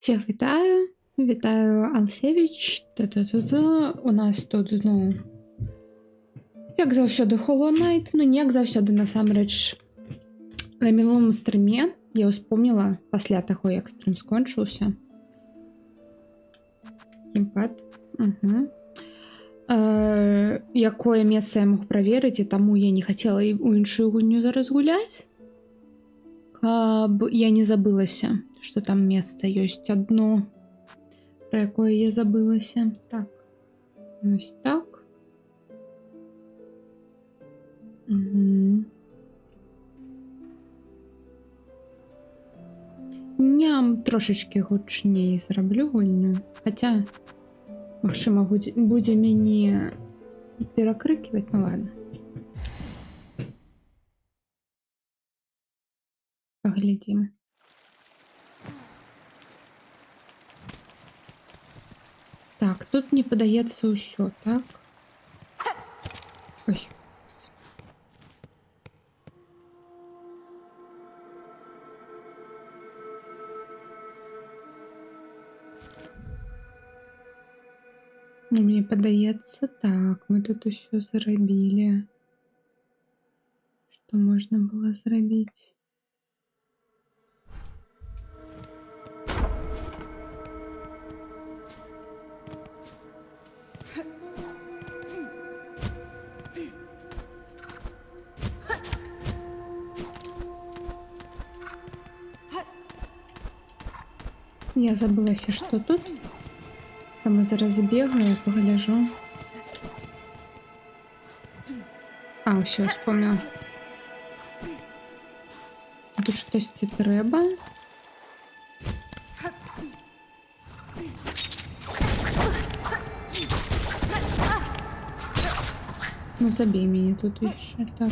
Всіх вітаю. Вітаю, Алсевич. Та-та-та-та. У нас тут знову, як завсёды, Hollow Knight. Ну, не як завсёды, насамрэч. На мінулому стрімі я успомнила, пасля таго, як стрім скончыўся. Геймпад. Угу. Якое месца я мог праверыць, і таму я не хацела у іншую гульню зараз гуляць. Каб я не забылася, што там месца ёсць адно, пра якое я забылася. Так. Ось так. Угу. Ням трошечки гучней зраблю гульню. Хаця, магчыма, будзе мяне перакрыкиваць, ну ладно. Поглядим. Так, тут мне падаецца ўсё, так? Ой. Ну, мне падаецца, так, мы тут усё зрабілі. Што можна было зрабіць? Я забылася, што тут. Таму зараз збегаю, пагляджу. А, ўсё, вспомнила. Тут штосьці трэба. Ну, забей мяне тут яшчэ, так.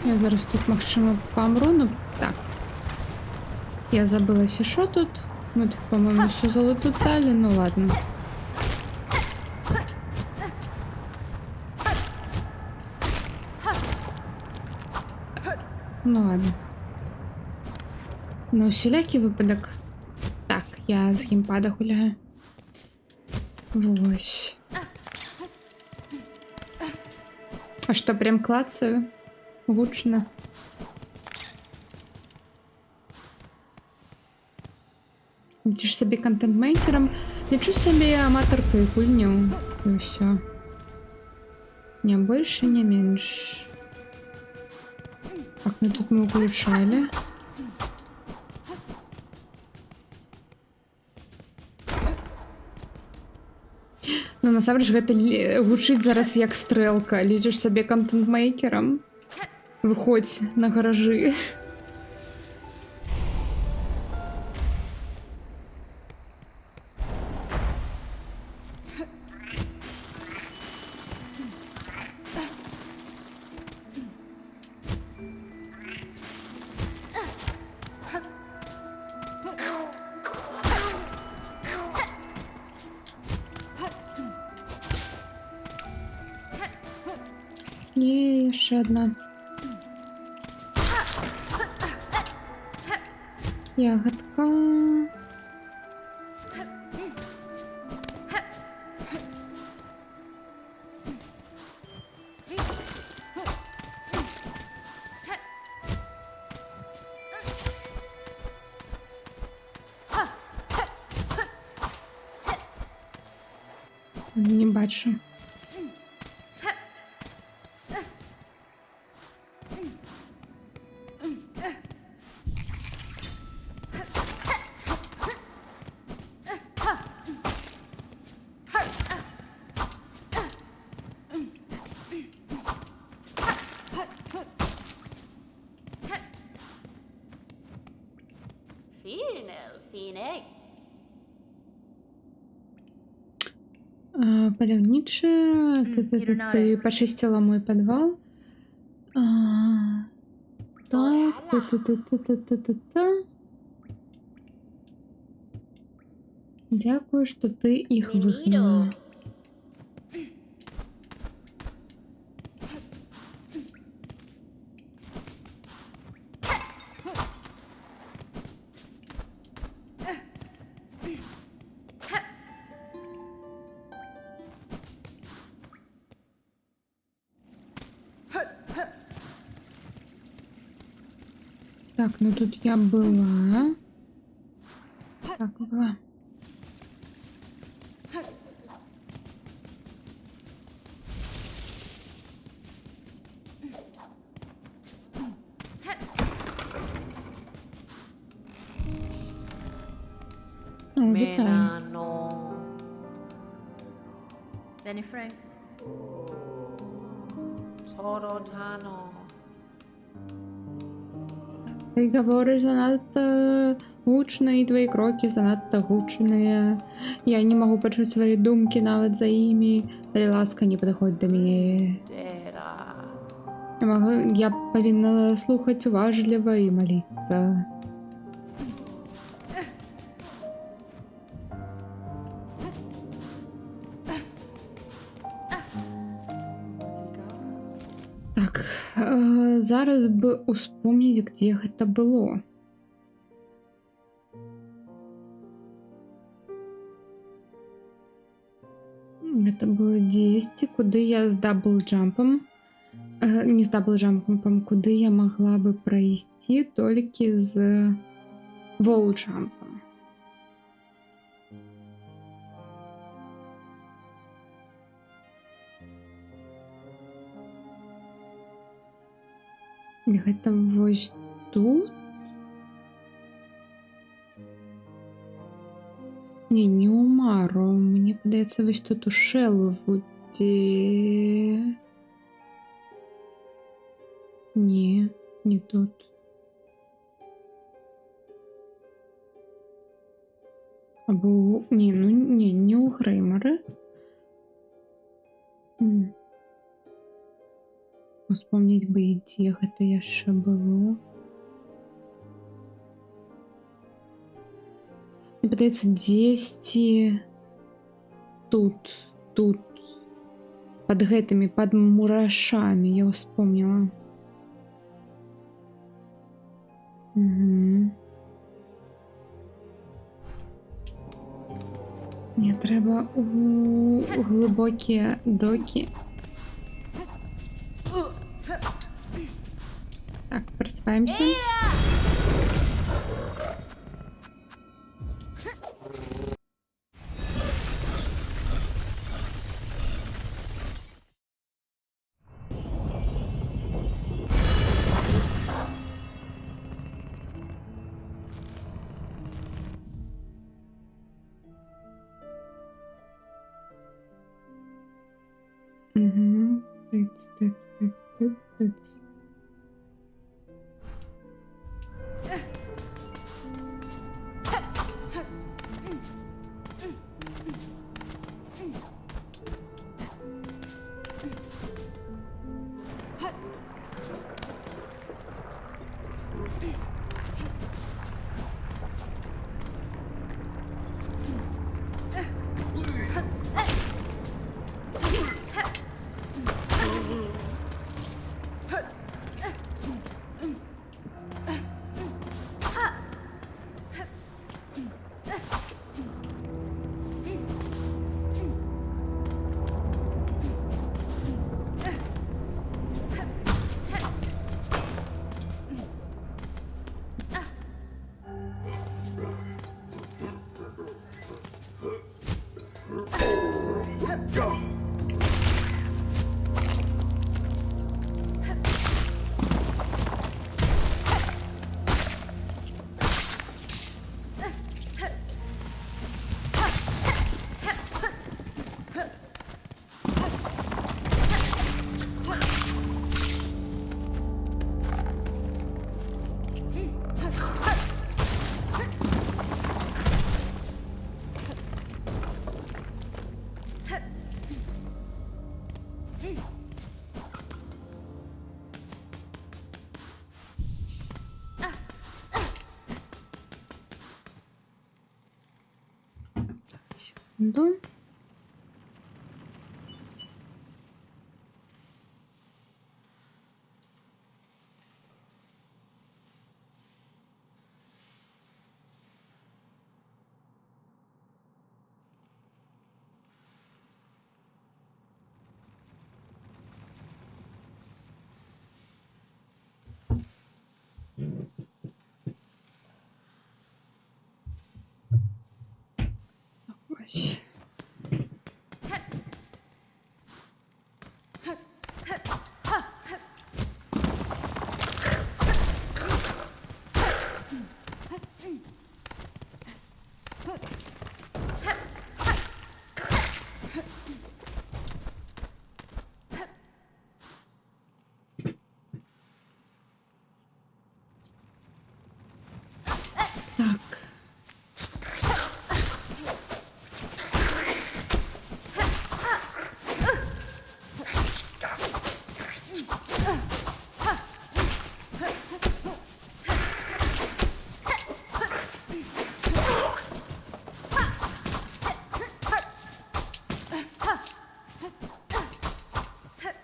Я зараз тут, магчыма, памру, ну так. Я забылася, що тут. Мы тут, по-моему, всю залутали, ну ладно. Ну ладно. На усілякі випадок. Так, я з геймпада гуляю. Вось. А що, прям клацаю? Гучно. Лічиш собі контент-мейкером. Лічу собі аматоркою гульню. І все. Не больше, не меньше. Так, ну тут мы включали. Ну, насамрэч, гэта гучыць зараз як стрэлка. Лічиш собі контент-мейкером. Выходь на гаражы. Є, яшчэ одна. Ягодка. Не бачу. Паляўнічая, ты пачысціла мой падвал. Так, та-та-та-та-та-та-та. Дякую, що ти їх викинула. Так, ну тут я была. Так, была. О, вітаю. Menano. Benny Frank. Sorotano. Ти говориш занадто гучно, і твої кроки занадто гучні. Я не можу почути свої думки навіть за ими. Будь ласка, не підходь до мене. Dera. Я повинна слухати уважливо і молитися. Так, зараз бы успомнить, где это было. Это было 10, куда я с даблджампом, не с даблджампом, куда я могла бы пройти только с волджампом. Гэта вось тут? Не у Маро. Мне падаецца, вось тут у Шелвуде. Не тут. Або... Не у Греймары. Успомніць бы, і дзе гэта яшчэ было. Мне падаецца, дзесьці тут, пад гэтымі, пад мурашамі, я успомніла. Мне трэба у глыбокія докі. Так, просыпаемся. Угу. Тыц. секунду. Ось. Так.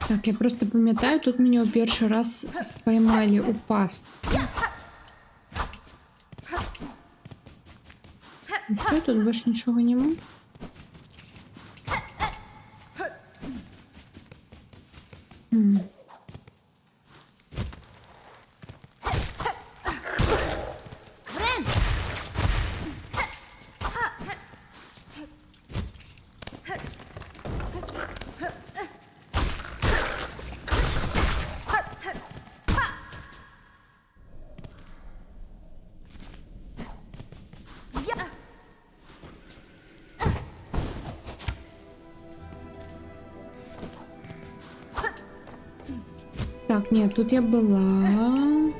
Так, я просто пам'ятаю, тут меня у перший раз споймали у паст. Що, тут більше нічого нема? Хм. Так, нет, тут я была.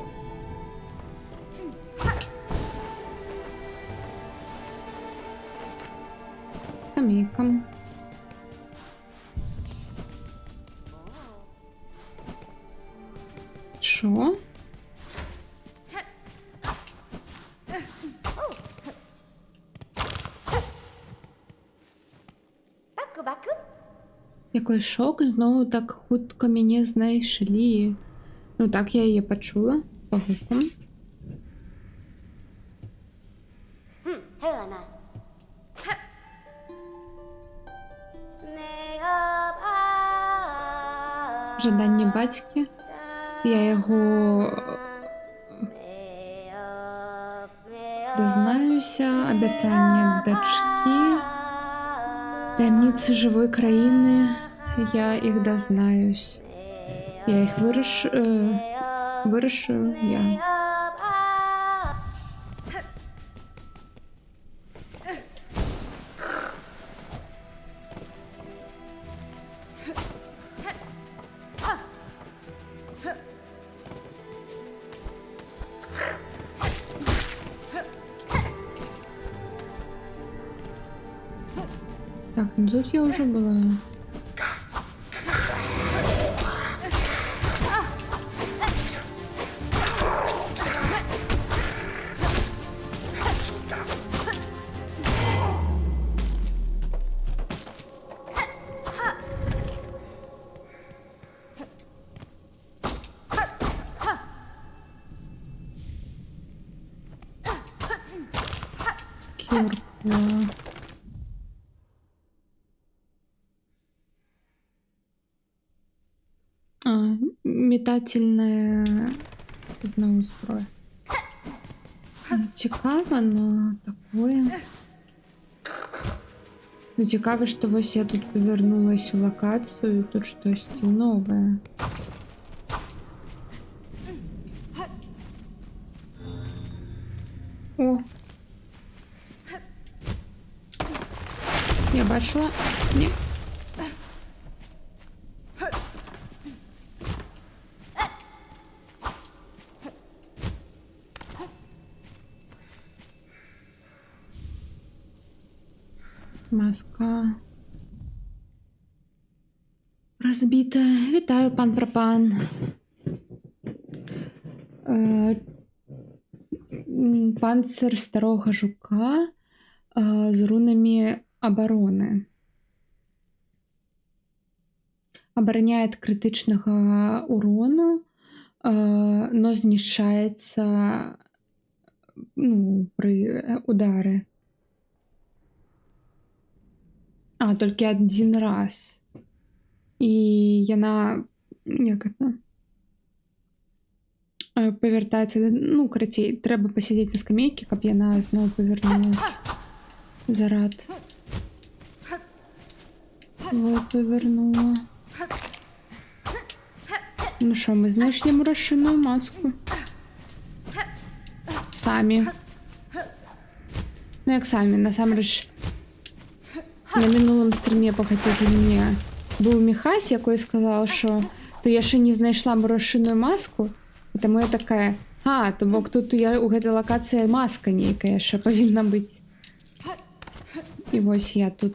Скамейка. Шо? Баку-баку. Який шок, знову так хутко мене знайшли. Ну так, я її почула по гукам. Хелена. Жадання батьки. Я його дознаюся, обіцяння дочки, таємниці живої країни, я їх дознаюсь. Я їх вирішу я. Так, ну тут я уже была. Кирпа. Метательная знову зброя. Ну, цікаво, но такое. Ну, цікаво, що ось я тут повернулась у локацію, тут щось нове. О! Я бачила. Ні. Маска. Розбита. Вітаю, пан Пропан. Панцир старого жука з рунами обороны. Обороняє від критичного урону, но знішається при удари. Тільки один раз. І вона, як це? Повертається, коротше, треба посидіти на скамейці, щоб вона знову повернулась. Зарад. Свой повернула. Ну що, ми знайшли мурашиную маску. Самі. Як самі, насамрэч, на минулому стрімі, поки ти мені був Міхась, який сказав, що то я ще не знайшла мурашиную маску, тому я така, то бок тут у гэтай локації маска нейкая ще повинна бути. І ось я тут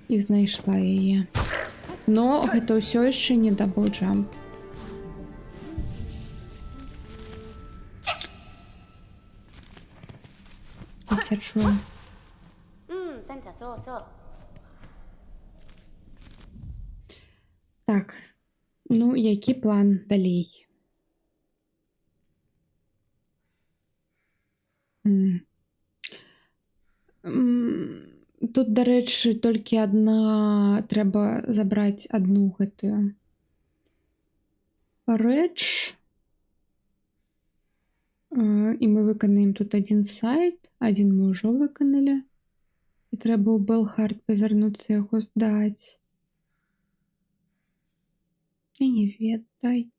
і знайшла її. Но гэта ўсё яшчэ не даблджамп. Я чую. Так. Які план далей? Тут, дарэчы, толькі адна... Трэба забраць адну гэтую рэч. І мы выканаем тут один сайт. Один мы ўжо выканалі. І трэба ў Белхард павярнуцца яго здаць. Я не ведаю.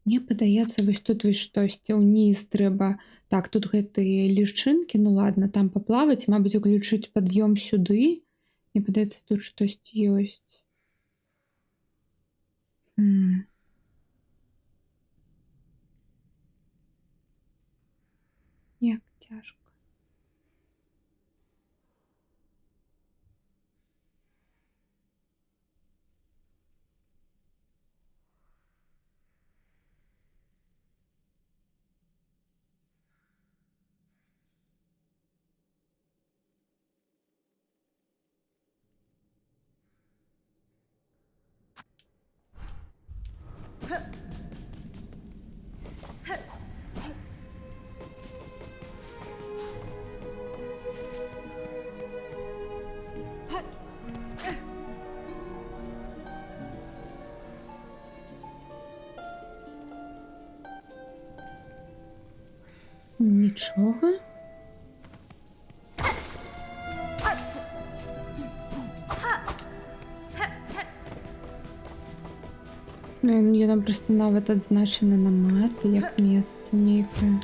Мне падаецца, вось тут вось штосьці ўніз трэба. Так, тут гэтыя лічынкі, ладно, там паплаваць, мабыць, уключыць пад'ём сюды. Мне падаецца, тут штосьці ёсць. Як цяжка. Нічого. Я там просто навіть адзначена на мапі, як месце нейкае.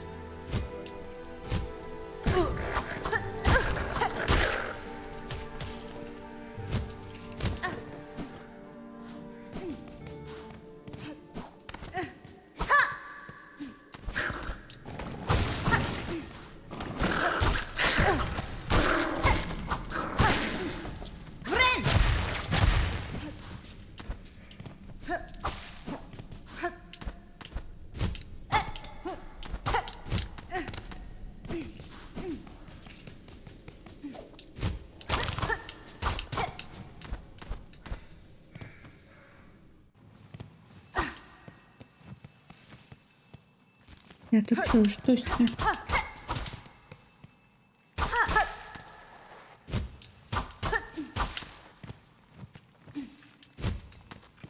Я тут чую штосьці.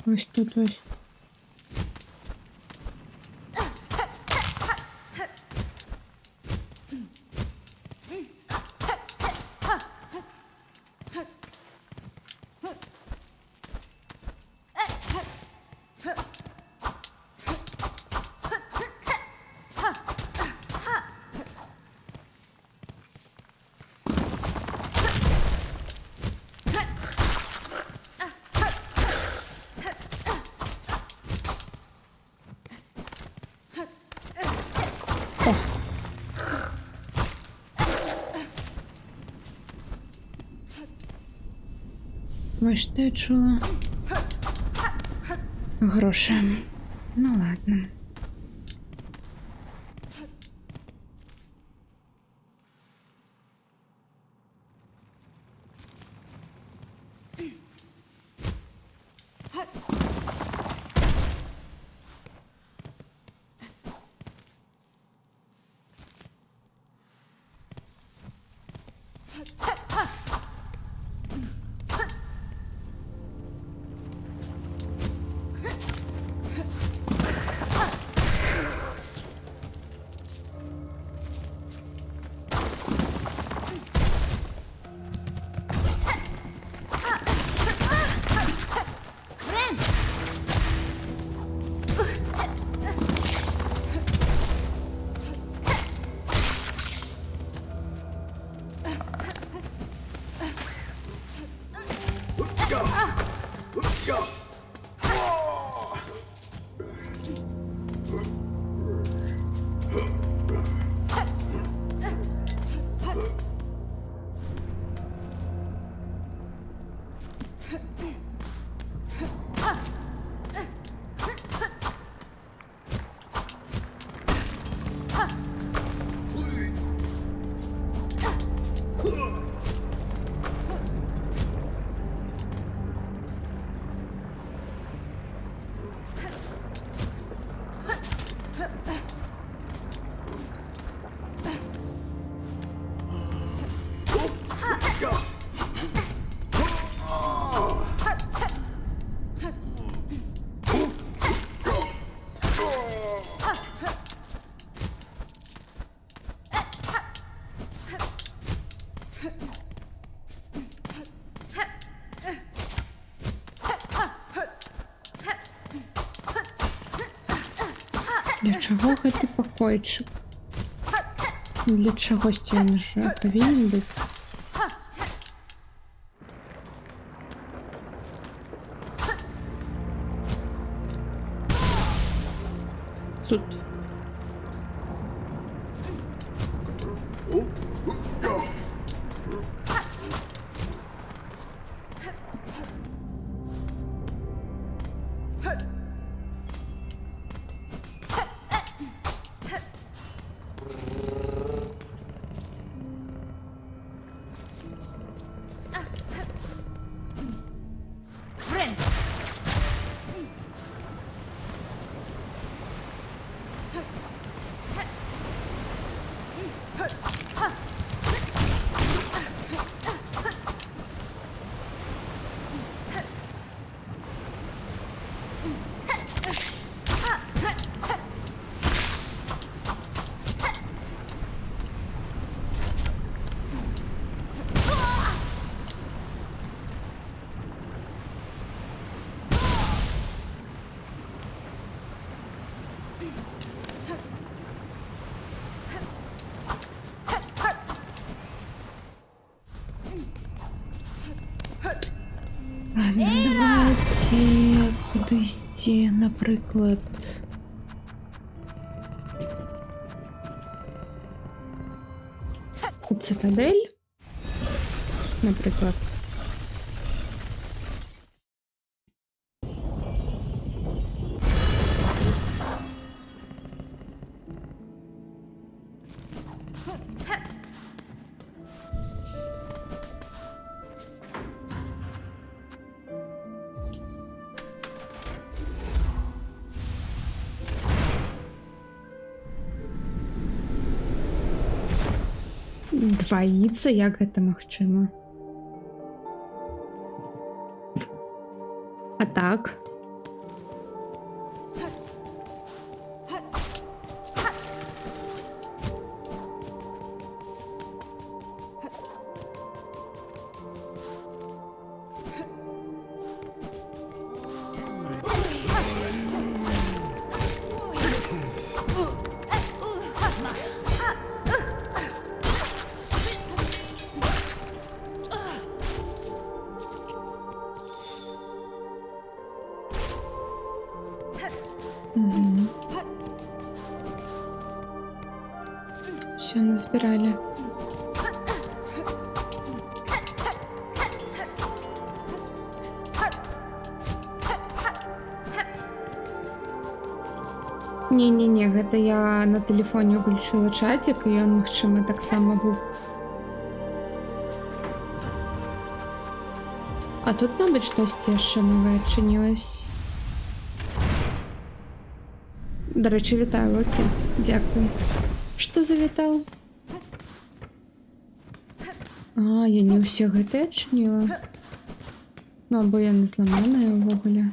Ось тут ось. Ви ж те чула? Гроші. Ну ладно. Для чого гэты пакойчык? Для чагосьці ён жа павінен быць. Суд. Ладно, давайте кудись, наприклад. У цитадель, наприклад. Дваіцца, як гэта магчыма? А так? Угу. Все, назбирали. Не-не-не, гэта я на тэлефоне ўключыла чатик, і ён, магчыма, таксама гук. А тут, мабыць, штосьці яшчэ новае адчынілось. Дарэчы, вітаю, Локі. Дзякуй. Што завітаў? А, я не ўсе гэтыя адчыніла. Ну, або яны зламаныя ўвогуле.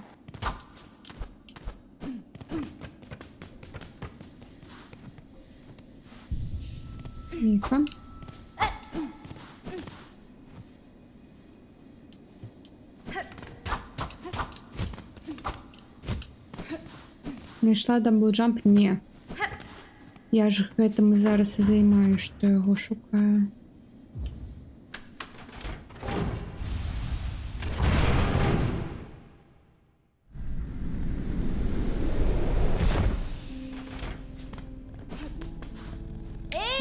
Ну-ка. Знайшла даблджамп? Не. Я ж гэтым і зараз і займаю, што яго шукаю.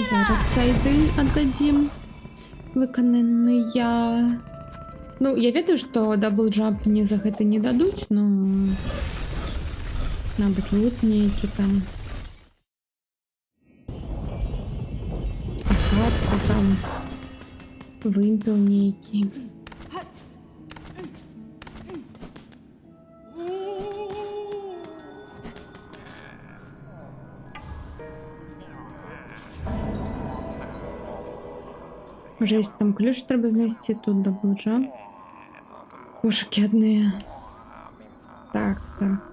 Зараз сайды аддадзім выкананыя. Ну, я ведаю, што даблджамп мне за гэта не дадуць, но... Мабыць, лут нейкі там. Асадку там. Вымпел нейкі. Може, якщо там ключ треба знайти, тут даблджамп. Пошуки одні. Так, так.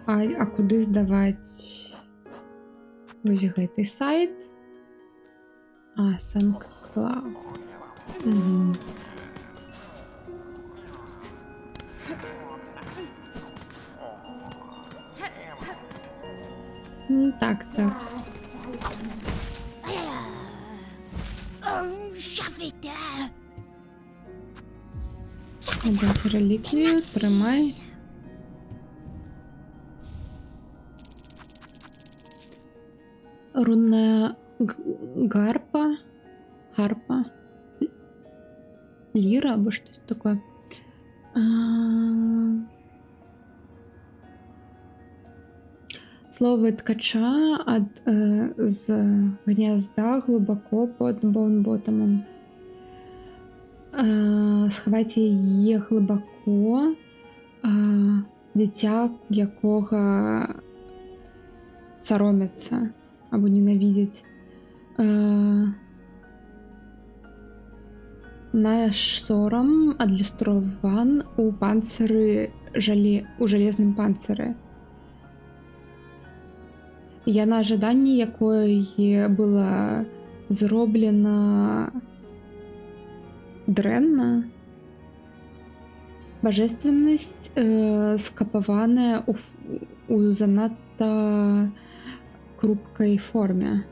А куди здавати? Ось гэтый сайт. А, SoundCloud. Угу. Так, так. Дати реліквію, тримай. Рунна гарпа, ліра або щось таке. Слово ткача з гнізда глибоко під боунботомом. Сховайте її глибоко, дитя, якого соромяться або ненавидять. Наш сором адлюстрован у панцири у железному панцири. Яна ожиданні, якої було зроблено дренна. Божественность скапаваная у занадто крупкой форме.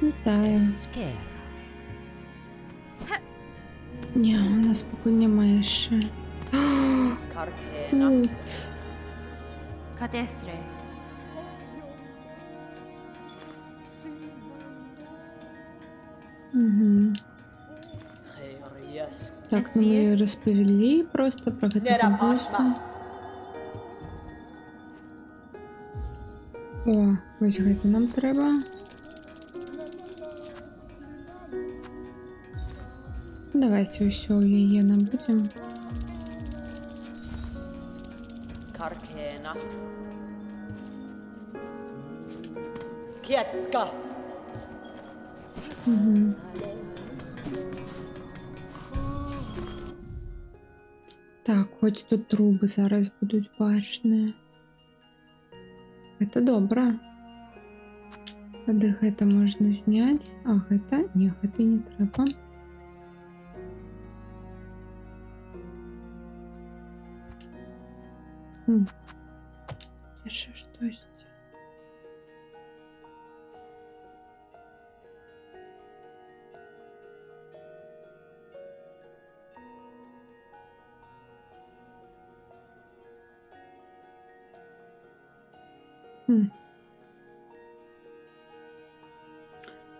Вітаю. Ні, у нас поки немає ще. Тут. Катестре. Угу. Так, ну мы розповіли просто про гэта босса. О, ось гэта нам треба. Давайте усё у яе набудем. Каркена. Кетска. Угу. Так, хоч тут труби зараз будуть бачні. Гэта добра. Тады гэта можна зняць, а гэта не, гэта не трэба. Яшчэ штось.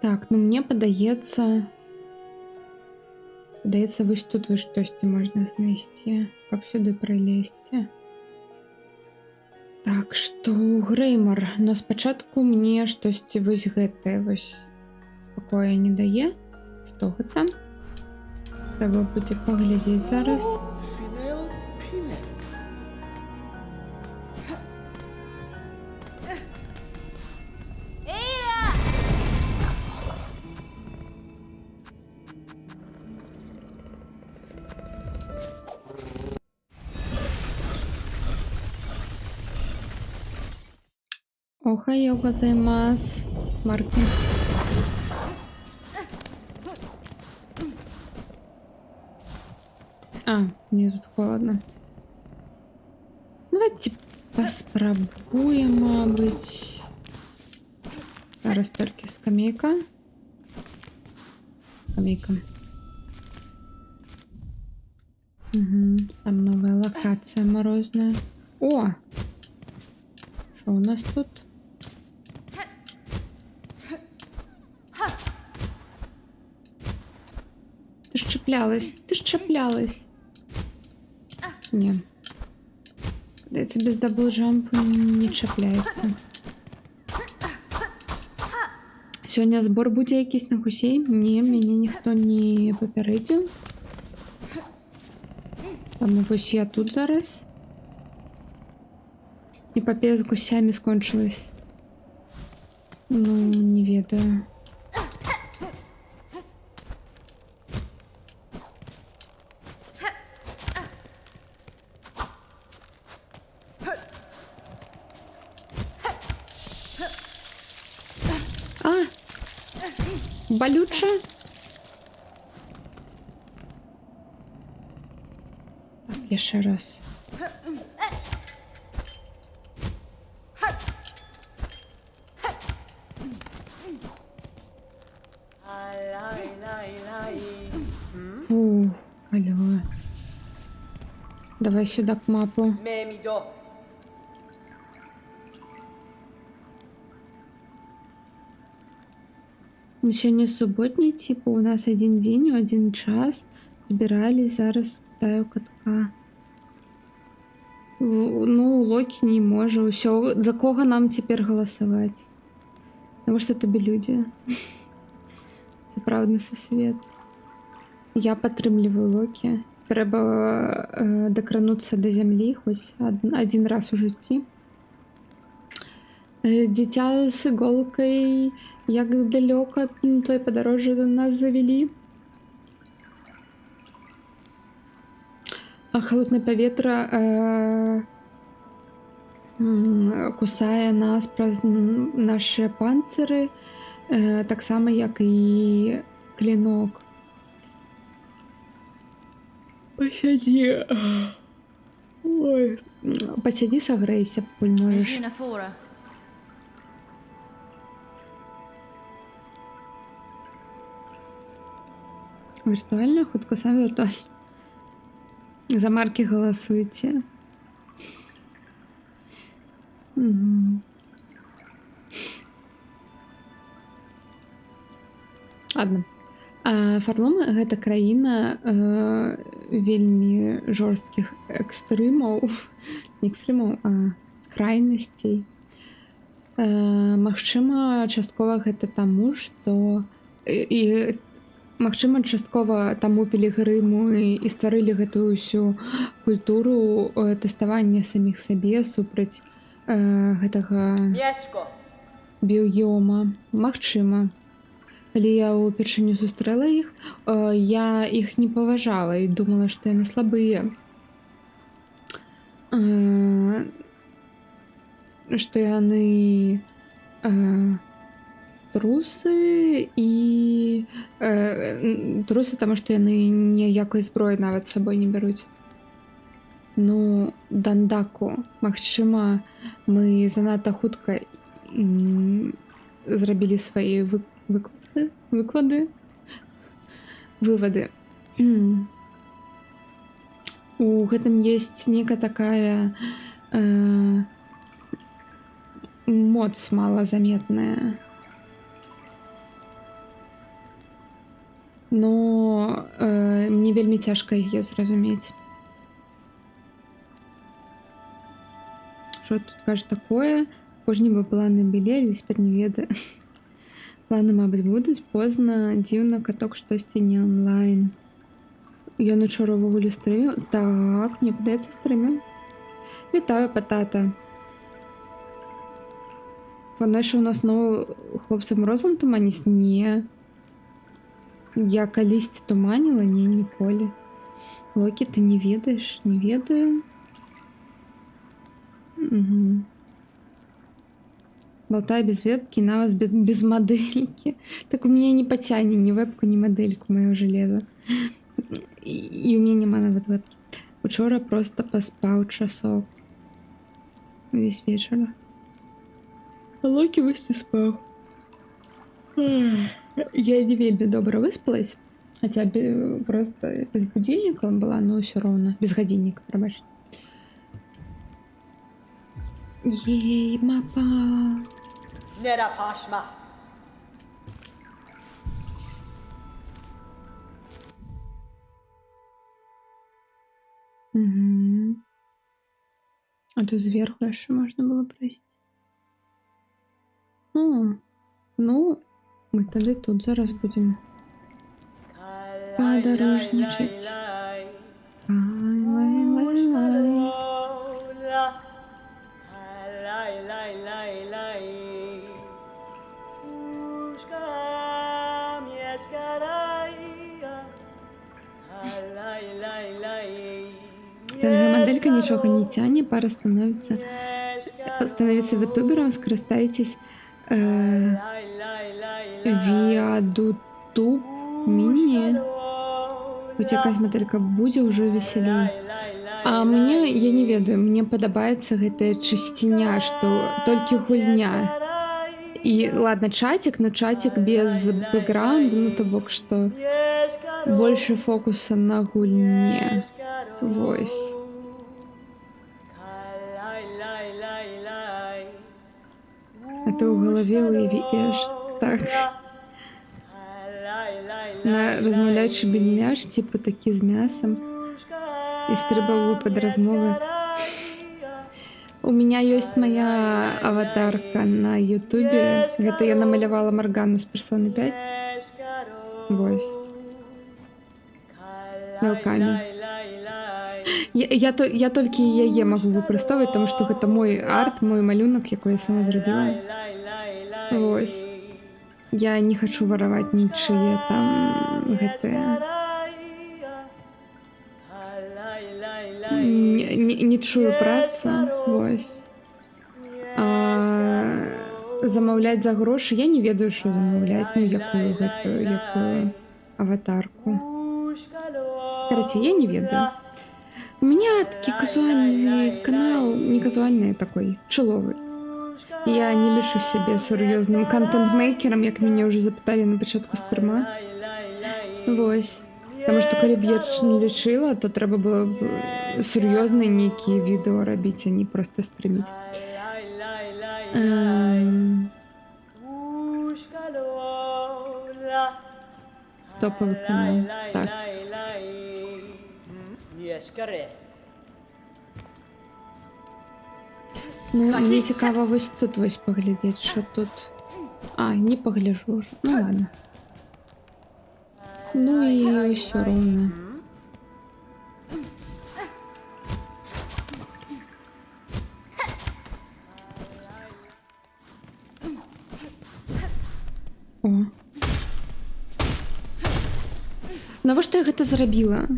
Так, ну мне падаецца... Падаецца, вось тут вось штосьці можна знайсці, каб сюды пралезці. Так, што Грэймар, но спачатку мне штосьці вось гэтае вось спакоя не дае. Што гэта? Трэба будзе паглядзець зараз. Фінел Пінел. Охайо гозаймас. Марки. А, мне тут холодно. Давайте паспрабуем, мабыць. Зараз толькі скамейка. Скамейка. Угу. Там новая локация морозная. О! Что у нас тут? Ты ж чіплялась, ты ж чіплялась. Не. Кажется, без даблджампу не чапляецца. Сёння збор будзе якийсь на гусей? Не, мяне ніхто не папярэдзіў. Таму вось я тут зараз. Эпопея з гусямі скончылась. Ну, не ведаю. А! Болюче? Так, яшчэ раз. Алло. Давай сюда к мапу. Мемидо. Ну, сёння субботний, типа, у нас один день, один час. Збирались, зараз питаю катка. Ну, Локи не можа. Усё. За кого нам теперь голосовать? Потому что это люди. Сапраўдны сусвет. Я падтрымліваю Локи. Трэба дакрануцца да зямлі хоць один раз у жыцці. Дзіця з іголкай, як далёка той падарожжа до нас завялі. А халоднае паветра кусае нас праз нашы панцыры, таксама як і клинок. Посяди. Ой. Посяди, согрейся, пакуль можеш. Виртуально, хутка сам виртуально. За марки голосуйте. Ладно. Фарлом гэта краіна вельмі жорсткіх экстрымаў, не экстрымаў, а крайнасцей. Магчыма, часткова гэта таму, што і магчыма, часткова таму пілігрыму і стварылі гэтую ўсю культуру тэставання саміх сабе супраць гэтага біёма. Магчыма. Калі я ўпершыню сустрэла іх, я іх не паважала і думала, што яны слабыя. Што яны трусы і трусы, таму што яны ніякой зброі нават з сабой не бяруць. Ну, Дандаку, магчыма, мы занадта хутка зрабілі свае вывады. У гэтым есть нейкая такая моц малазаметная. но мне вельмі цяжка яе зразумець. Що тут кажа такое? Кожні бы планы былі, але цяпер не ведае. Планы, мабыць, будуць позна, дзіўна, каток штосьці не онлайн. Ён учора ўвогуле стрыміў? Так, мне падаецца, стрыміў. Вітаю, патата. Вона що у нас знову хлопцем розум туманіць? Не. Я калісьці туманіла? Не, ніколі. Локі, ты не ведаеш? Не ведаю. Угу. Болтаю без вебки, на вас без модельки. Так у меня не потянет ни вебку, ни модельку моего железа. И у меня нема нават вебки. Учора просто поспал часок. Весь вечер. А Локі вось не спаў. Я не вельмі добра выспалась. Хотя просто без будильника была, но все равно. Без годинника, пробачьте. Ей, мапа. Nera Pashma. Угу. А то зверху еще можно было пройти. Ну, мы тогда тут зараз будем подорожничать. Моделька ничего не тянет, пара становится ютубером, скористайтесь Viadutu Mini. Хоч якась моделька будзе ўжо весялей. А мне, я не ведаю, мне падабаецца гэтая часціня, што толькі гульня. І ладно, чатик, но чатик без бэкграунда, ну то бок, што больше фокуса на гульне. Вось. А ты ў галаве уявіш так. На размаўляючы бельняш, типа такі з мясом. І стрыбавы пад размовы. У меня ёсць моя аватарка на ютубе. Гэта я намалявала Маргану з персоны 5. Вось. Мелкамі. Я толькі яе магу выкарыстоўваць, таму што гэта мой арт, мой малюнак, якой я сама зрабіла. Вось. Я не хочу вараваць нічые там гэтыя. Не чую працу. Вось. Замаўляць за грошы, я не ведаю, што замаўляць, ну якую аватарку. Карацей, я не ведаю. У меня такі казуальны канал, не казуальны, а такой чыловы. Я не лічу сябе сур'ёзным контент-мейкерам, як мяне ўжо запыталі на пачатку стрыма. Вось. Таму што калі б я не лічыла, то трэба было б сур'ёзныя нейкія відэо рабіць, а не проста стрыміць. Топовый канал. Так. Ну, мне цікава вось тут вось паглядзець, що тут. А, не пагляжу ўжо. Ну ладно. Ну і ўсё роўна. О. Навошта я гэта зрабіла?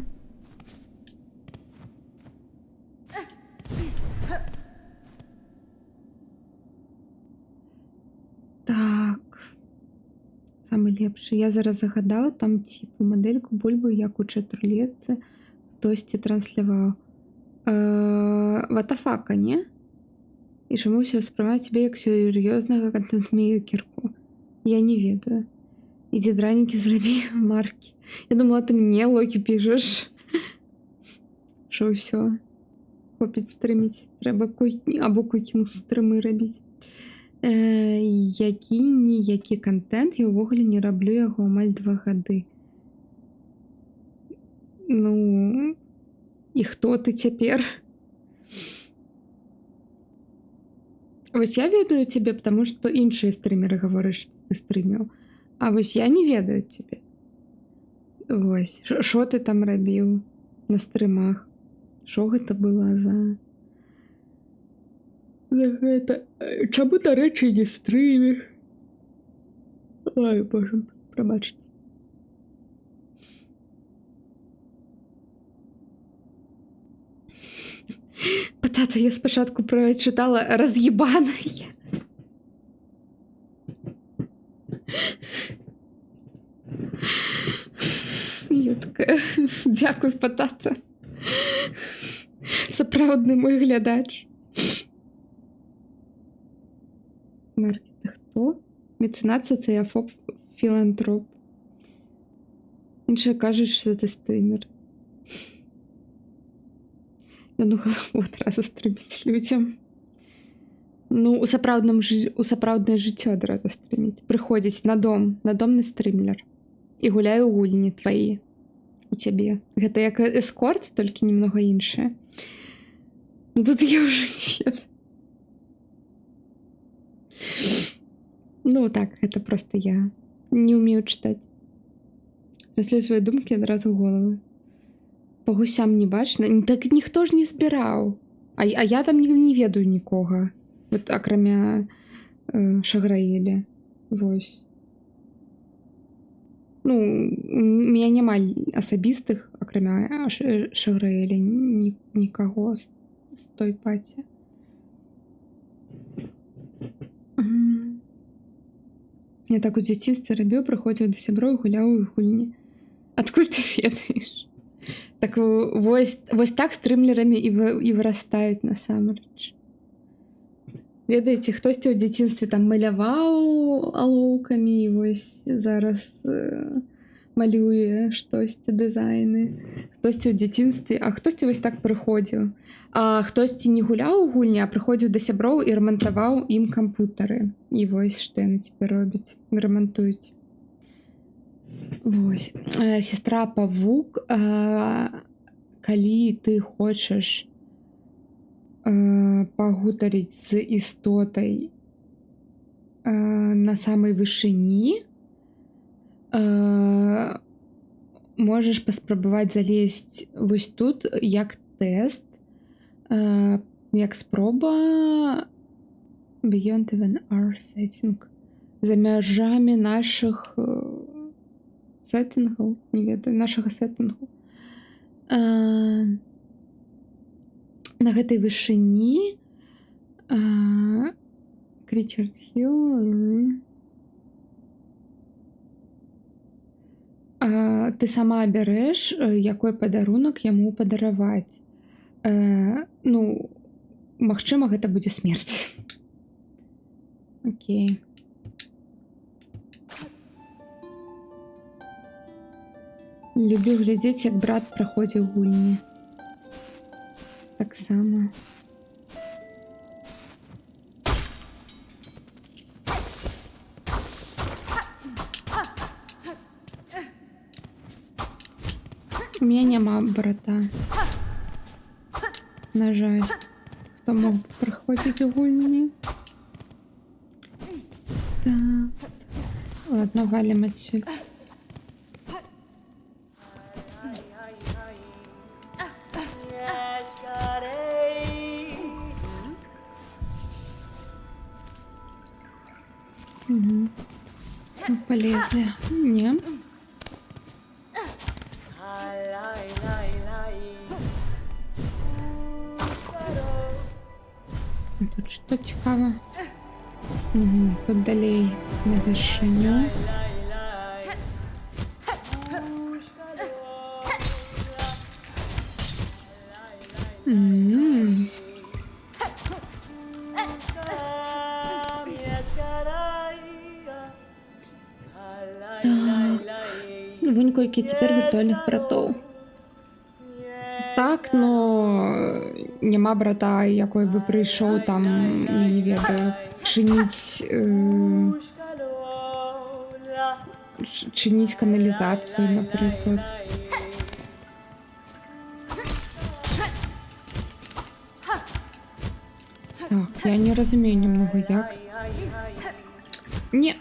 Так. Самы лепшы. Я зараз загадала там типу мадэльку бульбу, як у чатурлетцы хтосьці трансляваў. Ватафака, не? І чаму ўсё спрымаць себе як сур'ёзнага контент-мейкерку? Я не ведаю. Ідзі дранікі зрабі маркі. Я думала, ты мне Локі пішаш. Що ўсё? Хопіць стрыміць. Трэба або кукінг стрымы рабіць. Які контент, я ўвогуле не раблю яго амаль 2 гады. Ну, і хто ти цяпер? Вось я ведаю цябе, потому што іншыя стрымеры гавораць, што ты стрыміў. А вось я не ведаю цябе. Вось, што ты там рабіў на стрымах? Што гэта была за гэта? Чаму, дарэчы, не стрыміш? Ой, боже, прабачце. Патата, я спачатку прачытала раз'ебаная. Я такая, дзякуй, патата. Сапраўдны мой глядач. Маркі, ты хто? Мецэнат, сацыяфоб, філантроп. Іншыя кажуць, што ты стрымер. Ну, адразу стрыміць людзям. Ну, у сапраўднае жыццё адразу стрыміць. Прыходзіць на домны стрымлер. І гуляю ў гульні тваі. У цябе. Гэта як эскорт, толькі немного іншае. Ну, тут я ўжо не ведаю. Ну, так, гэта проста я не ўмею чытаць. Раслю свае думкі адразу ў голову. По гусям не бачна. Так ніхто ж не збіраў. А я там не ведаю нікога. Вот акрамя Шаграэля. Вось. Ну, у меня няма асабістых, акрамя Шаграэля, нікаго з той паці. Я так у дзяцінстве рабіў, прыходзіў да сяброў, гуляў у гульні. Адкуль ты ведаеш? Так вось так стрымлерамі і вырастаюць насамрэч. Ведаеце, хтосьці ў дзяцінстве там маляваў алоўкамі, і вось зараз малюе штосьці, дызайны. Хтосьці ў дзяцінстве, а хтосьці вось так прыходзіў. А хтосьці не гуляў у гульні, а прыходзіў да сяброў і рамантаваў ім кампутары. І вось што яны цяпер робяць, рамантуюць. Вось. Сестра Павук, калі ты хочаш пагутарыць з істотай на самай вышыні, можаш паспрабаваць залезць вось тут як тэст, як спроба Beyond even our setting. За мяжамі нашых сеттингаў, не ведаю, нашага сеттингу. На гэтай вышыні Кричард Хилл. Ты сама абярэш, якой падарунак яму падараваць. Ну, магчыма, гэта будзе смерць. Окей. Люблю глядзець, як брат праходзіў гульні. Таксама. У меня няма брата. На жаль. Хто мог бы праходзіць гульні? Так. Ладно, валим отсюда. Угу. Ну, полезли. Не. А тут что цікаво? Угу. Тут далей на вышыню. Вунь койкі цяпер віртуальных братоў. Так, но няма брата, якой бы прыйшоў там, я не ведаю, чыніць каналізацыю, напрыклад. Я не розумію немного як. Ні.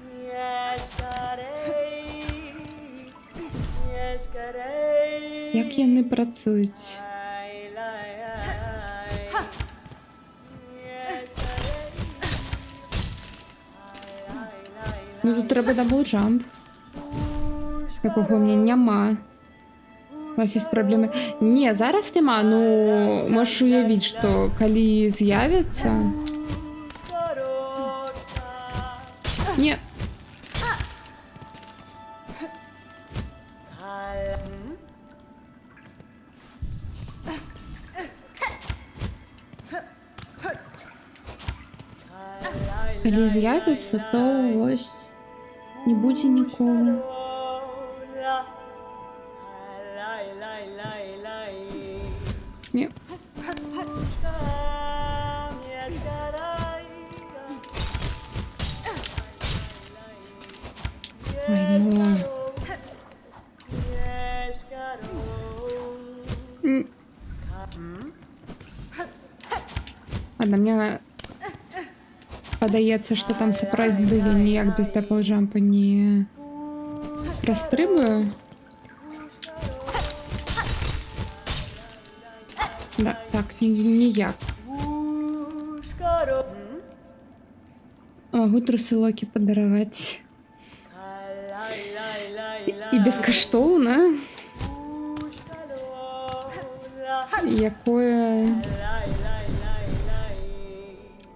Як вони працюють? Ну тут треба даблджамп. Якого в мене нема. У вас є проблеми. Ні, зараз нема, ну можеш уявити, що коли з'явиться. Ні. Коли з'явиться, то ось не буде ніколи. Ні. Ой, ну. Ладно, мне подається, що там сапраўды я ніяк без даблджампа не прострибую. Да, так, ніяк. Могу труселоки подарувати. І безкоштовно.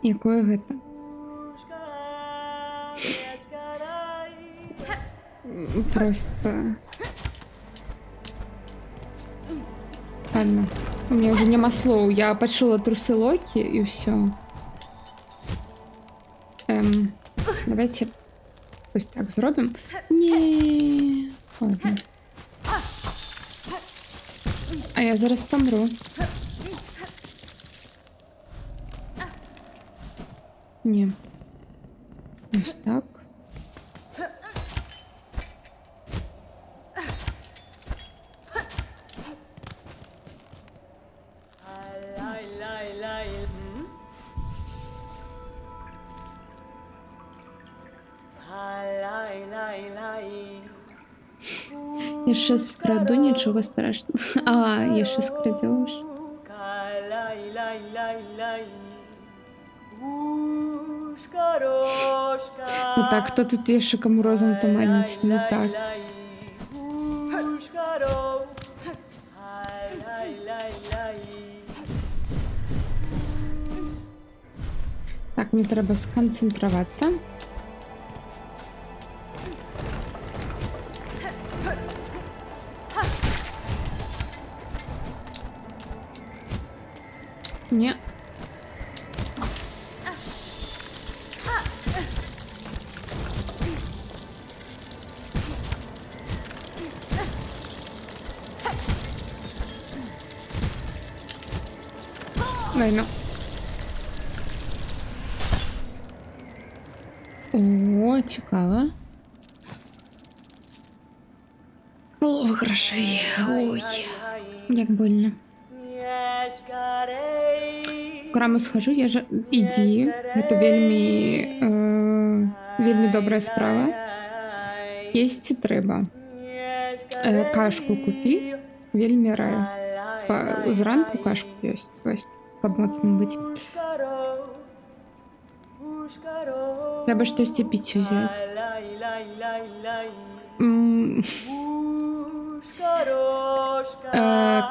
Якое гэта? Просто... Ладно. У меня уже нема слов. Я почула трусы Локи и все. Давайте ось так зробим. Не. Ладно. А я зараз помру. Ні. Ось так. Я щас скраду, нічого страшного. А, я щас крадеш. Ну так, хто тут ящиком розом туманить? Не так. Так, мені треба сконцентруватися. Ні. Дай, ну. О, цікаво. Полова грошей. Ой, як больно. Краму схожу, я ж... Іди. Це вельми добра справа. Їсти треба. Кашку купи. Вельми раю. Зранку кашку їсть. Ось, каб моцно бути. Треба щось піти взяти.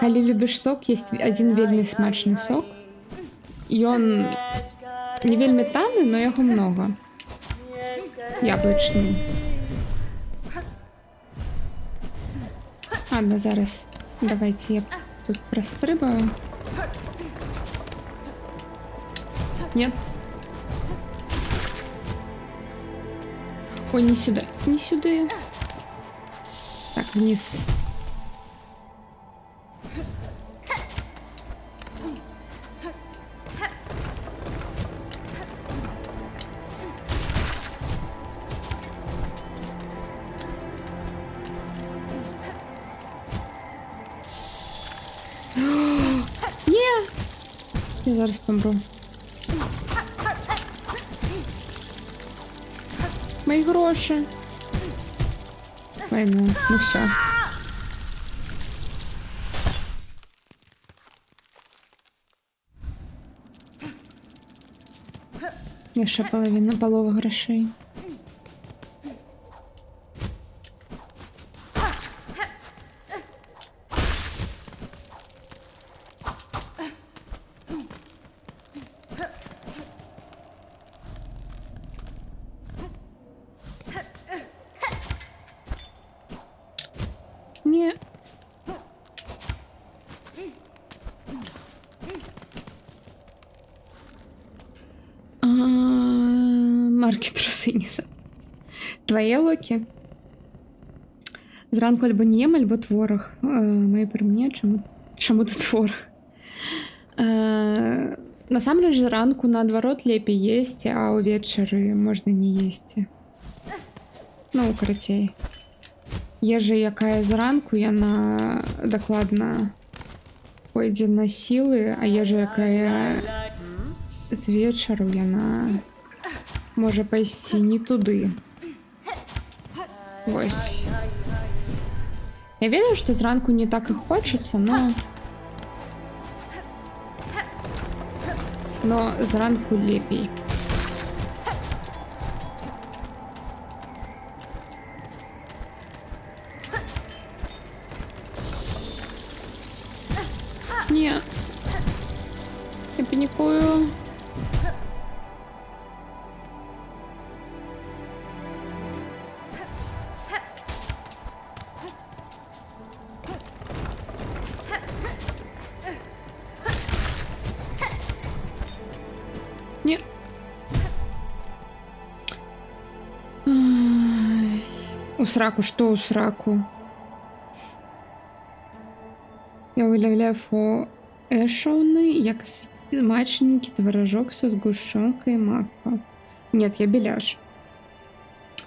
Калі любиш сок, есть один вельми смачный сок. И он не вельми танный, но его много. Яблочный. Ладно, зараз. Давайте я тут прострибаю. Нет. Ой, не сюда. Не сюда. Так, вниз. Я зараз помру. Мої гроші. Ой, ну все. Я ще половина грошей. Ні. Марки трусині. Твоє Локі? Зранку альбо нієм, альбо творог. Мої при мені, чому тут творог? Насамрэч зранку наадварот лепей есці, а ўвечары можна не есці. Ну, карацей. Ежа, якая зранку, яна дакладна пойдзе на сілы, а ежа, якая з вечару, яна можа пайсці не туды. Вось. Я ведаю, што зранку не так і хочацца, но зранку лепей. Не. Я панікую. Не. Ай. У сраку, что у сраку? Я уявляю фо эшоны, як смачненький творожок со сгущенкой и маком. Нет, я беляш.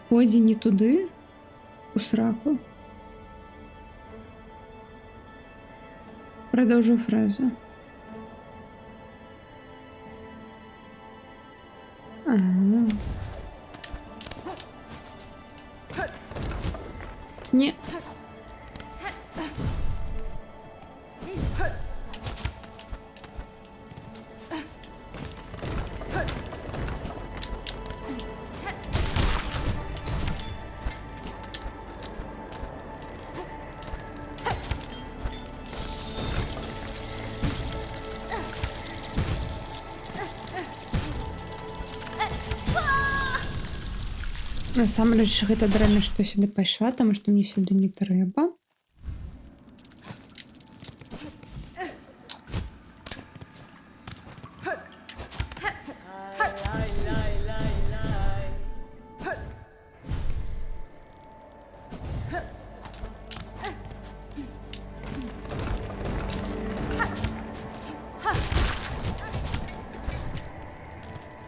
Пойди не туды, у сраку. Продолжу фразу. Ага. Не. Насамрэч, гэта дрэнна, што сюды пайшла, таму што мне сюды не трэба.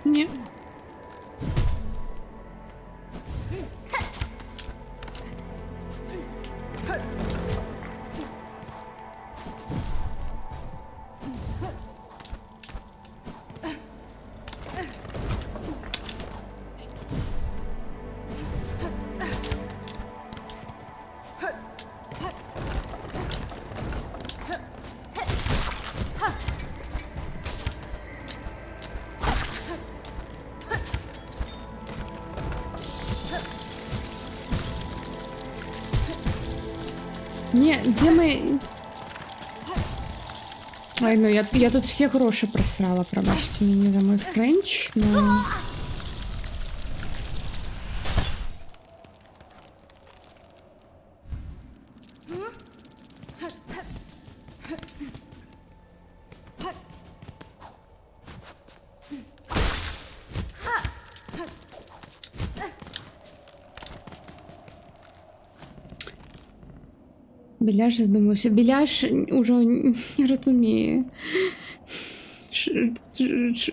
Не. Не, где мы... Ой, ну я тут все гроши просрала, пробачьте меня за мой френч, но... Беляш задумався. Беляш уже не разумее.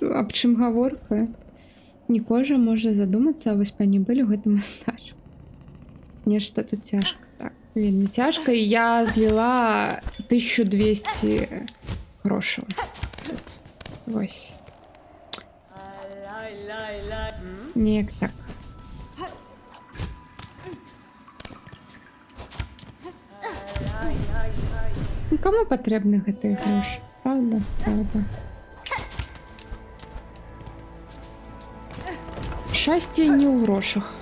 Аб чым гаворка? Нікожа можа задумацца, а вось пані былі ў гэтым астар. Нешта тут цяжка. Так, вельмі цяжка, і я зліла 1200 грошаў. Вось. Неяк так. Кому потрібні ті гроші? Правда? Правда. Щастя не у грошах.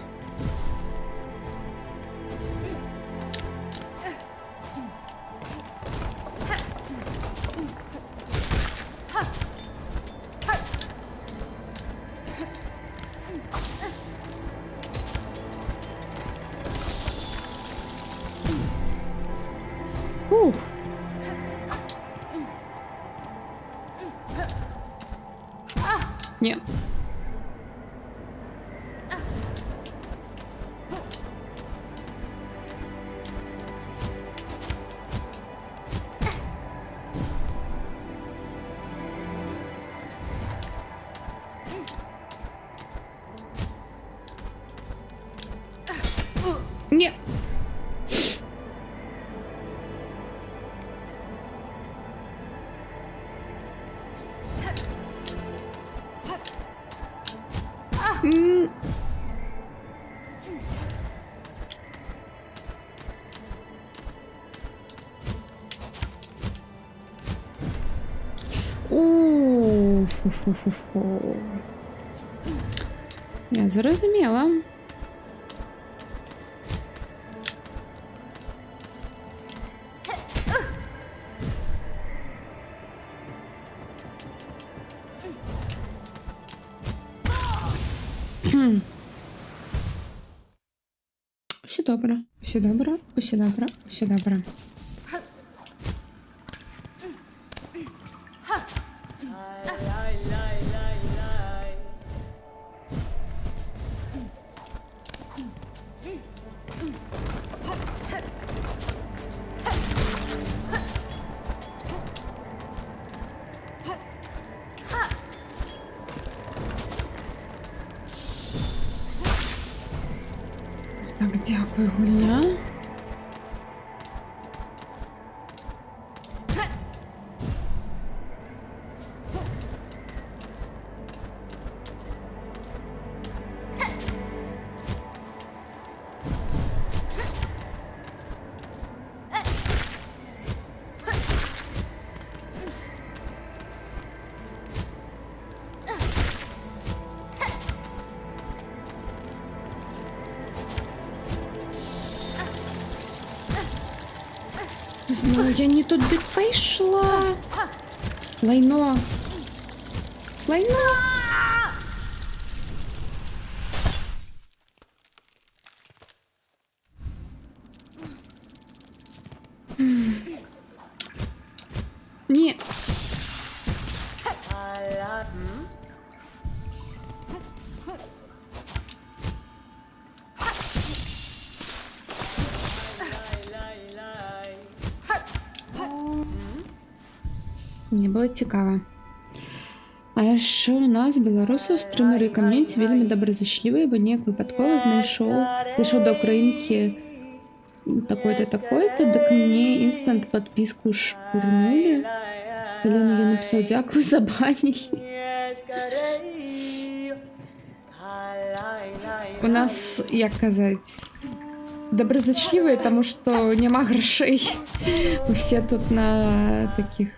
Ух. Ні. Ні. М. У, фу-фу-фу-фу. Я зрозуміла. Все добре, все добре, все добре, все добре. Lie, lie, lie, lie. Так, дякую, гульня. Знову я не туди пішла. Лайно. Лайно. Ні. Мені було цікаво. А що у нас білорусу стрімери ком'юніті вельми доброзичливі, бо ніяк випадково зайшов до українки такой-то, такой-то, так мені інстант підписку шпурнули. Елена, я написав дякую, забанили. У нас, як казати, доброзичливі, тому що нема грошей. Мы все тут на таких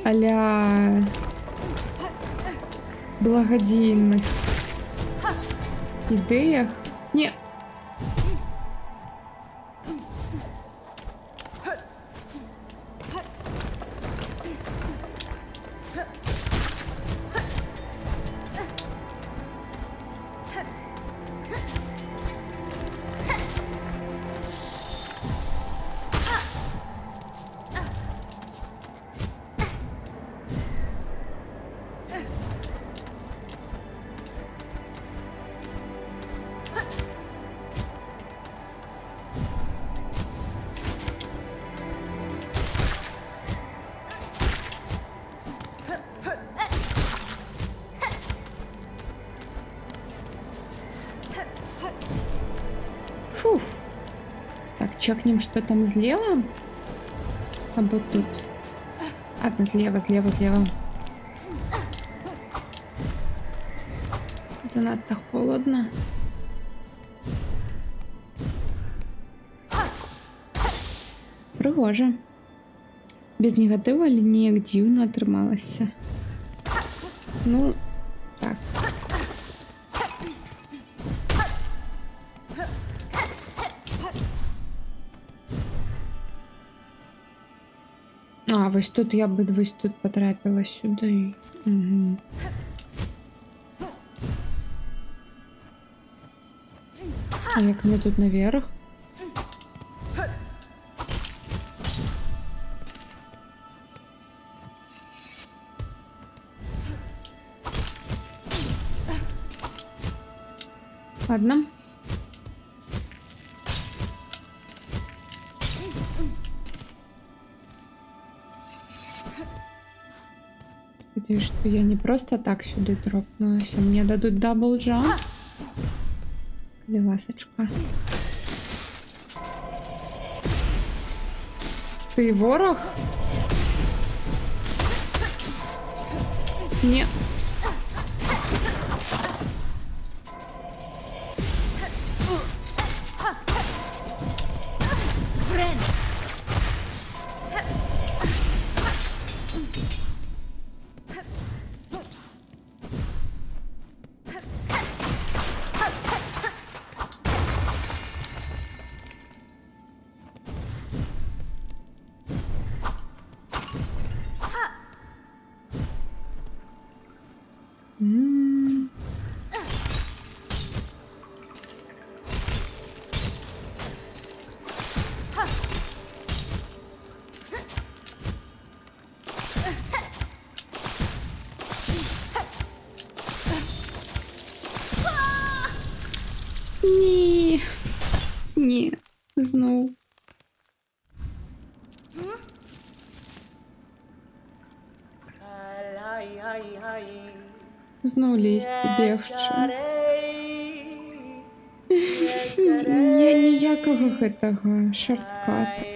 а-ля благодійних ідеях. Ні. Фух. Так, чекнем, что там слева. Або тут. Одна слева, слева, слева. Занадто холодно. Пригоже. Без негативу, але ніяк дивно трималася. Ну, так. А, ось тут я би ось тут потрапила сюди. Угу. А як ми тут наверх? Ладно. Надеюсь, что я не просто так сюда дропнулась, а мне дадут дабл джамп. Левасочка. Ты ворог? Не. М. Ні. Ні. Знов. Знов лізти бігче. Я ніякого гэтага шорткат.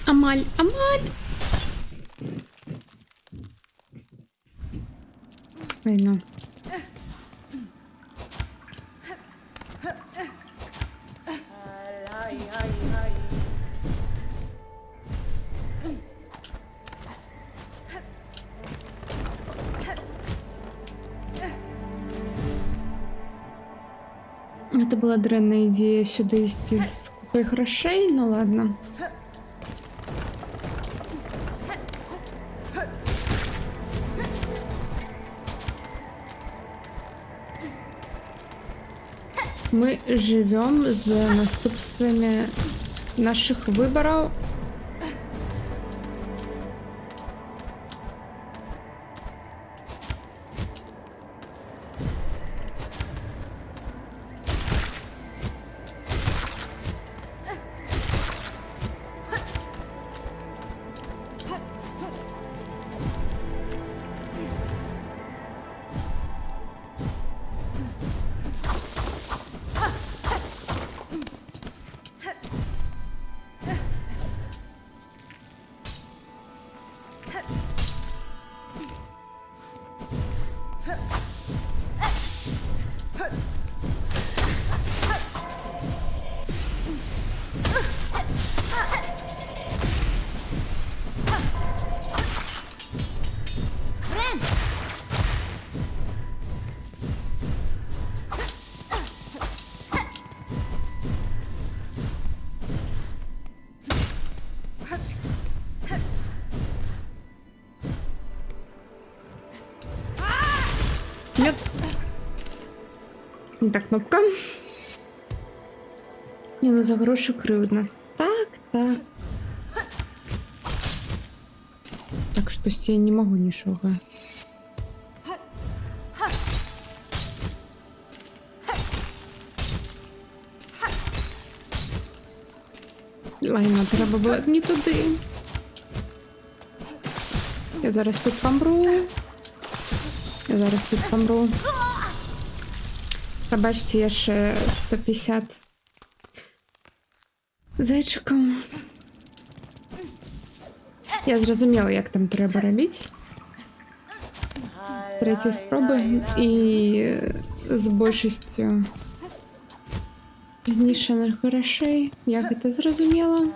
Амаль, Амаль! Файно. Ай, ай, ай. Это была дрянная идея сюда идти с купой грошей, ну ладно. Мы живем за наступствами наших выборов. Нет. Не та кнопка. Не, ну за гроші кривдно. Так, так. Так, щось я не можу нічого. Лайна, треба було не туди. Я зараз тут помру. Я зараз тут помру. Пробачте, я ще 150 зайчиком. Я зрозуміла, як там треба робити. З третьої спроби і з більшістю знищених грошей. Я це зрозуміла.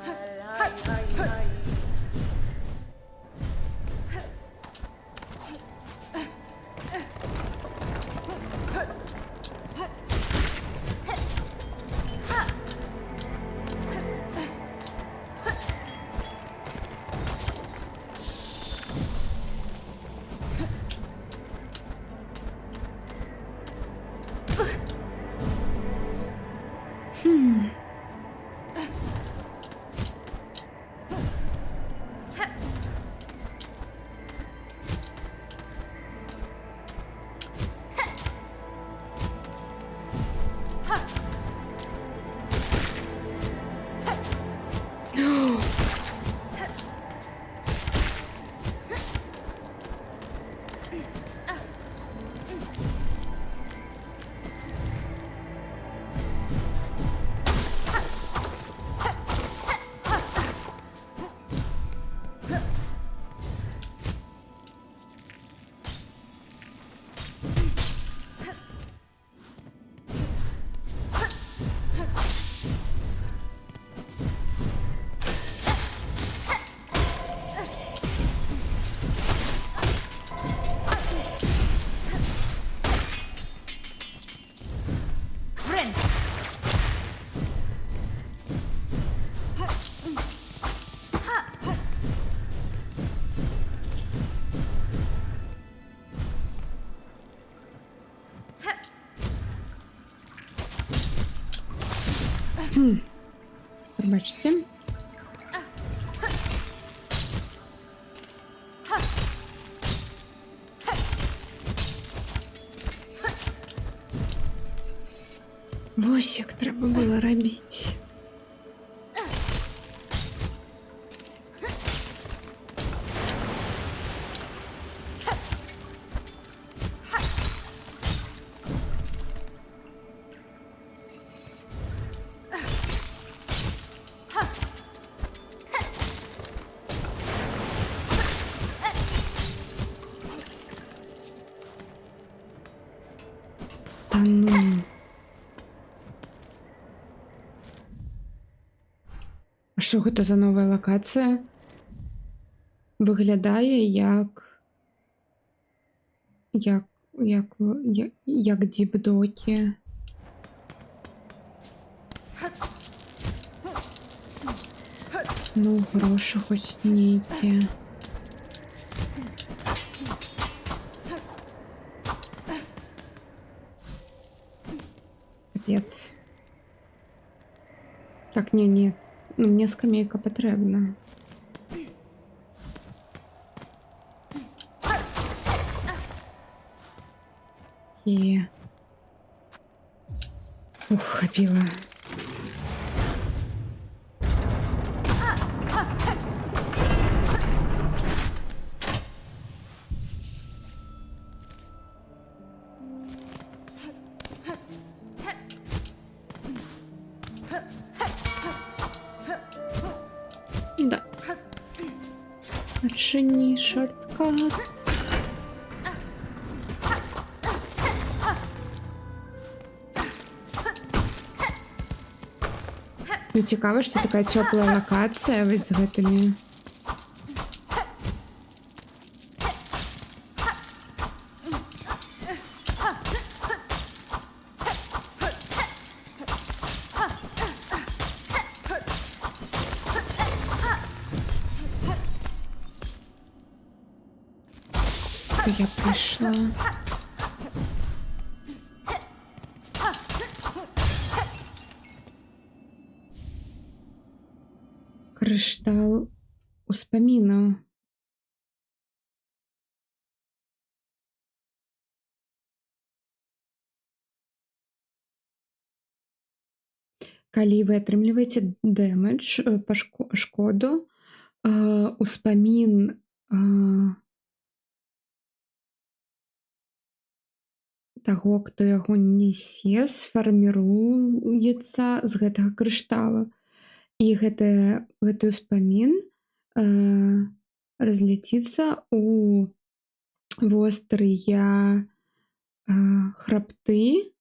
Пробачте. Ось як треба було робити. ну. А що гэта за новая локація? Виглядає як діпдоки. Ну, гроші хоч ніякі. Капец. Так, не. Ну, мне скамейка потрібна. Є. Ух, хапіла. Да. Отшини шорткат. Ну, цікаво, що така тепла локація ось з гэтымі. Я прийшла. Криштал успаміну. Калі вы атрымліваеце дэмэдж, шкоду, успамін таго, хто яго нясе, сфарміруецца з гэтага крышталу. І гэты ўспамін разляціцца ў вострыя храбты,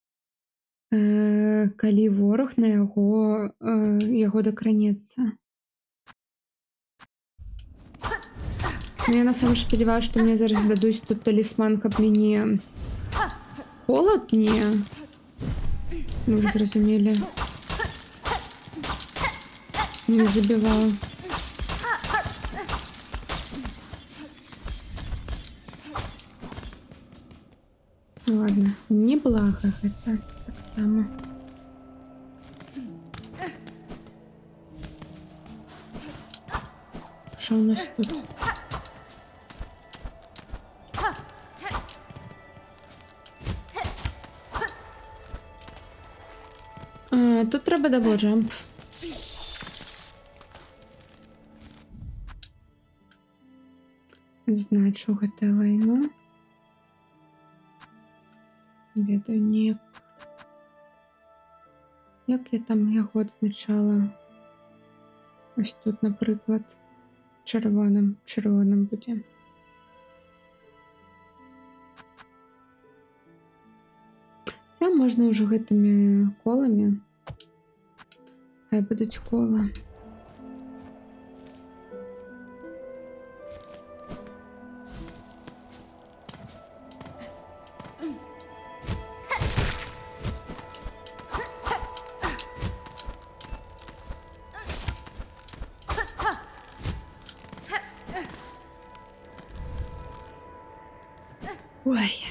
калі вораг на яго дакранецца. Ну, я насамрэч спадзяваюся, што мне зараз дадуць тут талісман, каб мяне холад не... Ну, вы зразумелі. Не забиваў. Ладно, не блага гэта таксама. Що у нас тут? Тут треба даблджамп. Не знаю, що гэта лайно. Ведаю, не. Як я там яго адзначала? Ось тут, наприклад, червоным будзе. Це можна ўжо гэтымі коламі. Хай будуць кола. Ой.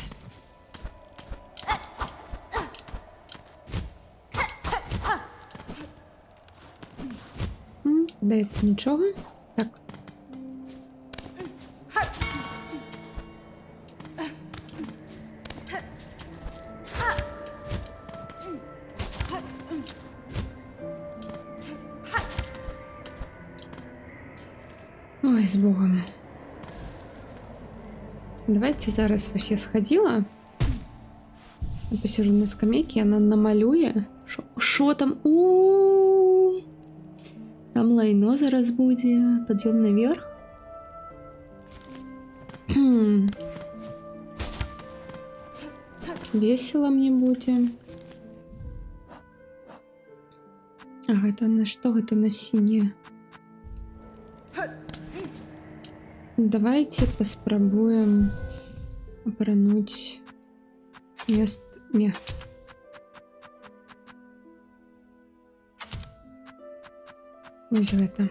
Здається, нічого. Так. Ой, з Богом. Давайте зараз ось я сходила. Я посижу на скамейке, она намалює. Шо там? У-у-у! Там лайно зараз буде. Подъем наверх. Весело мне будет. Ага, это на что? Это на синее. Давайте поспробуем обернуть место. Не. Ось это.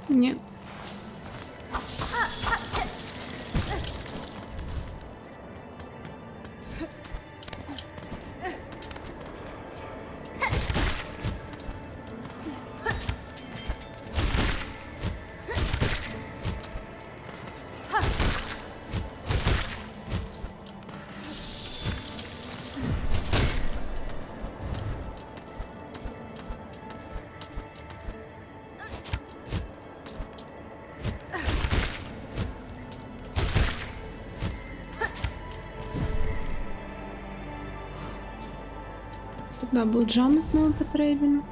Не. Тут даблджам знову потрібен.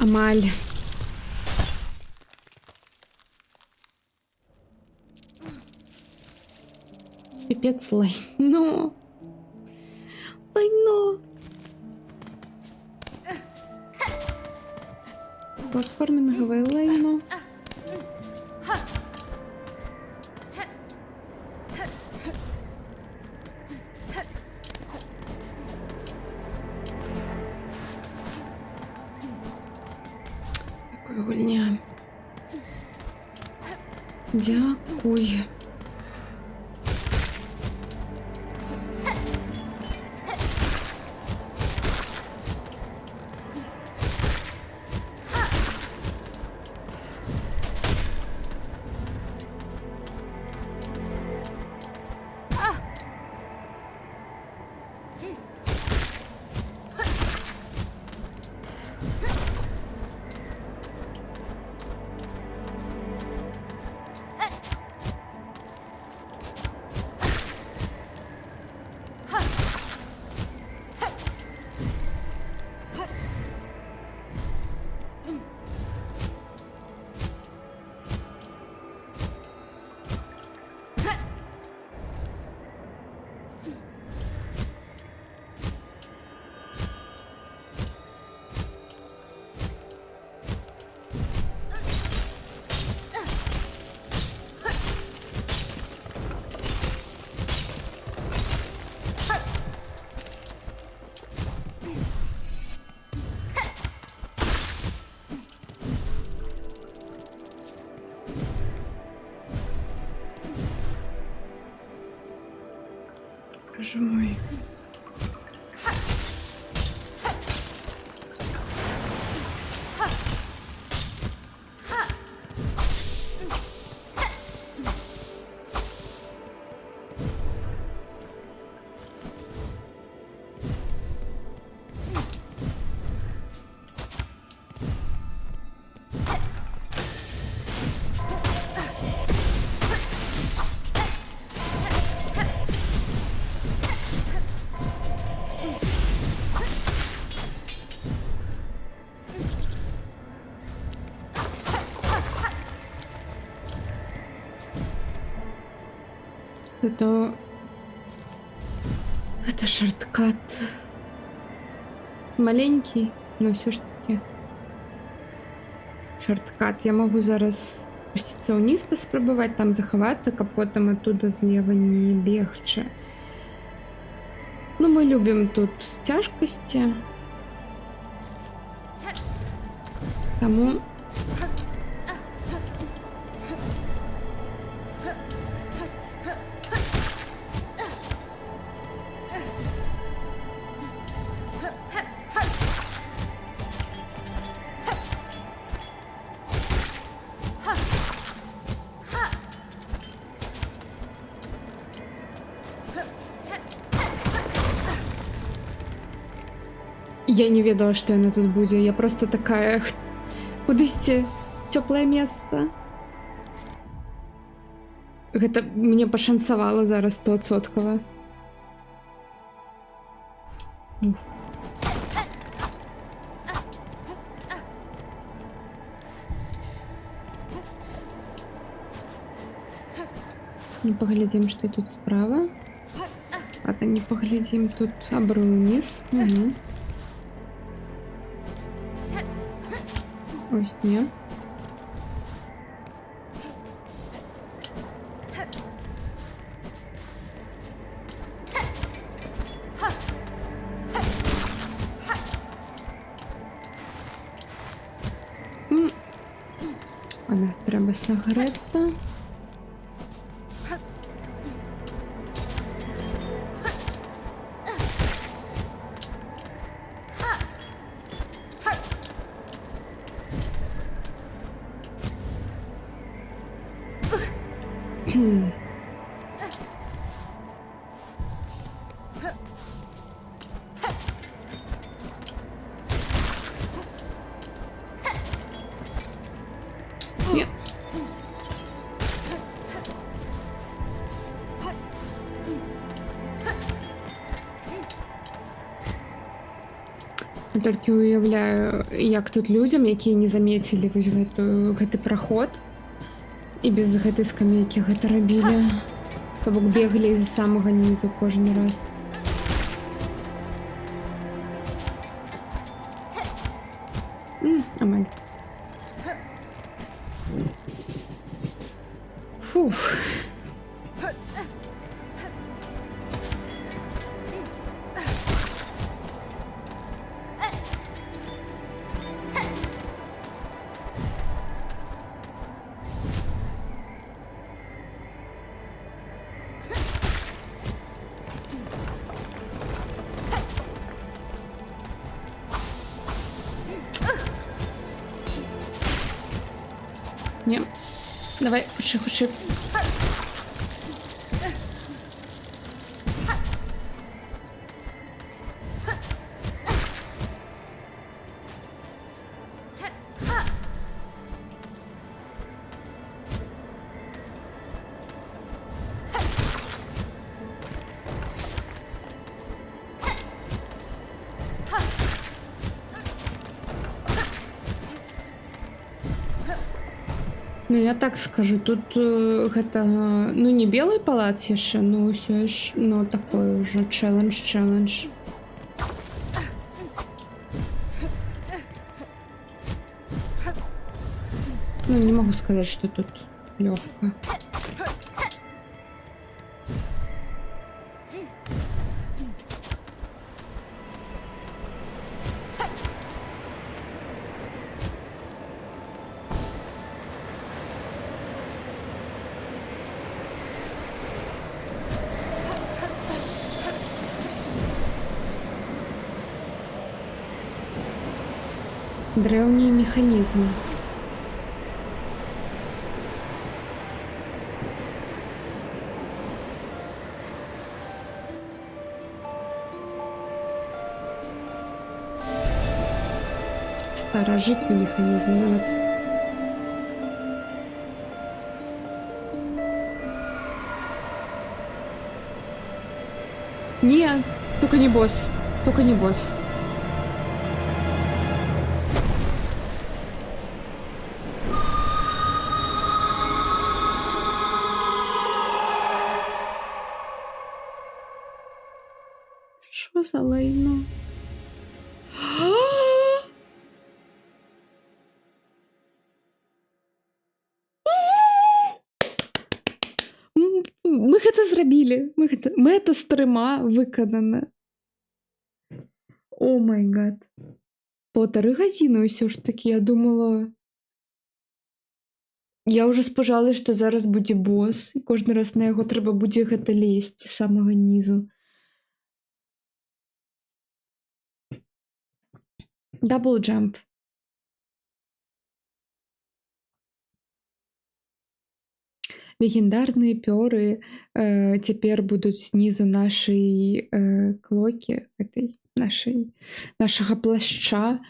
Амаль. Пипец лайно. Лайно. Платформинговое лайно. Гульня. Дякую. Боже мой. Это шорткат. Маленький, но все ж таки. Шорткат. Я могу зараз спуститься вниз, поспробовать там заховаться, капотом оттуда злева не бегче. Ну, мы любим тут тяжкости. Тому... Я не ведала, что яна тут будзе. Я просто такая... Кудысьці цёплае месца. Гэта мне пашанцавала зараз 100%. Не поглядзім, што тут справа. Ладно, не поглядзім тут абру ўніз. Угу. Ой, не. Ладно, треба согреться. Толькі уяўляю, як тут людзям, якія не замецілі вось гэты праход і без гэтай скамейкі гэта рабілі. То бок беглі з самага нізу кожны раз. Амаль. Фух. Не. Давай, худший. Ну, я так скажу, тут гэта, ну, не белый палац яшчэ, но ўсё ж, ну, такой уже чэлендж. Ну, не могу сказать, что тут легко. Древний механизм. Старожитный механизм, нават. Не, только не босс. Только не босс. бос, але й ну. Мы гэта зрабілі. Мы это з 3 выканана. О май гад. 1,5 гадзіны ўсё ж такі, я думала. Я ўжо спужала, што зараз будзе бос, і кожны раз на яго трэба будзе гэта лезці з самага нізу. Дабл джамп. Легендарныя пёры цяпер будуць знізу нашай клокі, гэтай нашага плашча.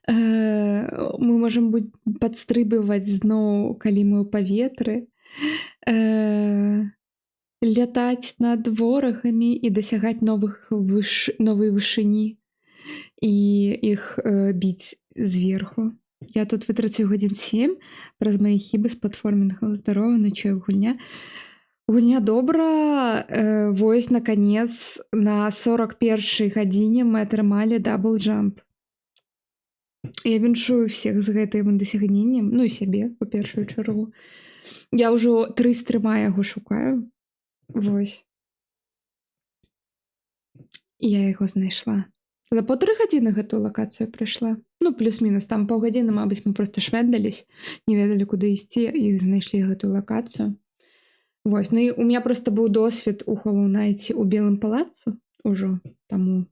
Мы можам падстрыбываць зноў, калі мы ў паветры, лятаць над ворагамі і дасягаць новай вышыні і іх біць зверху. Я тут вытрацію гадзін 7 праз мае хібы з платформінгаў. Здарова, ночую гульня. Гульня добра. Вось, наконец, на 41-й гадзіне мы атрымалі дабл джамп. Я віншую всех з гэтым дасягненнем, ну і сябе, у першую чаргу. Я ўжо 3 стрыма яго шукаю. Вось. І я яго знайшла. За 1,5 гадзіны гэтую лакацыю прыйшла. Ну, плюс-мінус, там паўгадзіны, мабыць, мы проста швендались, не ведалі, куды ісці, і знайшлі гэтую лакацыю. Вось, ну і у меня просто быў досвед у Hollow Knight у Белым палацу ўжо, таму...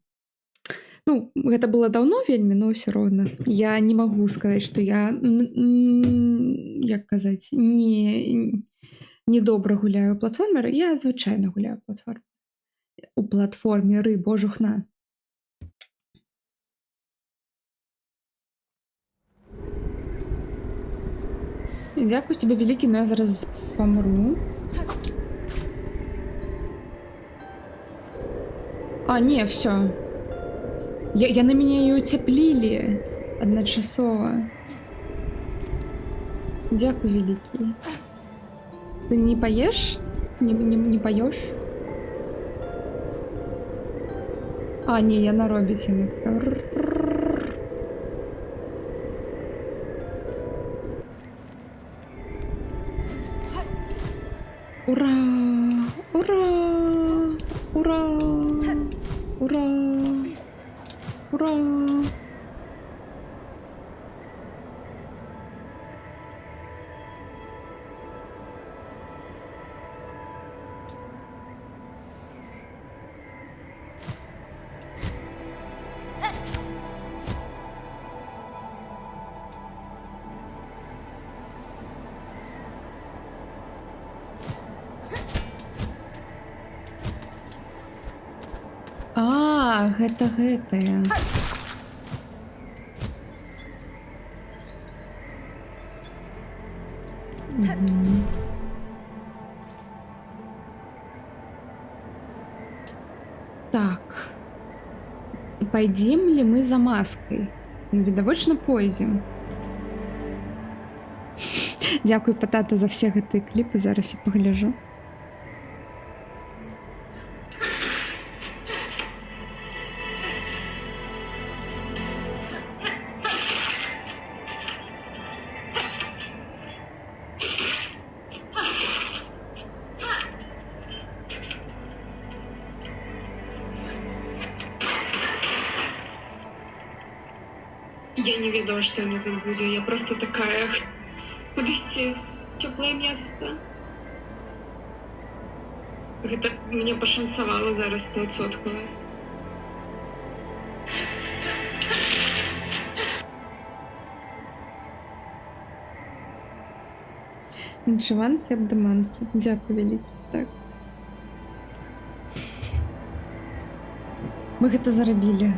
Ну, гэта было даўно вельмі, но ўсё роўна. Я не магу сказаць, што я, як казаць, не добра гуляю ў платформеры. Я звычайна гуляю у платформеры, божухна. Дякую тебе вялікі, но я зараз памру. А, не, все. Яны мяне і уцяплілі адначасова. Дзякуй, вялікі. Ты не паеш? Не паёш? А, не, яна робіць. Ура! Ура! Ура! Ура! Ура! А, гэта гэтая. Так. Пойдем ли мы за маской? Ну, відавочна пойдзем. Дзякуй, патата, за все гэтыя кліпы. Зараз я пагляджу. Я не ведала, что оно тут будет. Я просто такая... Кудысьці в теплое место. Гэта мне пашанцавала зараз 100%. Віншиванки, абдаманки. Дякую вялікі. Так. Мы гэта зарабілі.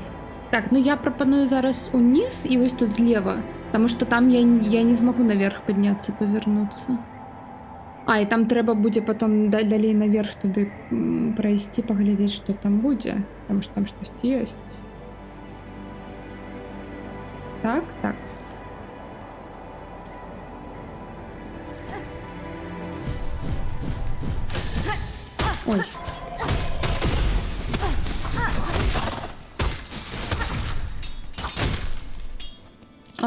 Так, ну я прапаную зараз уніз і вось тут злева, потому что там я не змагу наверх подняться, повернуться. А, і там трэба будзе потом далей наверх туды пройсці, паглядзець, што там будзе, потому что там штосьці ёсць. Так, так. Ой.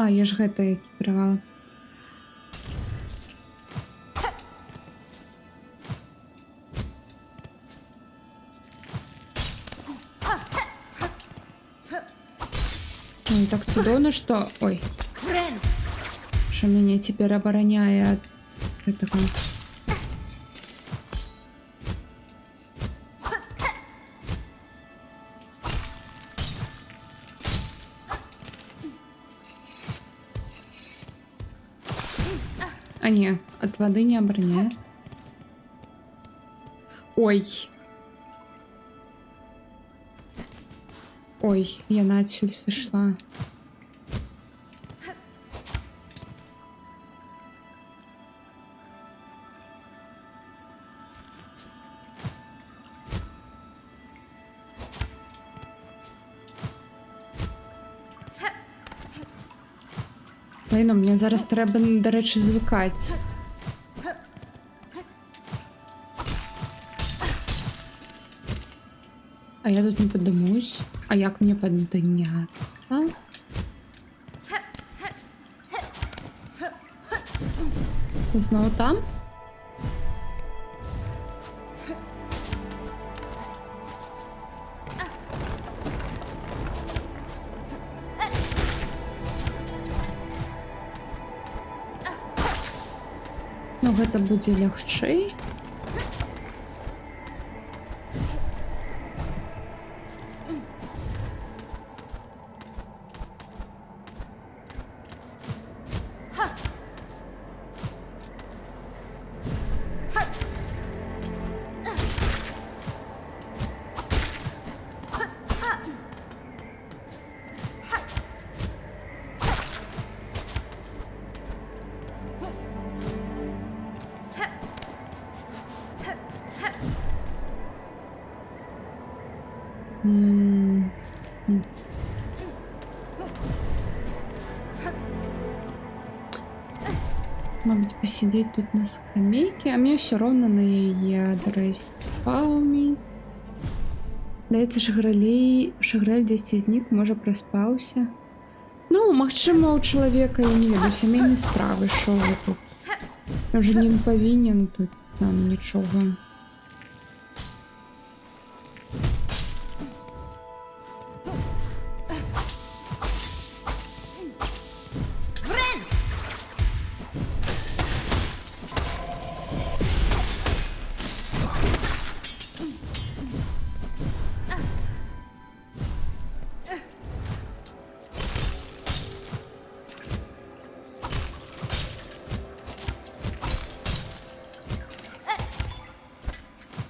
А, я ж гэта екіпірувала. Ой, так цудоўна, что... Ой. Что меня теперь обороняет от этого. А не, от воды не обороняет. Ой. Ой, яна отсюда сошла. Блин, мені зараз треба, до речі, звикати. А я тут не поднимусь. А як мені підняться? Знову там? Ну, гэта будзе лягчэй. Мабуть, посидеть тут на скамейке, а мне все равно на яе адрес спаумить. Даецца Шагрэль дзесьці знік, можа праспаўся. Ну, магчыма, у чалавека, я не ведаю, сямейнай справы, шо вы тут. Уже не павінен тут нам нічога.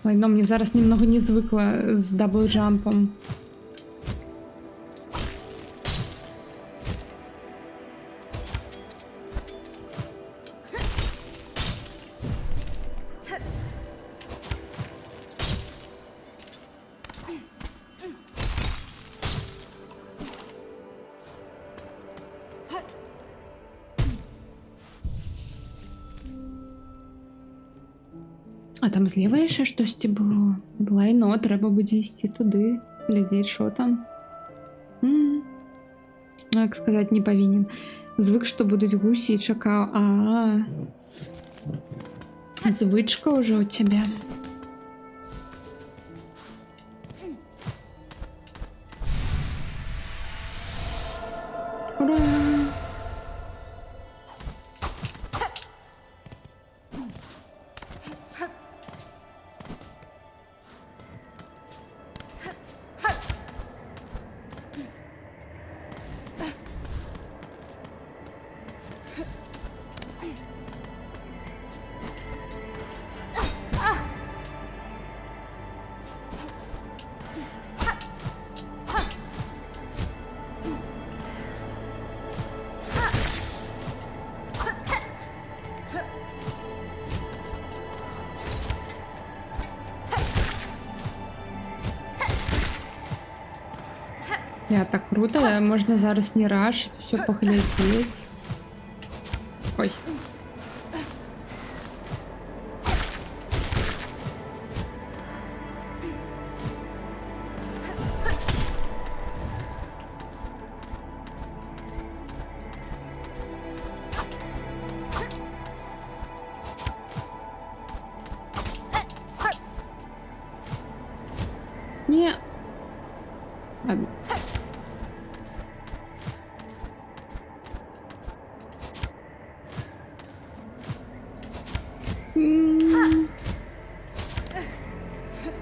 Ой, но мне зараз немного не звыкла з даблджампом. А там зліва яшчэ штосьці было. Лайно, трэба будзе ісці туды, глядзець, що там. Ну, як сказаць, не павінен. Звык, што будуць гусі, і чакаў. Звычка ўжо ў цябе. Ура! Я так круто, можна зараз не рашить, все поглядеть. Ой.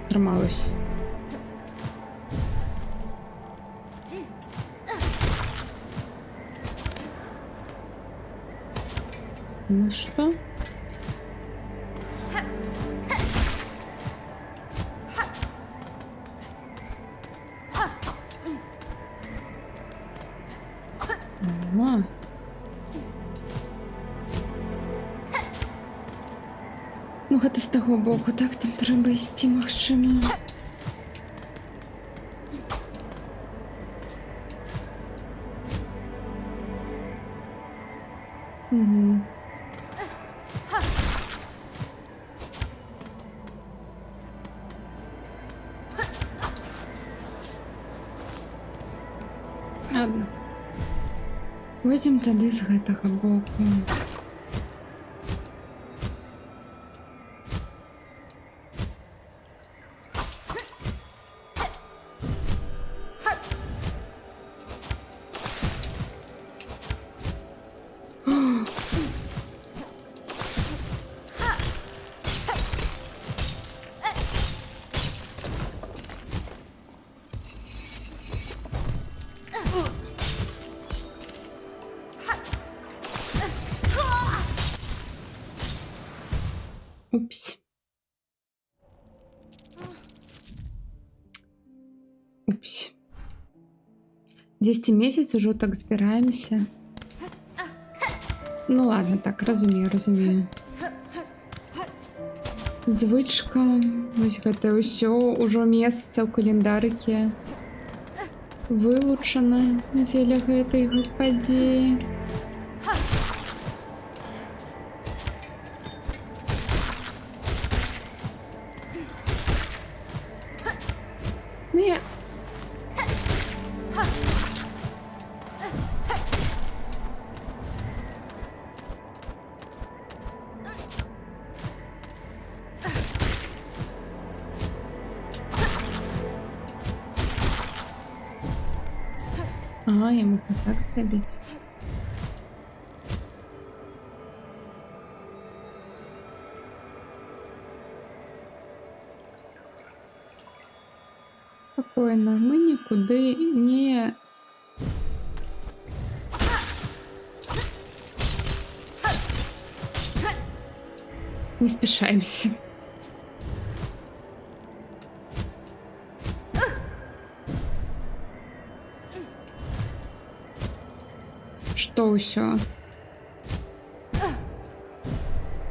Трималось. Ну что? Ага. Ну, гэта з таго боку, так там трэба ісці, магчыма. Угу. Ладно. Пойдзем тады з гэтага боку. Упс. Упс. 10 месяц ужо так збіраемся. Ну ладно, так, разумею. Звычка. Вось гэта ўсё ўжо месца ў календарыке вывучана дзеля гэтай падзеі. Ну я... Ага, я могу так забить. Спокойно, мы никуда не... Не спешаемся. Что ўсё?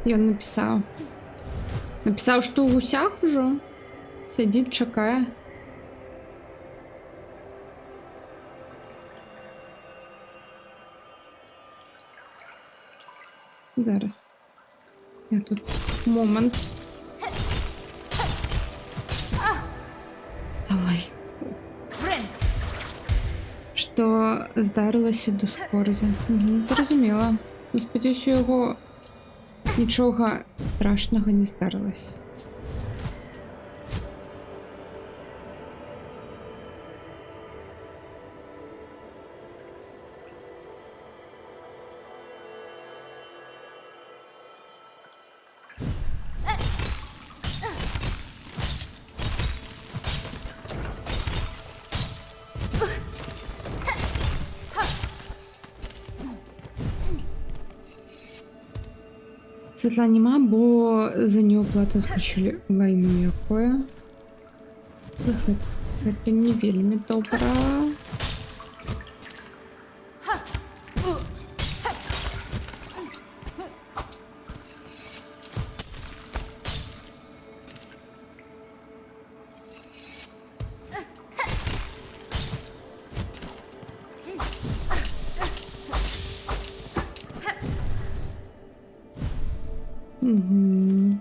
Ён напісаў. Напісаў, што ў гусях ужо сядзіць, чакае. Зараз. Я тут момент. Давай. Што здарылася до скорзі. Угу, зразумела. Ну, спадзяюся, у яго нічога страшнага не здарылася. Святла нема, бо за неоплату скучылі лайну якое. Гэта не вельмі добра. Угу.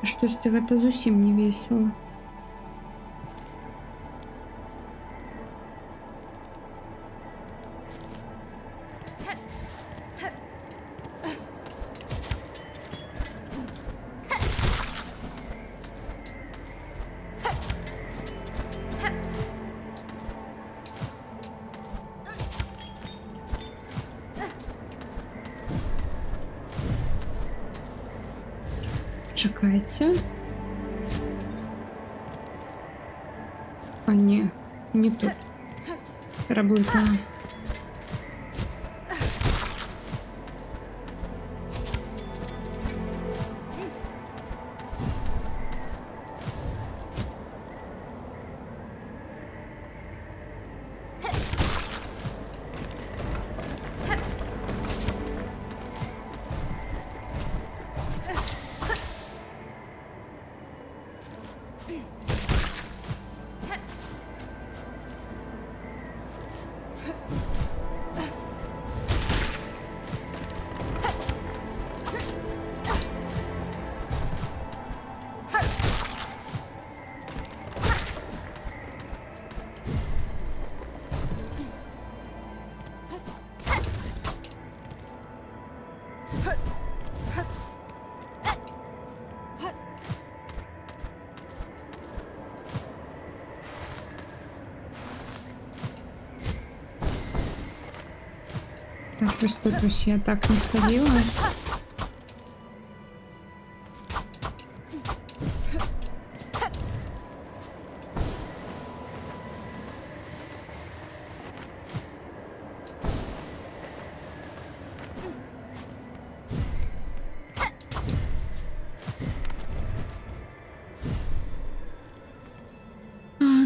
Штосьці гэта зусім не весела. Чекайте. А, не тут. Перебликала. Так, просто тут ось я так не сходила.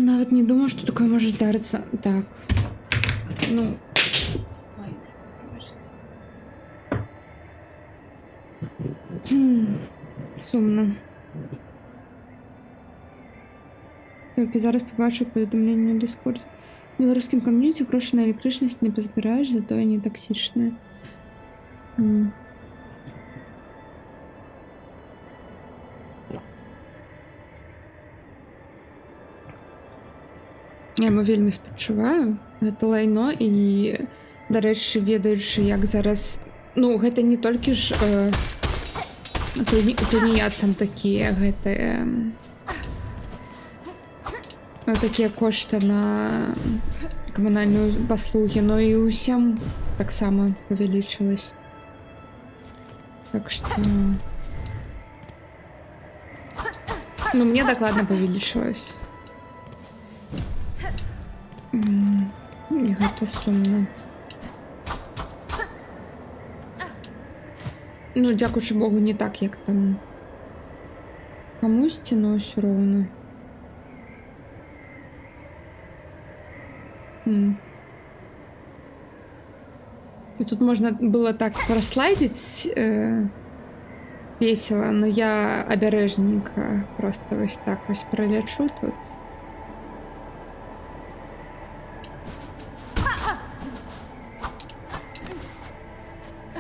Навіть не думаю, що таке може здаритися. Так. Ну. Ой, сумно. Тільки зараз побачу повідомлення у Discord. В білоруському ком'юніті гроші на електричність не позбираєш, зато вони токсичні. Я йому вельми спачуваю. Гэта лайно і, дарэчы, ведаючы, як зараз... Ну, гэта не толькі ж туніяцам такія гэтыя... Такія кошты на камунальную паслугі, но і ўсім таксама павялічылась. Так што... Ну, мне дакладна павялічылась. І гэта сумна. Ну, дзякуючы Богу, не так, як там камусьці, но ўсё роўна. І тут можна было так праслайдзіць весела, но я абярэжненька просто вось так вось пролячу тут.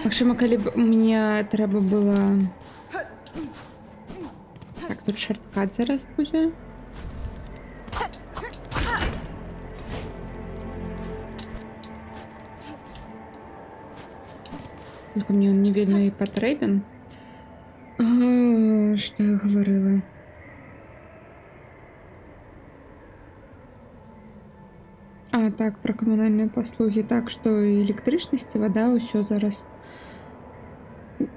Магчыма, калі б мне трэба было... Так, тут шорткат зараз будзе. Только мне он не вельмі і патрэбен. Што я гаварыла? А, так, про камунальныя паслугі. Так, што электрычнасць, вада, ўсё зараз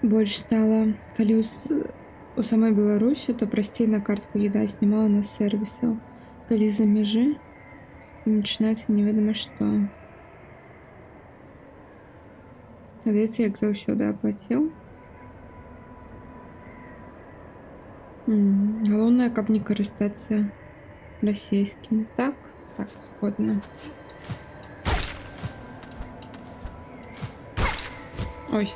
больш стала. Калі у самой Беларусі, то прасцей на картку відаць, няма у нас сервісаў. Калі за мяжы, пачынаецца невядома што. Здаецца, як заўсёды аплаціў. Галоўнае, каб не карыстацца расійскім. Так, так, згодна. Ой.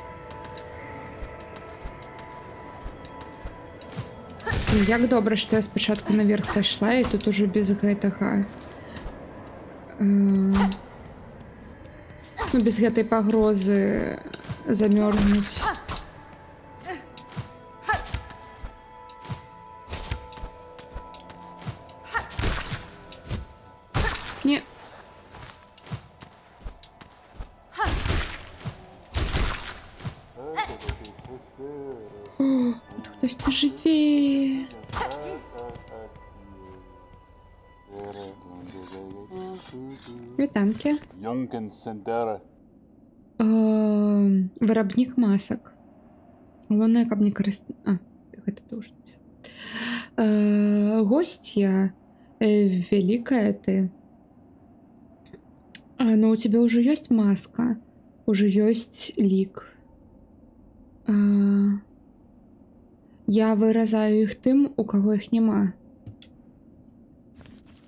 Як добра, што я спачатку наверх пайшла, і тут уже без гэтага... Ну, без гэтай пагрозы замёрзнуць. Ні. О, тут хтось ти живе. Вітанки. Jonken Sendera. Виробник масок. Головне, каб не корист... А, это ты уже написал. Гостья, великая ты. Но у тебя уже есть маска, уже есть лик. Я выразаю их тым, у кого их нема.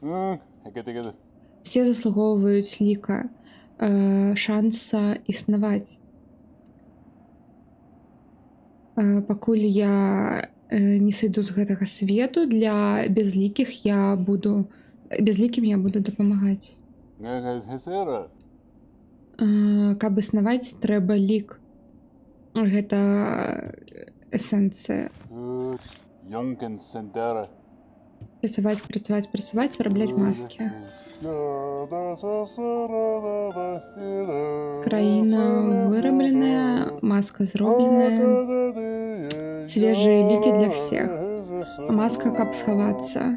Хекати-кати. Все заслуговуюць ліка, шанса існаваць. Пакуль я не сойду з гэтага свету, для безлікіх безлікім я буду дапамагаць. Гесера. Каб існаваць, трэба лік. Гэта эсэнцыя. Jonken Sendera. Працаваць, вырабляць маскі. Краіна вырабленая, маска зробленая, свежие лікі для всех. Маска, каб схавацца.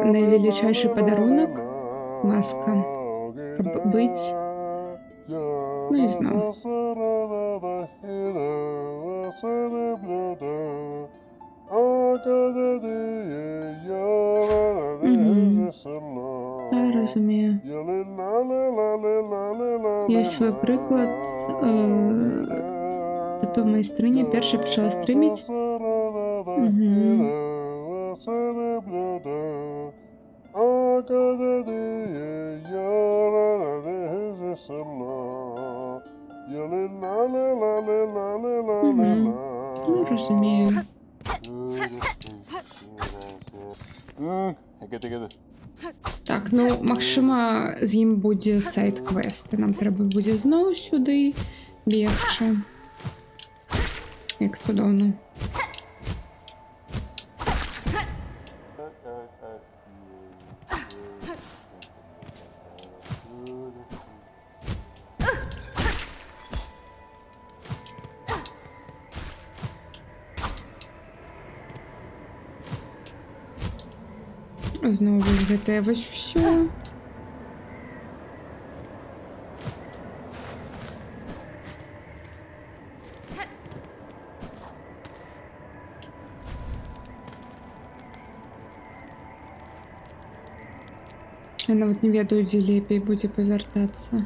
Найвелічайшы падарунак — маска. Каб быць, ну і зноў. Я разумею. Ёсць свой прыклад. Тату майстрыня першая пачала стрыміць. Ну, разумею. Хекати-кати. Так, ну, магчыма, з ім будзе сайт-квест. Нам трэба будзе зноў сюды бегчы. Як цудоўна. Зноў вось гэтае вось всё. Я нават не ведаю, дзе лепей будзе павяртацца.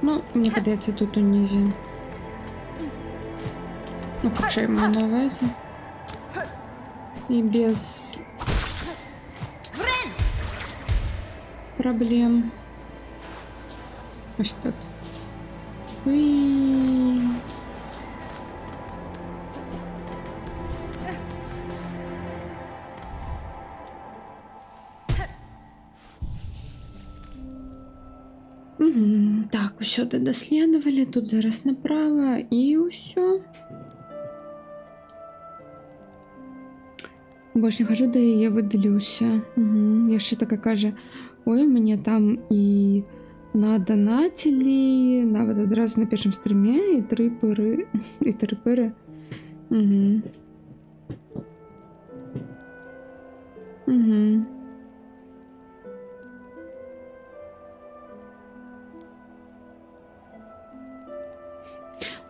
Ну, мне падаецца, тут унізе. Ну, хутчэй маю на ўвазе. І без праблем. Ось тут. Уи. Так, усё даследавалі, тут зараз направа і ўсё. Больш не хожу, да яе выдаліўся. Яшчэ така кажа: ой, мне там і надонацілі, нават адразу на першым стрыме, і 3 пыры. І 3 пыры.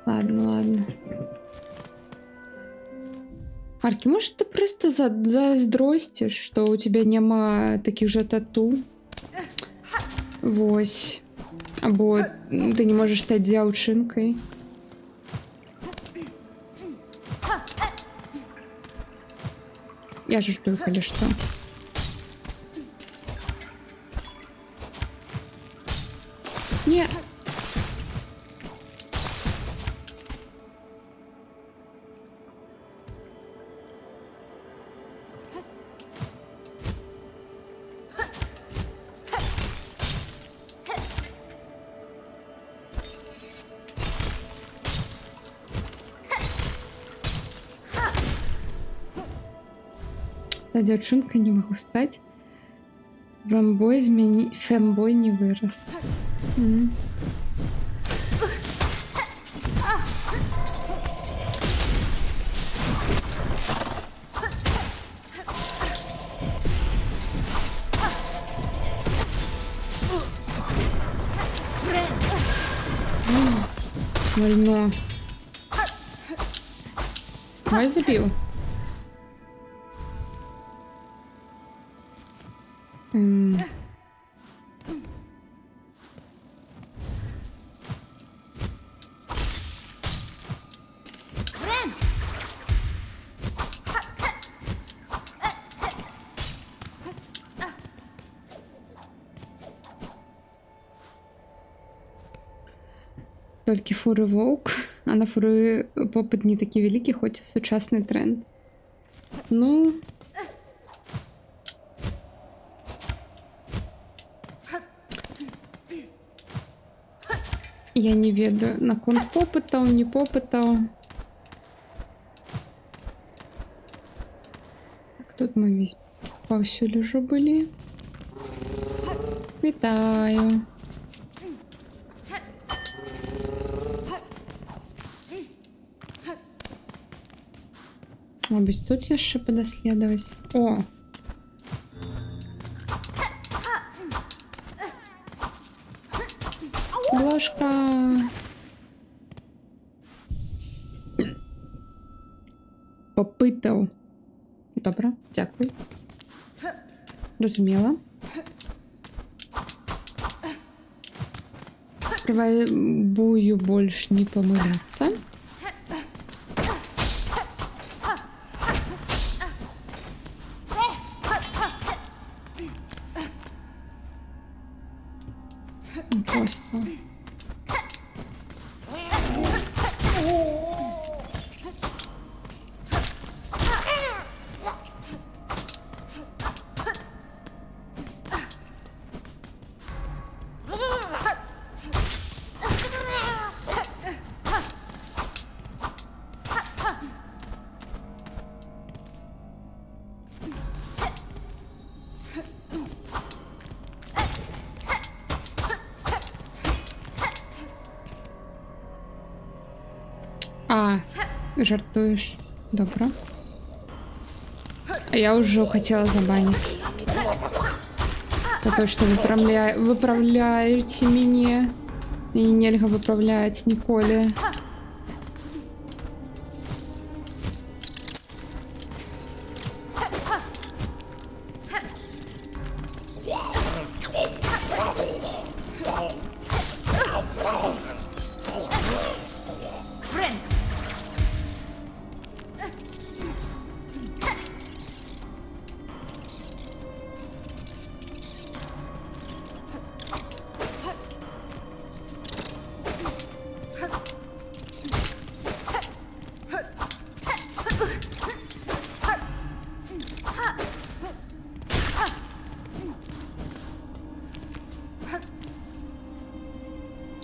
Ладно. Аркі, может, ты просто заздросціш, что у тебя няма таких же тату? Вось. Або ты не можешь стать дзяўчынкай. Я жартую, калі што. Не. Та дзяўчынка не магу стаць. Фембой не вырас. Вольно. Ой, забил. Толькі фуры воўк, а на фуры попыт не такі вялікі, хоць сучасны тренд. Ну, я не ведаю, наконт попытаў, не попытаў. Так, тут мы весь паўсюль ужо былі. Вітаю. Мабыць, тут яшчэ падаследаваць. О! Ложка. Попытаў. Добра, дзякуй. Разумела. Спрабую больш не памыляцца. Просто. А, жартуешь. Добро. А я уже хотела забанить. За то, что выправляете меня. И нельзя выправлять ніколі.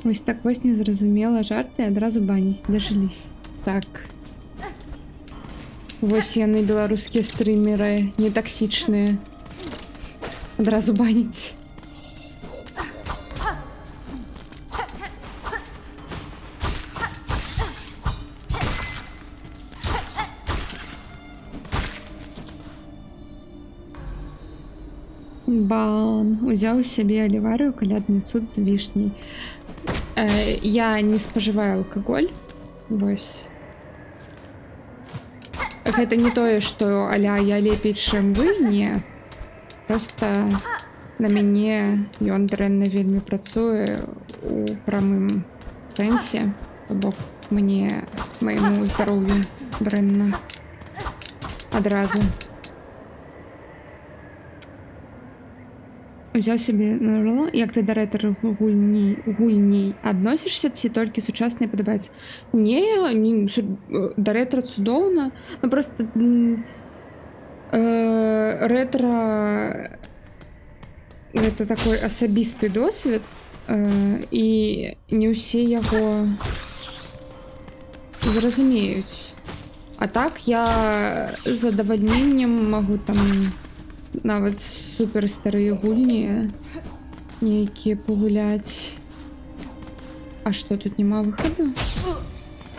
Ось так вось незразумела жарты адразу баніць, дажылись. Так. Вось яны, беларускія стрымеры, нетаксічныя. Адразу баніць. Бан. Узяў сябе аліварыю калядны цуд з вішняй. Я не спажываю алкаголь. Вось. Гэта не тое, што аля я лепей, чым вы, не. Просто на мяне ён дрэнна вельмі працуе у прамым сэнсе. То бок мне, майму здароўю дрэнна. Адразу. Узяў сябе на жало. Як ты да рэтра-гульней адносішся, ці толькі сучасныя падабаюцца? Не, да рэтра цудоўна. Ну просто рэтра гэта такой асабісты досвед, і не ўсе яго зразумеюць. А так я з задавальненнем могу там нават супер старые гульні нейкія погуляць. А что, тут нема выходу?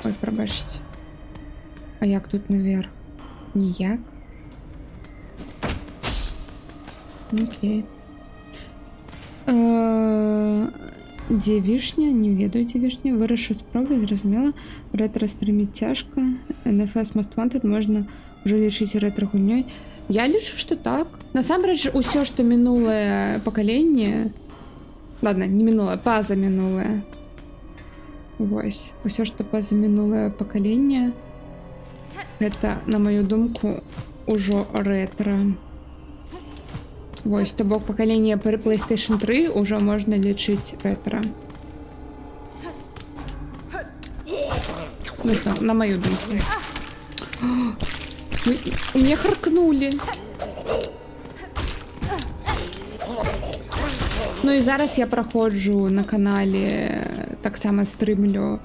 Ой, пробачьте. А як тут наверх? Ніяк. Окей. Дзе вішня? Не ведаю, дзе вішня. Вырашыў спробы, зразумела. Рэтра стрыміць цяжка. NFS Most Wanted можна ўжо лічыць рэтра гульнёй. Я лічу, што так. Насамрэч, усё, што мінулае пакаленне... Ладно, не мінулае, пазамінулае. Вось. Усё, што пазамінулае пакаленне, гэта, на маю думку, ужо рэтра. Вось, то бок пакаленне PlayStation 3 ўжо можна лічыць рэтра. Ну што, на маю думку. Мне харкнули. Ну і зараз я праходжу на канале, таксама стрымлю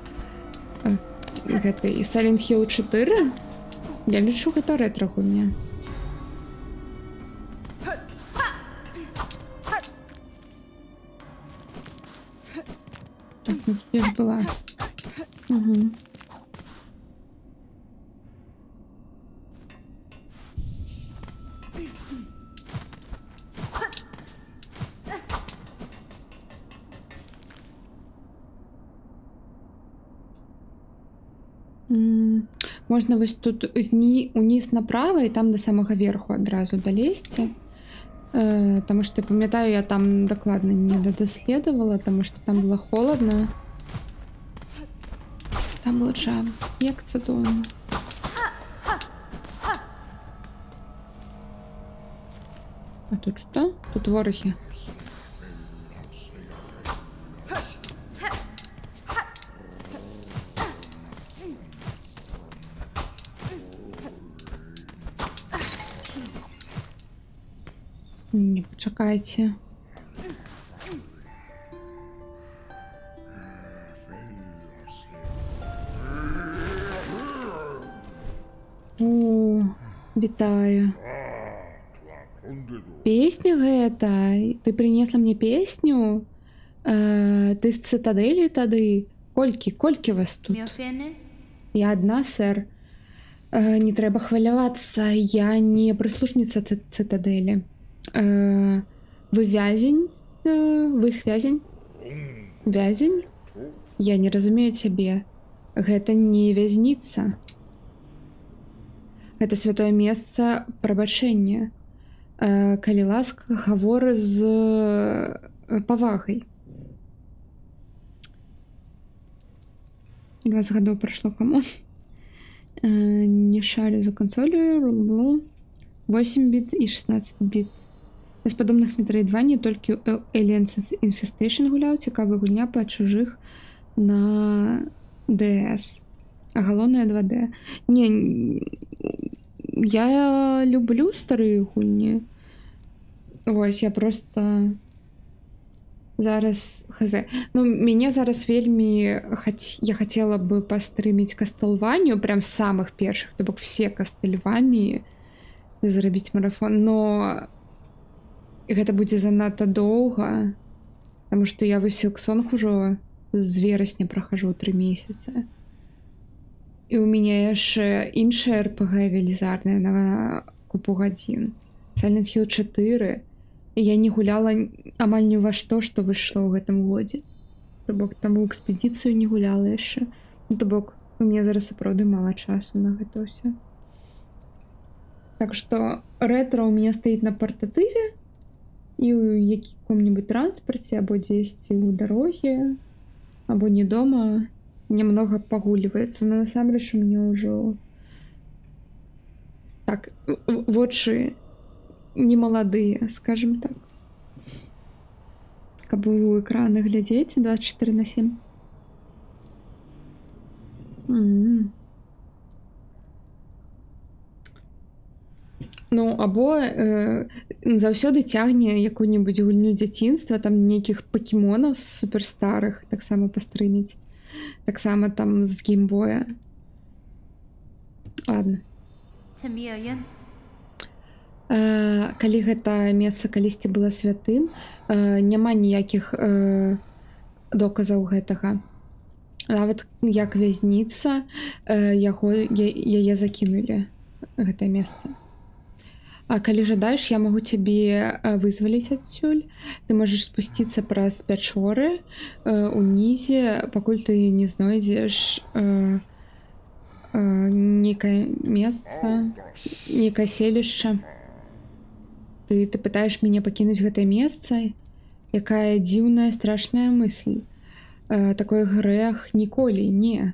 гэты Silent Hill 4. Я лічу, гэта рэтра гульня. Так, ну тут я ж была. Угу. Можна вось тут уніз направа і там до самага верху адразу далезці. Таму што, памятаю, я там дакладна не дадаследавала, таму што там было холодна. Там было жам. Як цудоўна. А тут што? Тут ворагі. Не, пачакайце. О, вітаю. Песня гэта? Ты принесла мне песню? Ты з цытадэлі тады? Колькі вас тут? Я адна, сэр. Не трэба хвалявацца, я не прыслужніца цытадэлі. Вы вязень? Вы іх вязень? Вязень? Я не разумею цябе. Гэта не вязніца. Гэта святое месца прабачэння. Калі ласка, гаворы з павагай. 20 гадоў прайшло, камон. Не шарю за кансолю. 8 біт і 16 біт. З падобных Metroidvania толькі Aliens Infestation гуляў, цікавая гульня па чужых на DS. А галоўная 2D. Не, я люблю старыя гульні. Вось, я просто зараз хз. Ну, мяне зараз вельмі я хацела бы пастрыміць Castlevania, прям з самых першых, то бок все Castlevania, зрабіць марафон, но гэта будзе занадта доўга, таму што я вось Silksong ужо з верасня прахажу 3 месяцы. І ў мяне яшчэ іншая RPG велізарная на купу гадзін. Silent Hill 4. Я не гуляла амаль ні ва што выйшло ў гэтым годзе. То бок там у экспедыцыю не гуляла яшчэ. Ну, то бок у мяне зараз сапраўды мала часу на гэта ўсё. Так што рэтра ў мяне стаіць на партатыве і ў якім-небудзь транспарце, або дзесьці ў дароге, або не дома, немного пагуліваецца, но насамрэч у мяне ўжо так, вочы не маладыя, скажем так. Каб у экраны глядзець 24/7. Ну, або заўсёды цягне якую-небудзь гульню дзяцінства, там нейкіх пакемонаў суперстарых таксама пастрыміць. Таксама там з геймбоя. Ладно. Tamirian. Калі гэта месца калісьці было святым, няма ніякіх доказаў гэтага. Нават як вязніца яе закінулі, гэтае месца. А калі жадаеш, я магу цябе вызваліць адсюль. Ты можаш спусціцца праз пячоры унізе, пакуль ты не знойдзеш нейкае месца, нейкае селішча. Ты пытаеш мяне пакінуць гэтае месца? Якая дзіўная, страшная мысль. Такой грэх ніколі, не.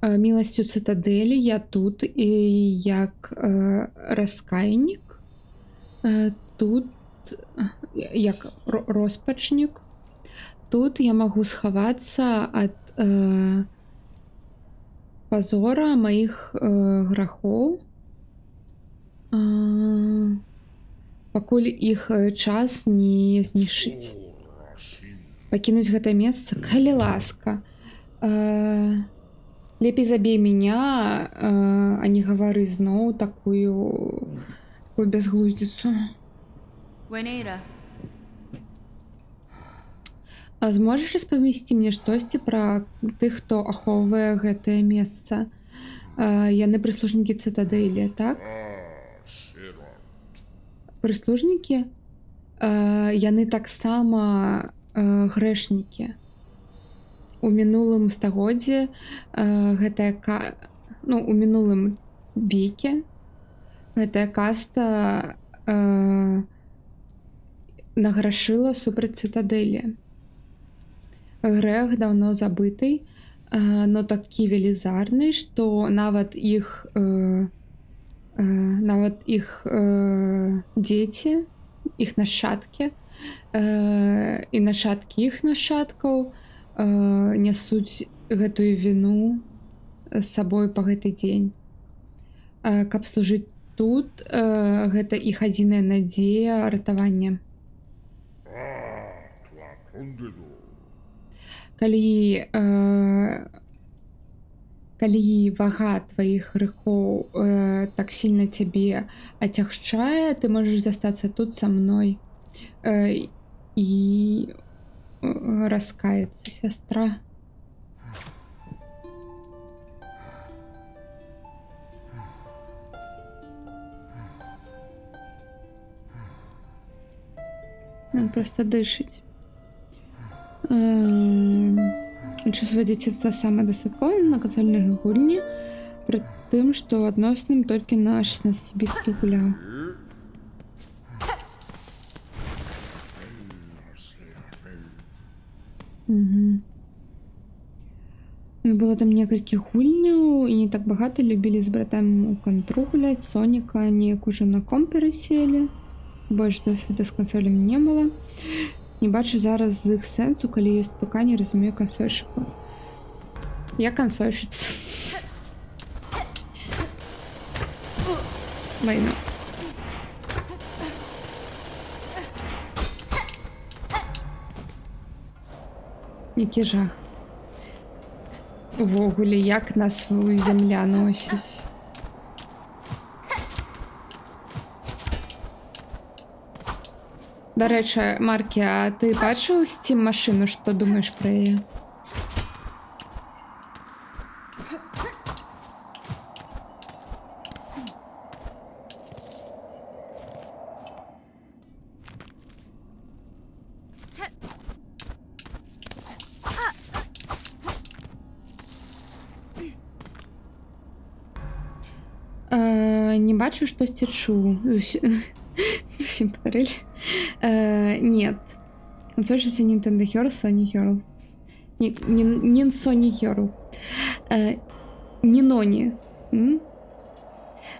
Міласцю цытадэлі я тут і як раскайнік, тут як роспачнік. Тут я магу схавацца ад пазора маіх грахоў, пакуль іх час не знішыць. Пакінуць гэта месца, калі ласка. Лепей забей меня, а не гавары зноў такую бязглуздзіцу. Wenera. А зможаш распавесці мне штосьці пра тых, хто ахоўвае гэтае месца? Яны прыслужнікі цытадэлі, так? Прыслужнікі? Яны таксама грэшнікі. У мінулым стагоддзі у мінулым веке гэтая каста награшыла супраць цытадэлі. Грэх даўно забыты, но такі велізарны, што нават іх дзеці, іх нашчадкі і нашчадкі іх нашчадкаў нясуць гэтую віну з сабой па гэты дзень. Каб служыць тут, гэта іх адзіная надзея ратавання. Калі вага тваіх грэхоў так сильна цябе ацягчае, ты можаш застацца тут са мной і раскаяцца, сястра. Ён проста дышыць. Час вядзецца самадастатковым на кансольнай гульні, пры тым, што адносным толькі на 16-бітку гуляў. Было там некалькі гульняў, і не так багата любілі з братам у кантру гуляць, Соніка неяк ужо на комп пераселі. Больш досведу з кансолем не было. Не бачу зараз з іх сэнсу, калі ёсць ПК, не разумею кансольшыку. Я кансольшыца. Вайна. Які жах. Увогуле, як нас зямля носіць. Дарэчы, Маркі, а ты бачыў Steam машыну, што думаеш пра яе? Не бачу, штосьці чуў. Зусім паварылі. Нет. Консольщица Nintendo Hero, Sony Hero. Не Sony Hero. Не Ноні.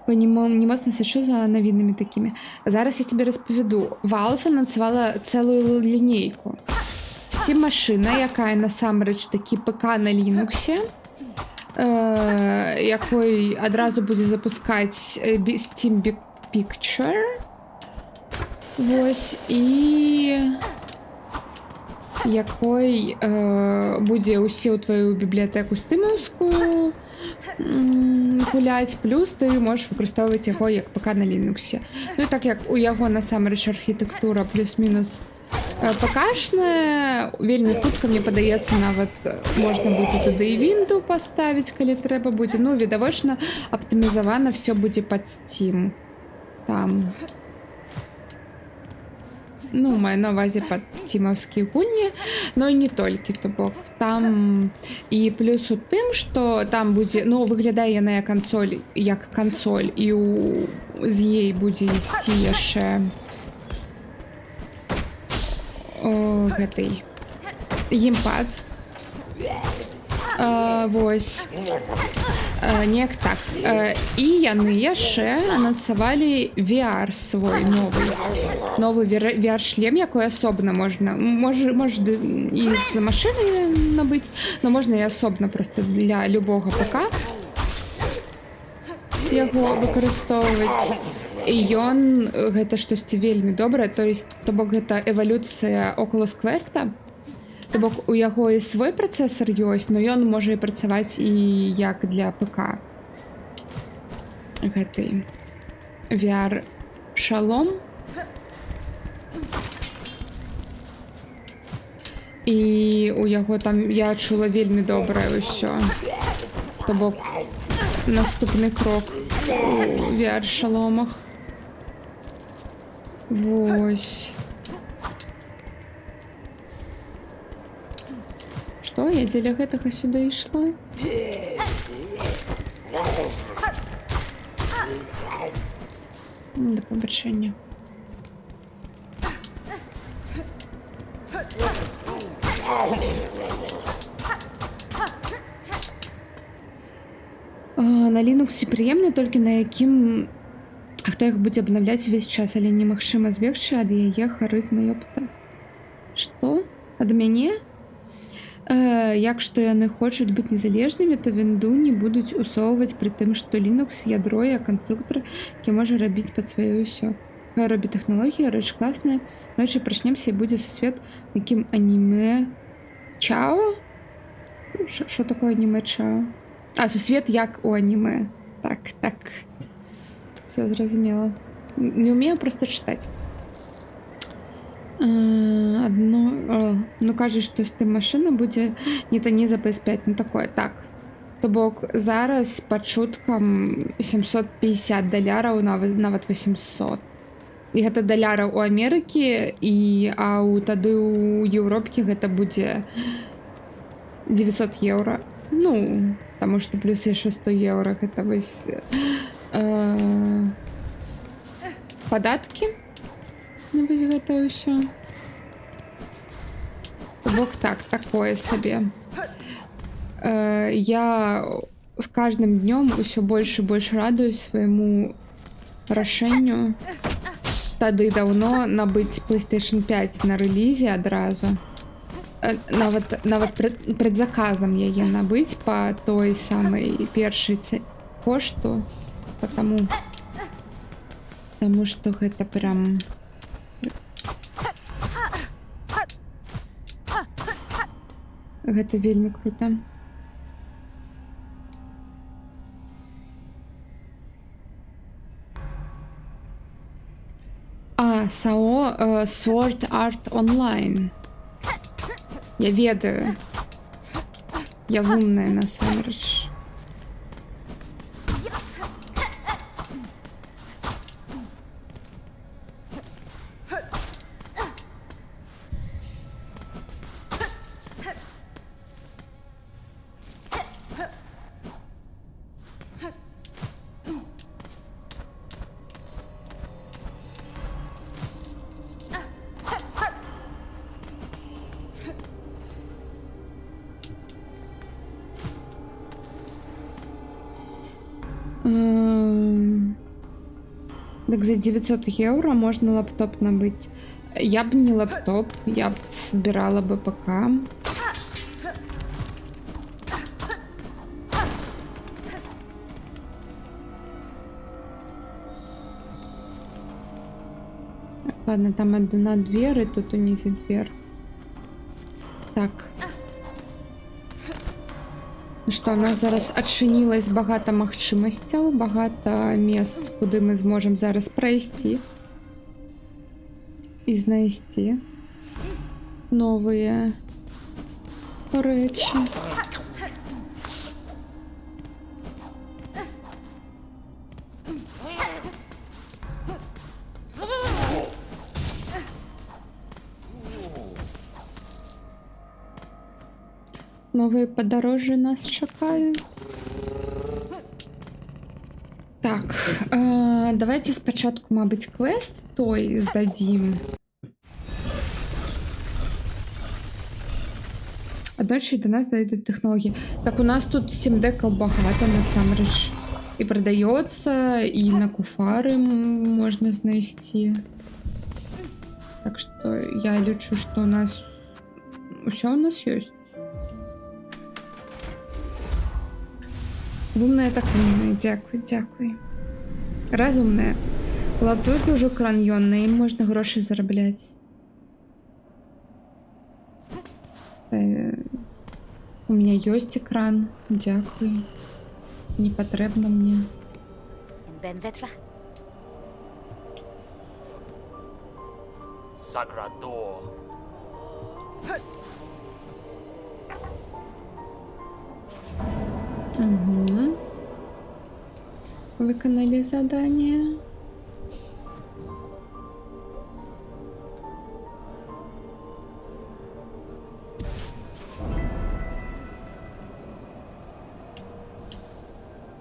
Бо не моцно сачу за новинами такими. Зараз я тебе розповіду. Valve анонсувала цілу лінійку. Steam машина, якая насамрэч такі ПК на Linux, якой адразу будзе запускаць Steam Big Picture. Вось, і якой будзе ўсе ў твою бібліятэку стымаўскую гуляць, плюс ты можаш выкарыстоўваць яго як ПК на Linux. Ну і так як у яго насамрэч архітэктура плюс-мінус пакашная, вельмі хутка, мне падаецца, нават можна будзе туды і вінду паставіць, калі трэба будзе. Ну, відавочна, аптымізавана все будзе пад Steam. Там. Ну, маю на ўвазе пад сцімаўскія гульні, но і не толькі, то бок там і плюс у тым, што там будзе, ну, выглядае яна як кансоль, і з ей будзе ісці яшчэ гэтай геймпад. Вось. Неяк так. І яны яшчэ анансавалі VR свой новы VR-шлем, якой асобна можна і з машыны набыць, но можна і асобна просто для любога ПК яго выкарыстоўваць. І ён гэта штосьці вельмі добрае, то бок гэта эвалюцыя Oculus Quest. То бок у яго і свой працэсар ёсць, но ён можа і працаваць і як для ПК. Гэты VR-шалом. І у яго там я чула вельмі добрае ўсё. То бок наступны крок у VR-шаломах. Вось. Што? Я дзеля гэтага сюды ішла? Да пабачэння. На Linux прыемна толькі на якім хто іх будзе абнаўляць увесь час, але немагчыма збегчы ад яе харызмы, ёпта. Што? Ад мяне? Як што яны хочуць быць незалежнымі, то вінду не будуць усоўваць пры тым, што Linux ядро як канструктар, які можа рабіць пад сваё ўсё. Хай робіць тэхналогія, рэч класная. Ночы прачнемся і будзе сусвет, якім анімэ чао? Што такое анімэ чао? Сусвет як у анімэ. Так. Все зразумела. Не умею просто чытаць. Ну кажа, што з тым машына будзе не танней за PS5, ну такое, так. То бок зараз па чуткам $750, нават 800. І гэта даляраў у Амерыкі, тады ў Еўропе гэта будзе 900 еўра. Ну, таму што плюс яшчэ 100 еўра, гэта вось падаткі. Ну, вось гэта ўсё. Бок так, такое сабе. Я з кожным днём усё больш і больш радуюсь свайму рашэнню тады даўно набыць PlayStation 5 на рэлізе адразу. Нават предзаказам яе набыць па той самай першай кошту, таму што гэта прям гэта вельмі круто. САО Sword Art Online. Я ведаю. Я умная насамрэч. Так за 900 еўра можна лаптоп набыць. Я б не лаптоп, я б збірала бы ПК. Ладно, там одна дверь, и тут унізе дверь. Так. Ну што, у нас зараз адчынілась багата магчымасцяў, багата мест, куды мы зможам зараз прайсці і знайсці новыя рэчы. Новые падарожжы нас чакаюць. Так, давайте спачатку, мабыць, квест той здадзім. Аднойчы до нас дойдут тэхналогіі. Так, у нас тут 7 декаў багата, насамрэч. І прадаецца, і на куфары можна знайсці. Так што я лічу, што у нас усё у нас ёсць. Умная так умная, дзякуй, дзякуй. Разумная. Лаптоп ужо кран ён, на ім можна грошы зарабляць. У меня ёсць экран, дзякуй. Не патрэбна мне. Ben Vetra. Sagrador. Угу. Виконали задание.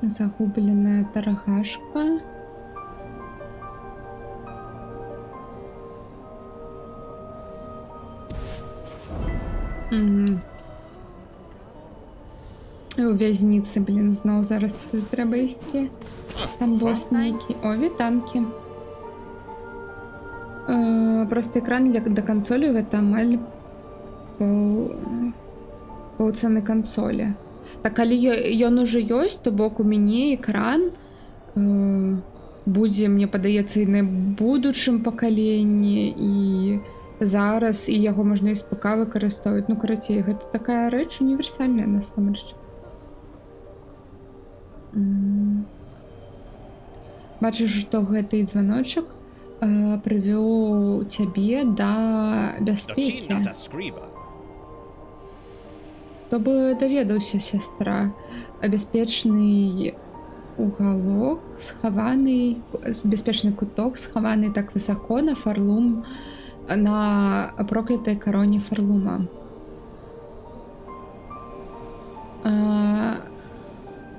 Загубленная торгашка. Угу. У в'язниці, блін, знову зараз туди треба йти. Там бос нейкий. О, вітанки. Просто екран до консолі гэта амаль паўцаны консолі. Так, калі ён уже ёсць, то бок у мяне экран будзе, мне падаецца, і на будучым пакаленні, і зараз, і яго можна і з ПК выкарыстоўваць. Ну, карацей, гэта такая рэч універсальная, насамрэч. Бачыш, што гэты званочак прывёў цябе да бяспекі. Хто бы даведаўся, сястра, бяспечны уголок, схаваны, бяспечны куток, схаваны так высоко на Фарлум, на проклятай кароне Фарлума.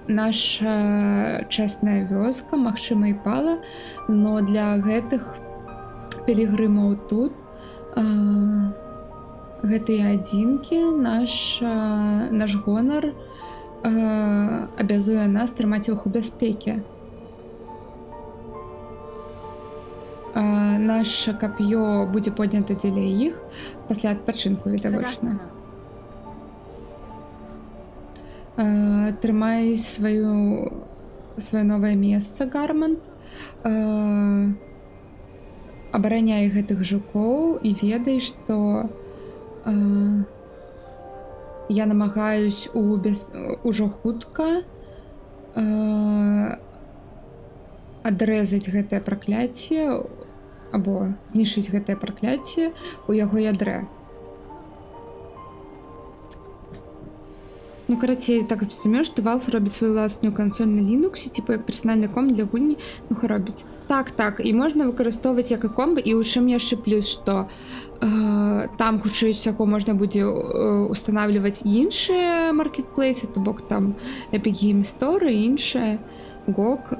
Наша чэсная вёска, магчыма, і пала, но для гэтых пілігрымаў тут гэтыя адзінкі, наш гонар абязуе нас трымаць іх у бяспеке. Наша кап'ё будзе поднята дзеля іх пасля адпачынку, відавочна. Трымай сваё новае месца, Гармант. Абараняй гэтых жукоў і ведай, што я намагаюсь ужо хутка адрэзаць гэтае пракляцце або знішчыць гэтае пракляцце у яго ядрэ. Ну, карацей, так зразумеў, што Valve робіць сваю ўласную кансоль на Linux, типу як персанальны комп для гульні, ну, робіць. Так, і можна выкарыстоўваць як і комп, і ў чым яшчэ плюс, што там, хутчэй усяго, можна будзе устанавливаць іншыя маркетплейсы, то бок там Epic Game Store і іншыя, GOG,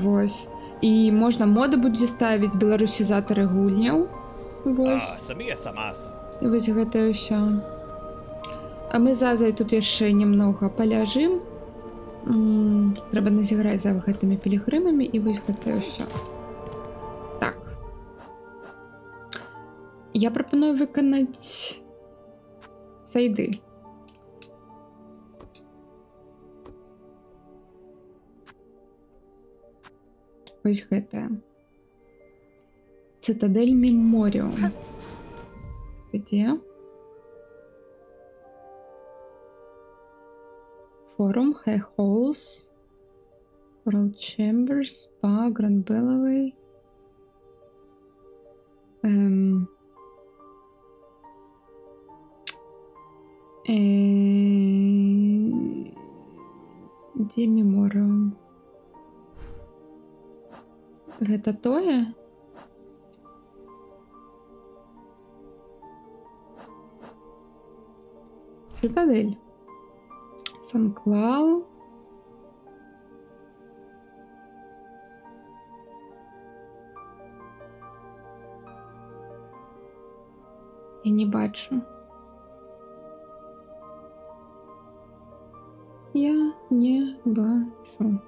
вось. І можна моды будзе ставіць, беларусізатары гульняў, вось. І вось гэтае ўсё. А мы з Азай тут яшчэ немнога паляжым. Трэба назіраць за гэтымі пілігрымамі, і вось гэтае ўсё. Так. Я прапаную выканаць сайды. Вось гэтая. Цитадель Меморіум. Где? Forum, High Halls, World Chambers, Spa, Grand Bellaway. Дзе Меморіум? Гэта тое? Цитадель. Сан-Клау. Я не бачу. Я не бачу.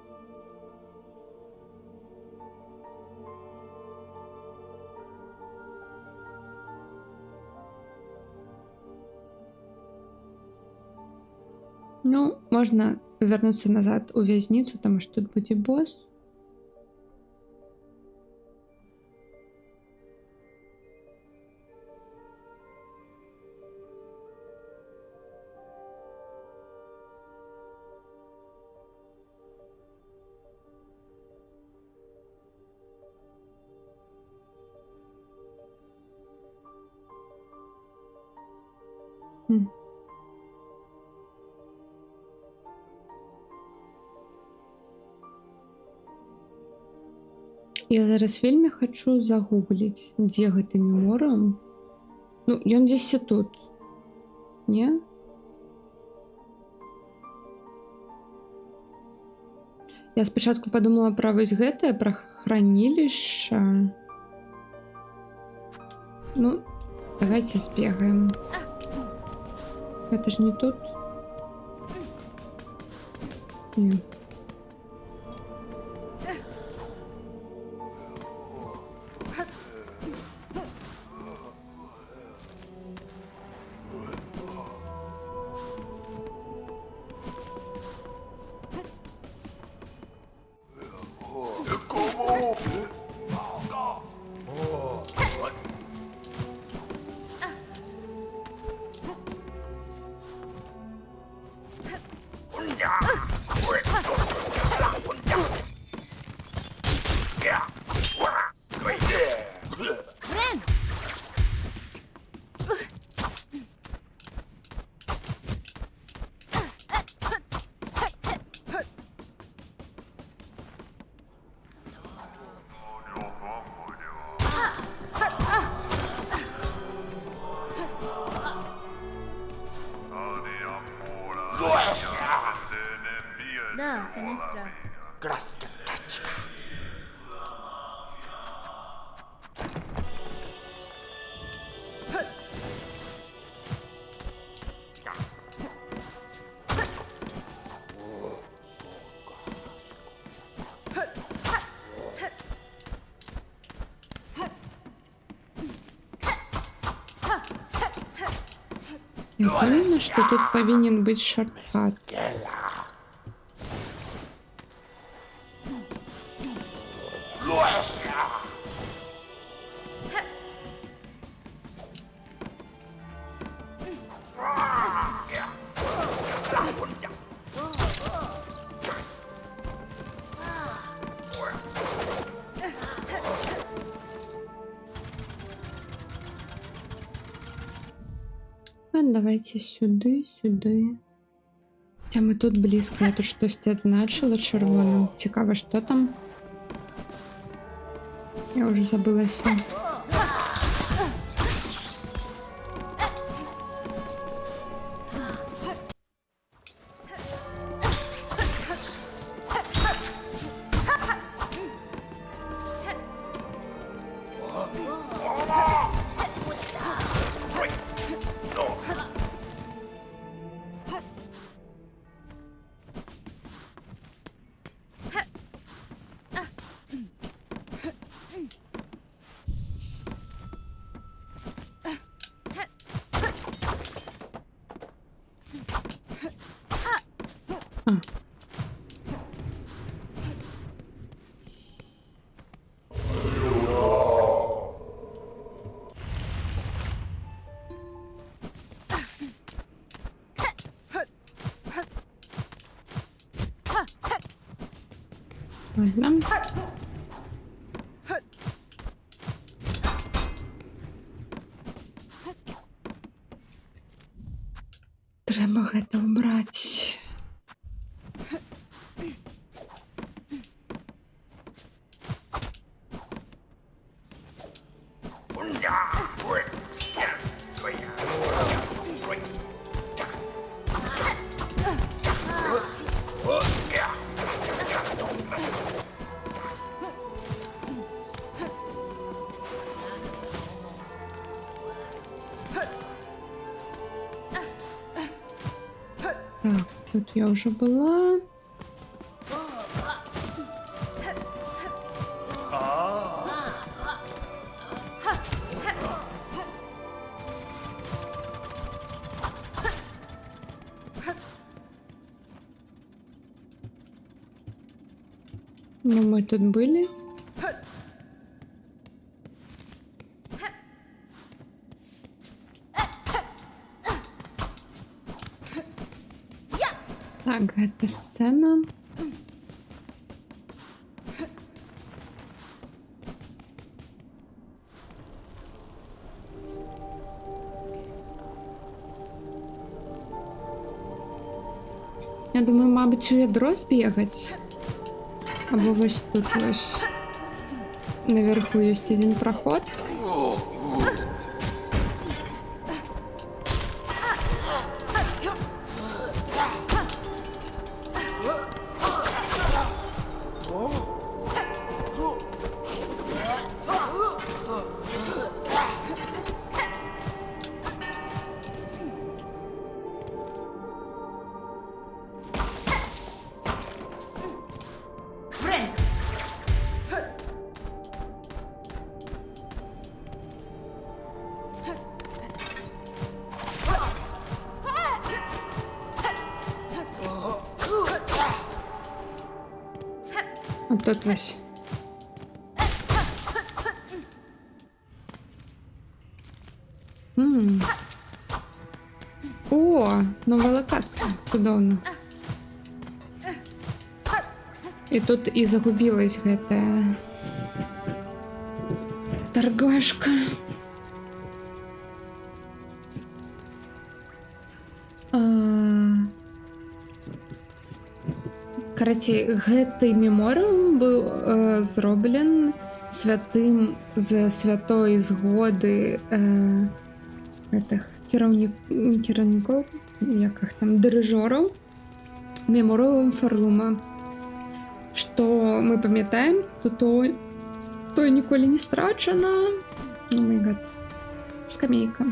Ну, можна повернуться назад у в'язницю, тому що тут буде босс. Я зараз вельмі хочу загугліць, дзе гэты Меморіум. Ну, ён дзесь тут. Не? Я спачатку подумала пра вось гэтае, пра хранілішча. Ну, давайте збегаем. Это ж не тут. Не. Da, finestra. Я уверена, что тут повинен быть шорткат. Давайте сюди, сюди. Хоча ми тут близько, я тут щось відзначила червоним. Цікаво, що там? Я вже забилася. Ладно. Треба гэта убраць. Так, тут я уже была. Ну, мы тут были. Так, гэта сцена. Я думаю, мабуть, у ядро збігаць. Або вось тут вось. Наверху есть один проход. А тут вось. О, нова локація. Цудоўна. І тут і загубілась гэтая торгашка. Карацей, гэты меморыум быў зроблены святым з святой згоды гэтых кіраўнікоў, як іх там, дырыжораў меморыум Фарлума. Што мы памятаем, то тое ніколі не страчана. О май гад. Скамейка.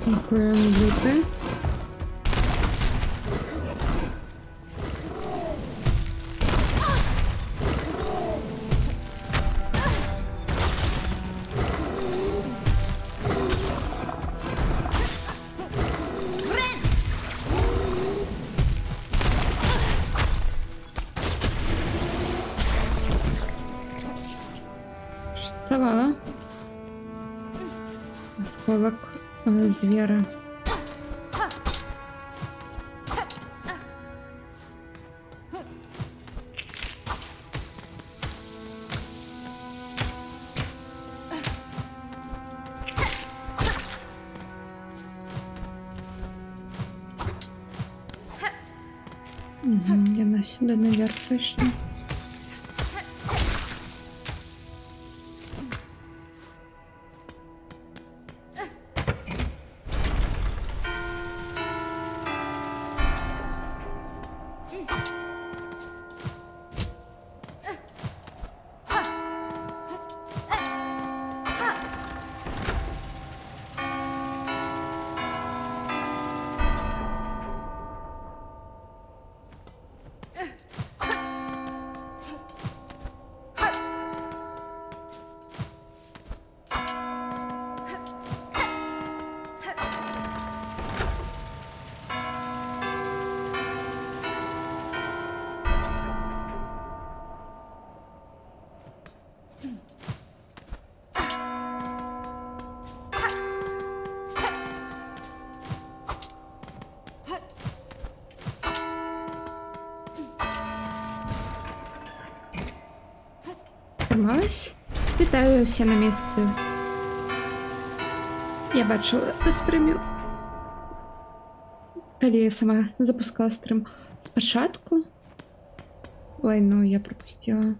Дякую, бути. доставала. Осколок звера. Угу, яна сюди наверх прийшла. Трималась? Вітаю всі на місці. Я бачила стримів. Коли я сама запускала стрим спочатку. Ой, ну я пропустила.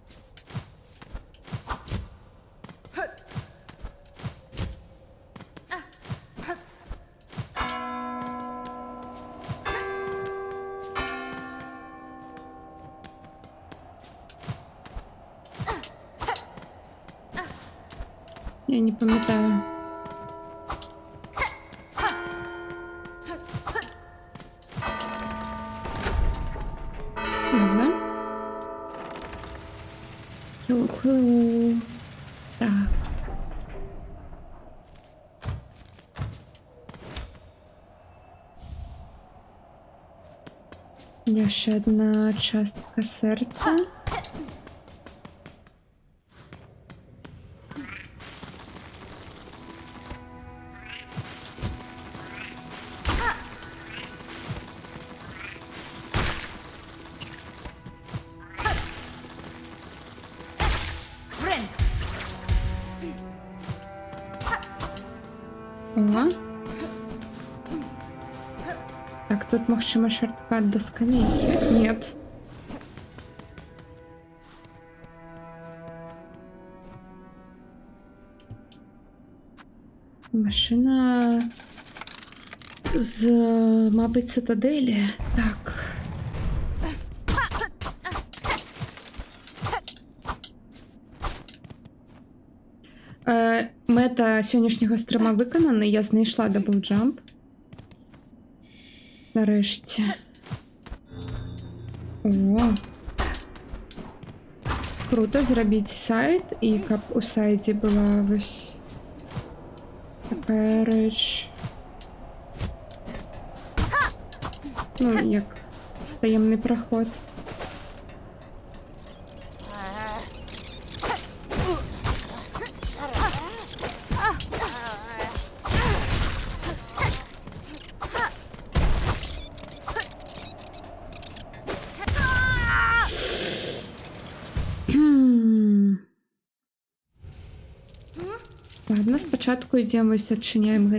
Я не пам'ятаю. Ладно. Hello. Так. Є ще одна частка серця. О. Так, тут магчыма шорткат до скамейки. Нет. Машина з, мабуть, цитаделі. Так. Мета сьогоднішнього стрима виконана, я знайшла даблджамп. Нарешті. О. Круто, зробіть сайт, і каб у сайті була ось така реч. Ну, як таємний проход. Ладно, спочатку йдемо ось відчиняємо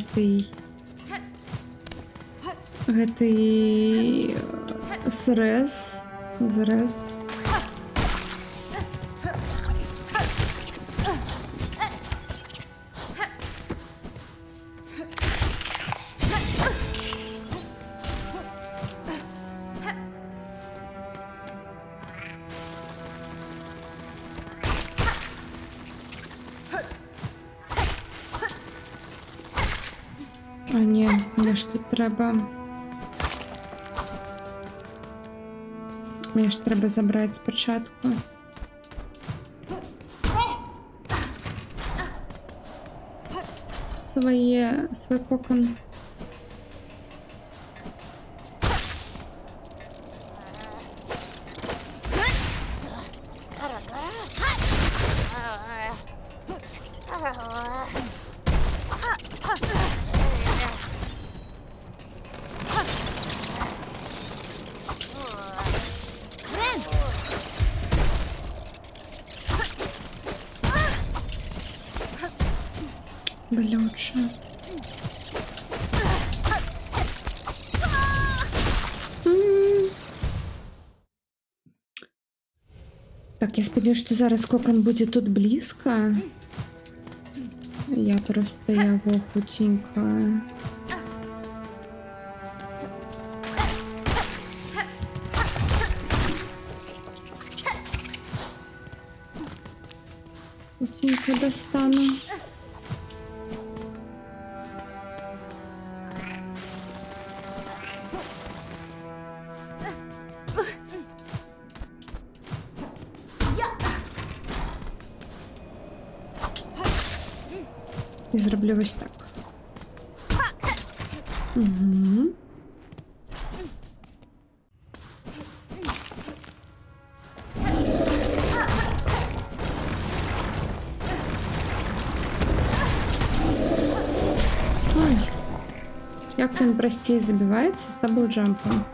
гэтый зрез. А ні, мені ж тут треба. Мені ж треба забрати спочатку. Свій кокон. Болюче. М. Так, я сподіваюся, що зараз кокон буде тут близько. Я просто його хутенько. Хутенько достану. І зроблю ось так. Угу. Ой. Як він простіше забивається з даблджампом.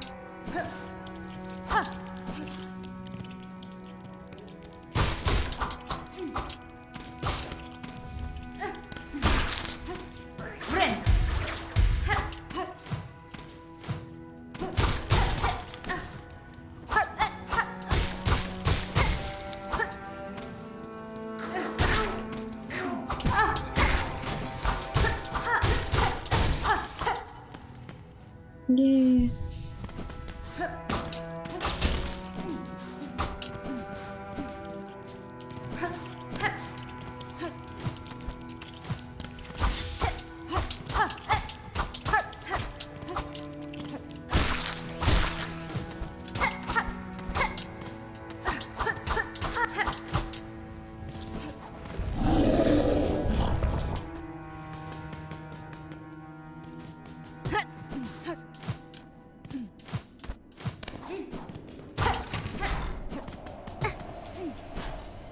Є.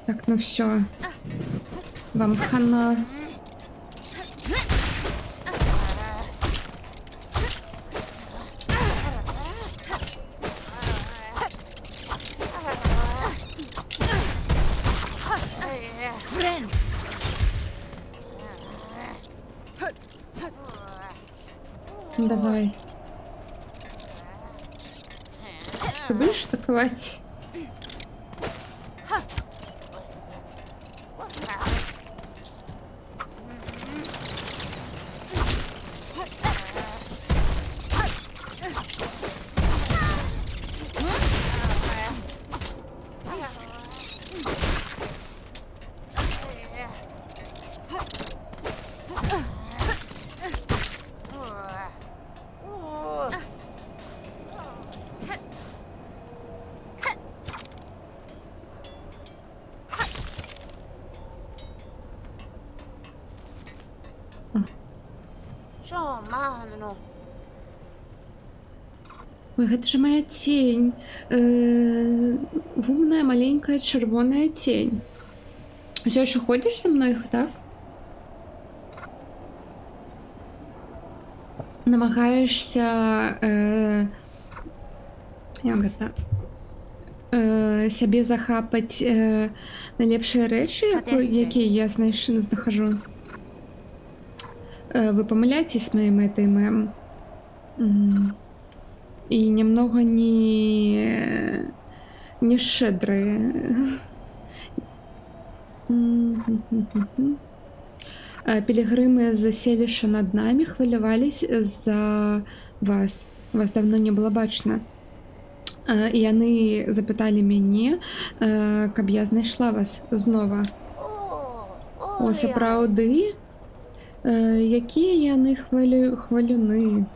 Так, ну все. Вам хана. Давай. Ты будешь атаковать? Що, мамно? Ой, гэта же моя тень. Умная маленькая червоная тень. Все еще ходишь за мной, так? Намагаешься як гэта сябе захапаць найлепшыя рэчы, якія я знахожу. Вы памыляетесь с моей мэтай, мэм. И немного не щедрые. Пилигримы заселіша над нами хвалявались за вас. Вас давно не было бачно. І яны запыталі мяне, каб я знайшла вас знова. О, сапраўды? Якія яны хвалюны.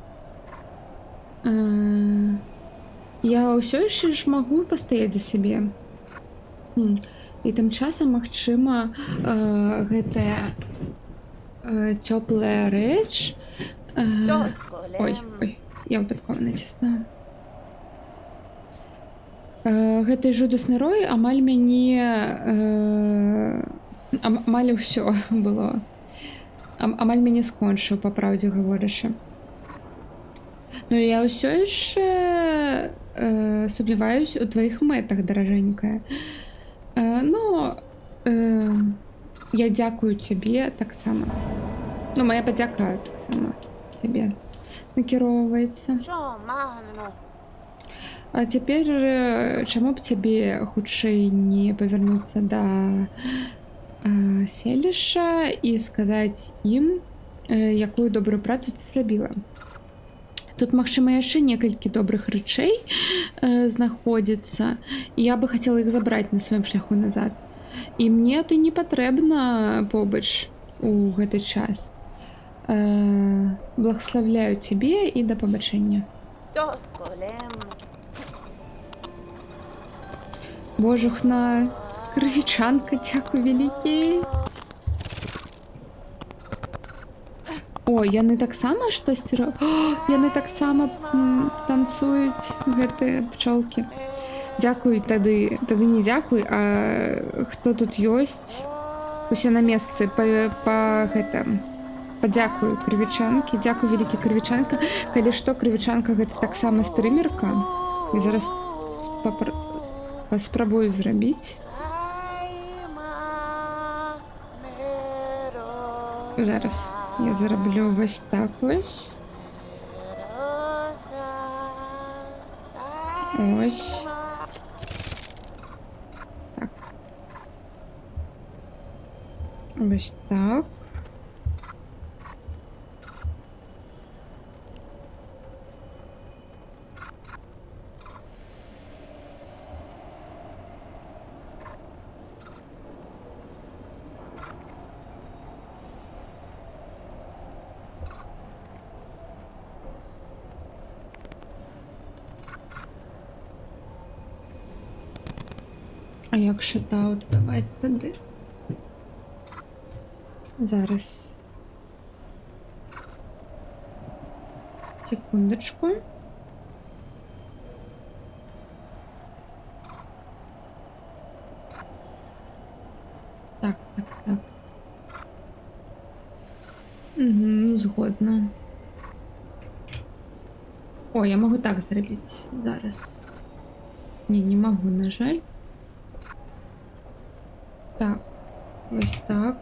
Я ўсё яшчэ ж магу пастаяць за сябе. І тым часам, магчыма, гэтая цёплая рэч... Ой, я выпадкова націснула. Гэты жудасны рой амаль мяне... амаль усё было. Амаль мяне скончыў, па праўдзе гаворачы. Ну я ўсё яшчэ сумняваюсь у тваіх мэтах, даражэнькая. Но я дзякую цябе таксама. Ну, моя подяка так само тебе накіроўваецца. Що, мано? А цяпер чаму б цябе хутчэй не павярнуцца да селішча і сказаць ім, якую добрую працу ты зрабіла. Тут, магчыма, яшчэ некалькі добрых рэчэй знаходзіцца, і я бы хацела іх забраць на сваім шляху назад. І мне ты не патрэбна побач у гэты час. Благословляю цябе і да пабачэння. Досколем. Божухна, крывічанка, дзякуй вялікі. О, яны таксама штосьці яны таксама танцуюць, гэтыя пчолкі. Дзякуй тады не дзякуй, а хто тут ёсць? Усе на месцы па гэтым. Падзякуй крывічанкі, дзякуй вялікі крывічанка. Калі што, крывічанка гэта таксама стрымерка. Я зараз паспрабую зрабіць. Зараз я зараблю вось так вось. Ось. Так. Ось так. А як шатаут давай тады? Зараз. Секундочку. Так. Угу, згодна. О, я могу так зрабіць зараз. Не могу, на жаль. Так, ось так.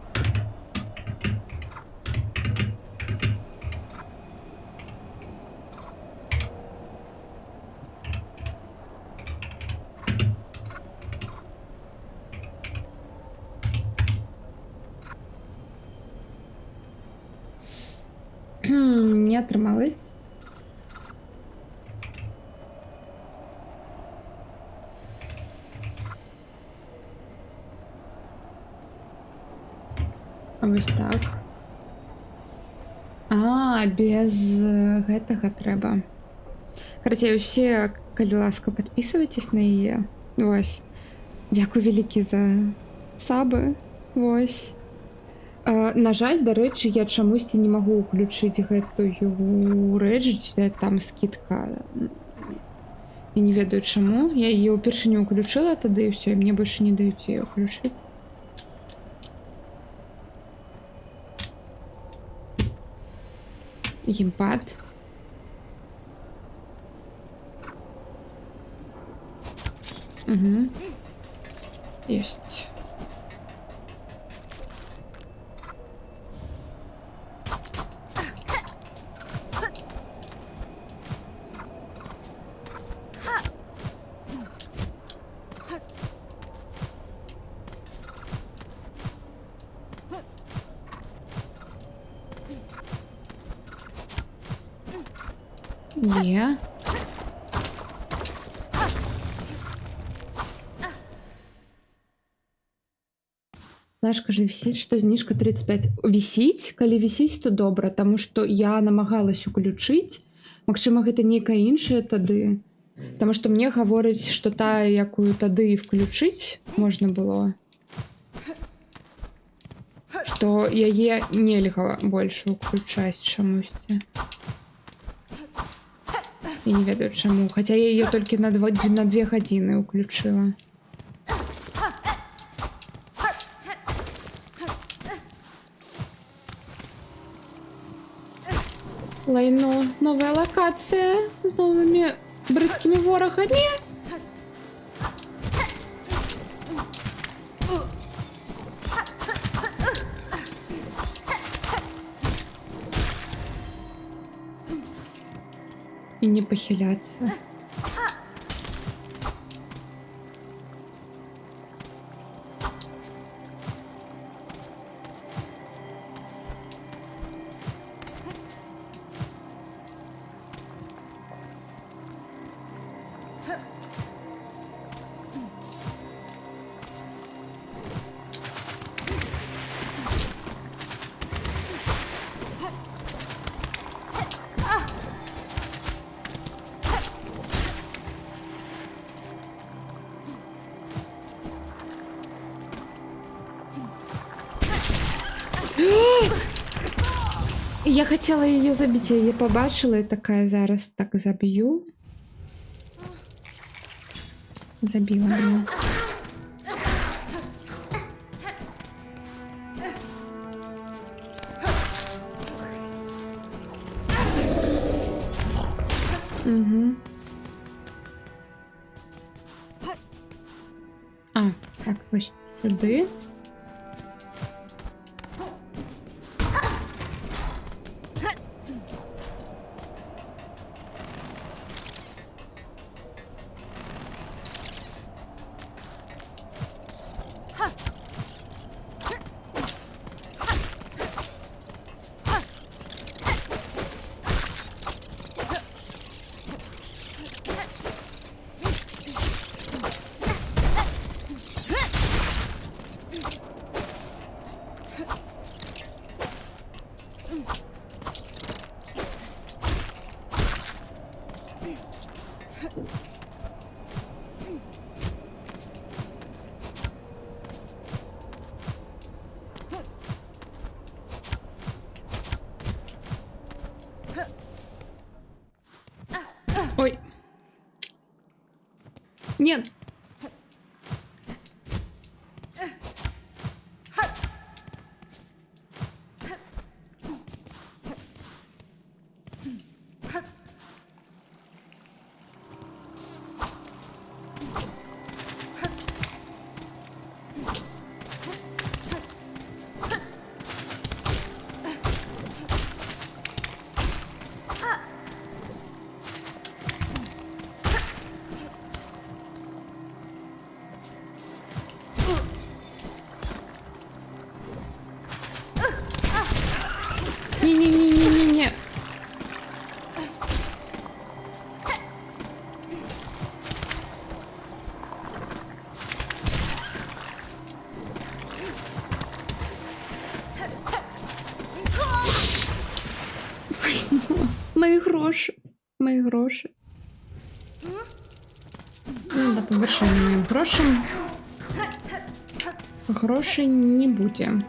Не атрымалось. Ось так. Без гэтага трэба. Карацей, усе, калі ласка, падпісвайцесь на яе. Вось. Дзякуй вялікі за сабы. Вось. На жаль, дарэчы, я чамусьці не магу ўключыць гэтую рэч, дзе там скидка. Я не ведаю чаму. Я яе ўпершыню ўключыла тады і ўсё, і мне больше не даюць яе ўключыць. Геймпад. Угу. Есть. Є. Флешка же висит, что знижка 35. Висіць? Калі висіць, то добра, таму што я намагалась уключыць. Магчыма, гэта нейкая іншая тады. Таму што мне гаворыць, што тая, якую тады включыць можна было. Што яе нельга больш уключаць чамусьці. Я не ведаю чаму, хаця я яе толькі на 2 гадзіны ўключыла. Лайно, новая локація з новымі брыдкімі ворагамі. И не похиляться. Я хотіла її забити, я її побачила і така зараз так заб'ю. Забила, блін. Угу. А, так, ось сюди. Ой. Нет. Не-не-не-не-не-не. Мої гроші. Мої гроші. Ну, да, по вершині грошам. Грошей не буде.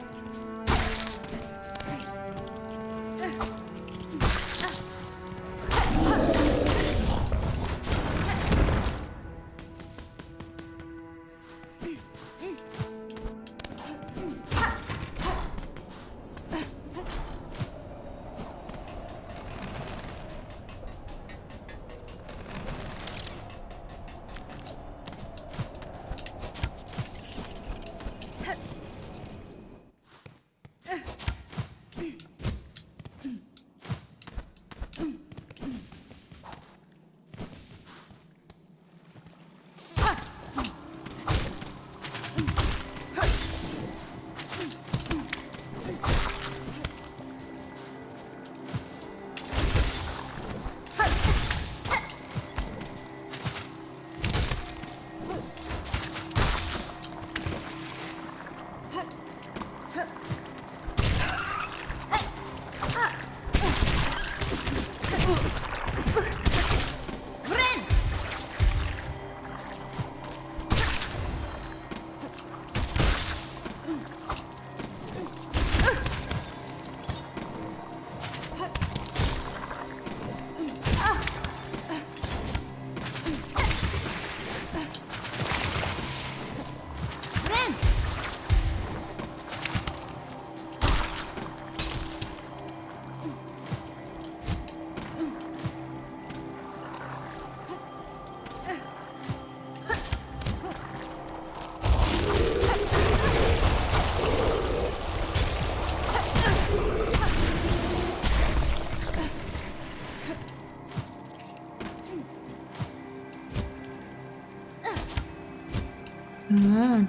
Ага.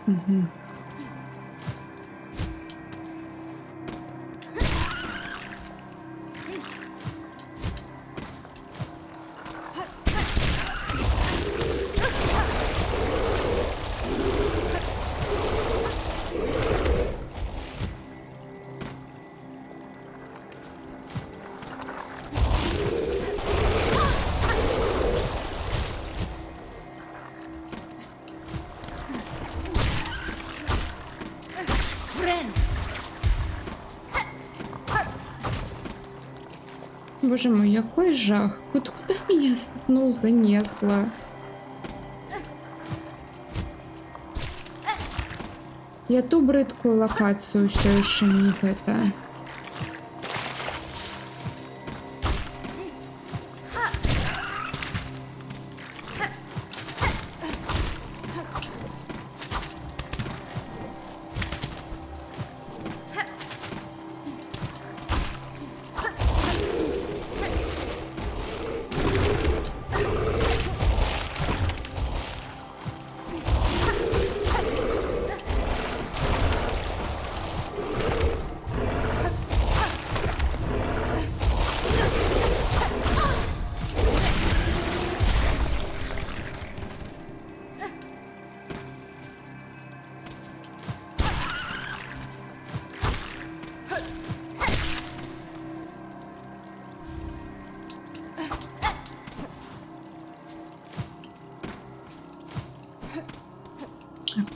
Угу. Боже мой, якой жах. Куда меня снова занесло? Я ту брыдкую локацию все еще не это.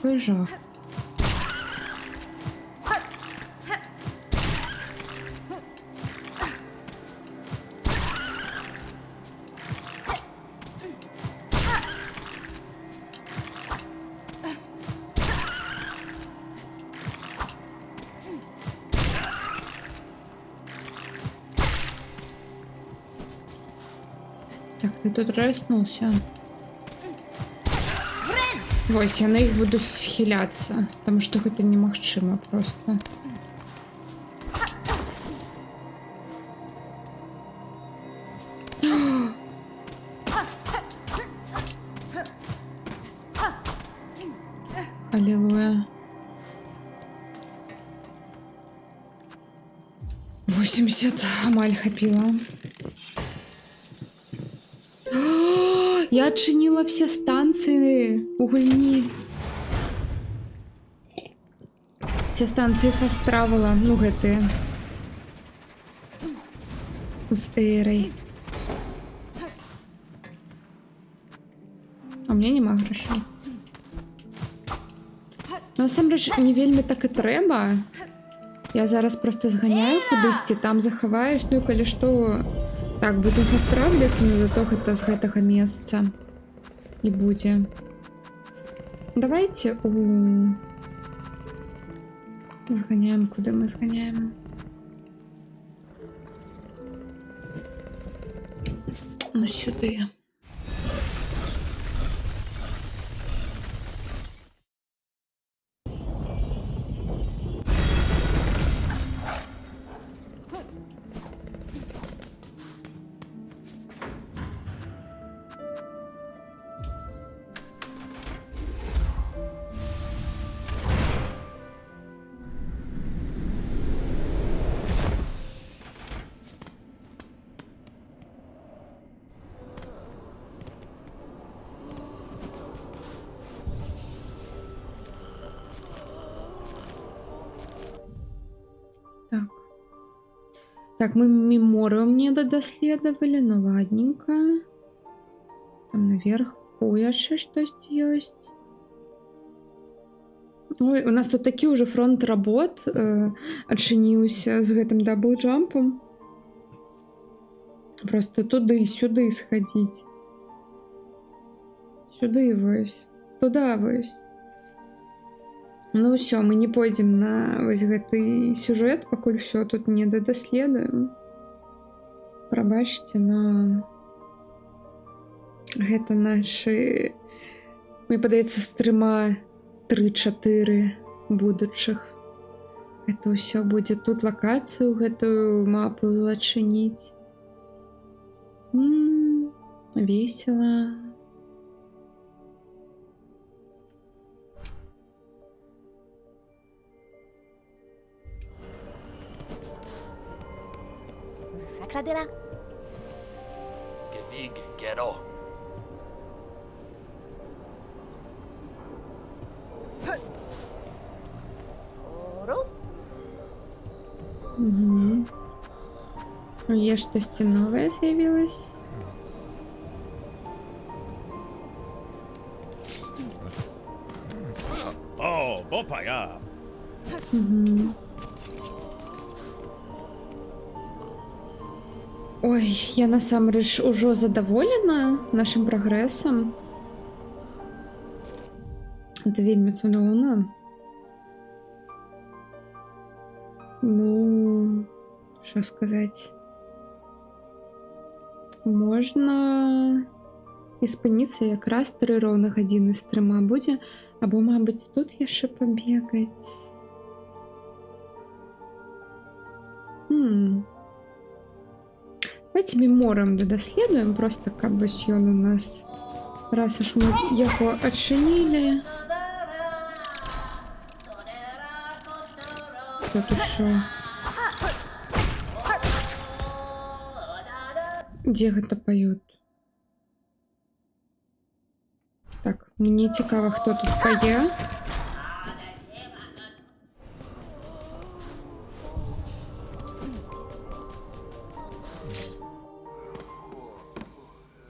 Какой жах. Так, ты тут раснулся. Вось, я на іх буду схіляцца, потому что гэта немагчыма просто. Аллилуйя. 80 амаль хапіла. Я адчыніла все станцыі у гульні. Все станцыі фастравала, ну гэтыя. З эрай. А мне няма грошай. Ну, насамрэч, не вельмі так і трэба. Я зараз просто зганяю кудысьці, там захаваюсь, ну і калі што... Так, будем фастравляцца, но зато гэта з гэтага месца і будзе. Давайте зганяем, куды мы зганяем. Ну, сюды. Так. Так, мы меморыум не дадаследавалі, ну ладненько. Там наверху яшчэ штосьці ёсць. Ой, у нас тут такі ўжо фронт работ адчыніўся з гэтым даблджампам. Просто туды, сюды схадзіць. Сюды вось. Туда вось. Ну ўсё, мы не пойдзем на вось гэты сюжэт, пакуль ўсё тут не дадаследуем. Прабачце, но гэта нашы, мне падаецца, з 3-4 будучых. Это ўсё будзе тут лакацыю гэтую мапу адчыніць. Весело. Cladela. Gevig, ghetto. Oro. Угу. Є щось нове з'явилось. О, бопая! Угу. Ой, я насамрэч ужо задаволена нашим прагрэсам. Это вельмі цудоўна. Ну, що сказать? Можна і спыніцца якраз 3 роўных гадзіны з 3 будзе, або, мабыць, тут яшчэ пабегаць. Давайте меморам дадаследуем, просто каб вось ён у нас, раз уж мы яго адчынілі. Тут ушо. Дзе гэта паёт? Так, мне цікава, хто тут пае.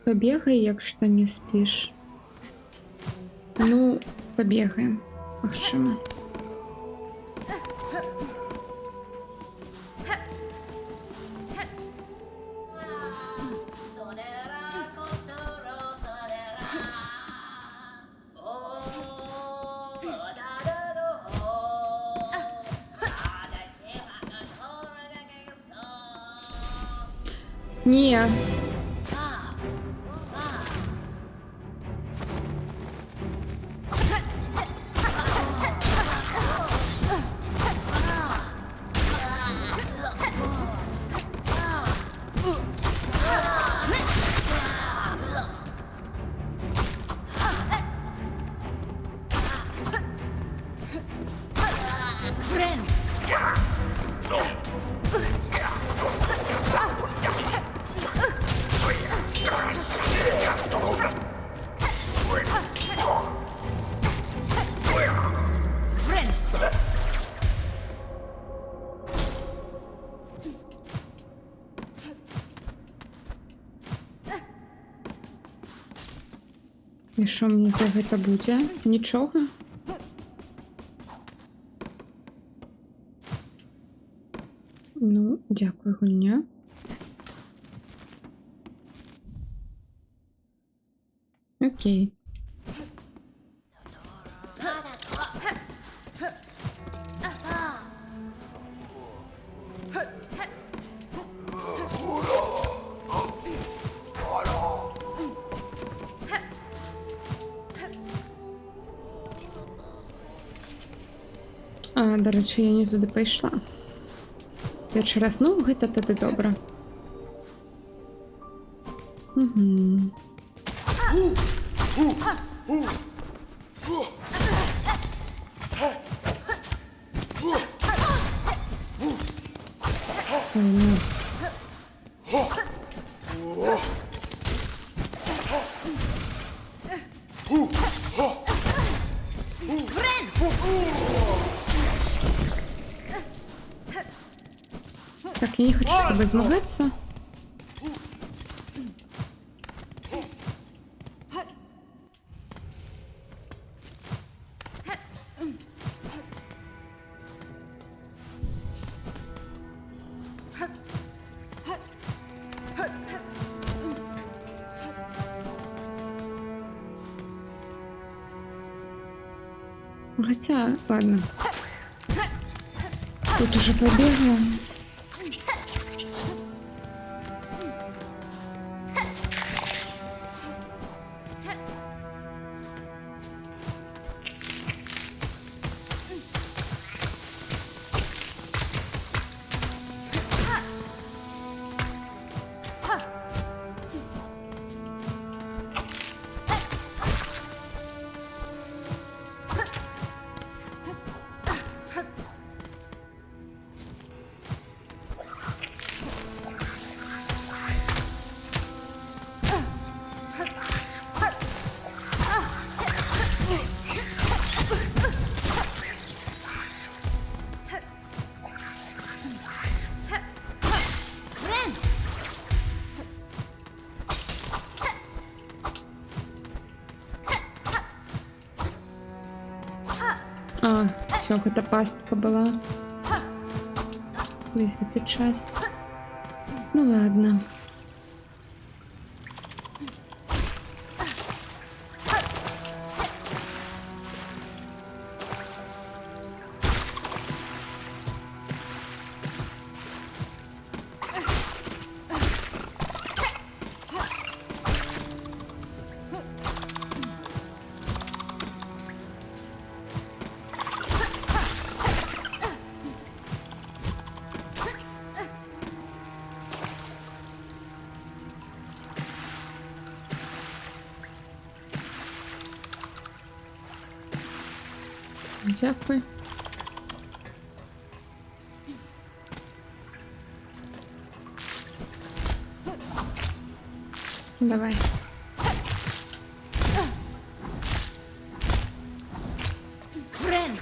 Побегай, якщо не спиш. Ну, побегаем, магчыма. Не. І що мені за гэта будзе? Нічога? Ну, дякую, гульня. Окей. А, до речі, я не туди пайшла. Перший раз, ну, гэта тады добра. Угу. Ой, ну. Так, я не хочу с тобой змагаться. Хотя, ладно. Тут уже побегла. А, все, это пастка была. Вызвать час. Ну ладно. Дякую. Давай. Friend!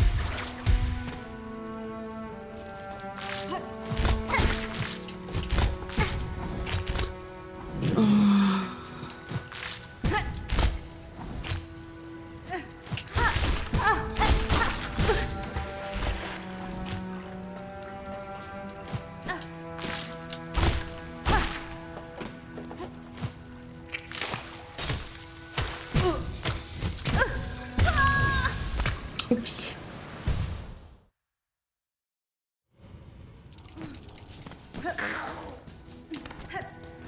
Упс.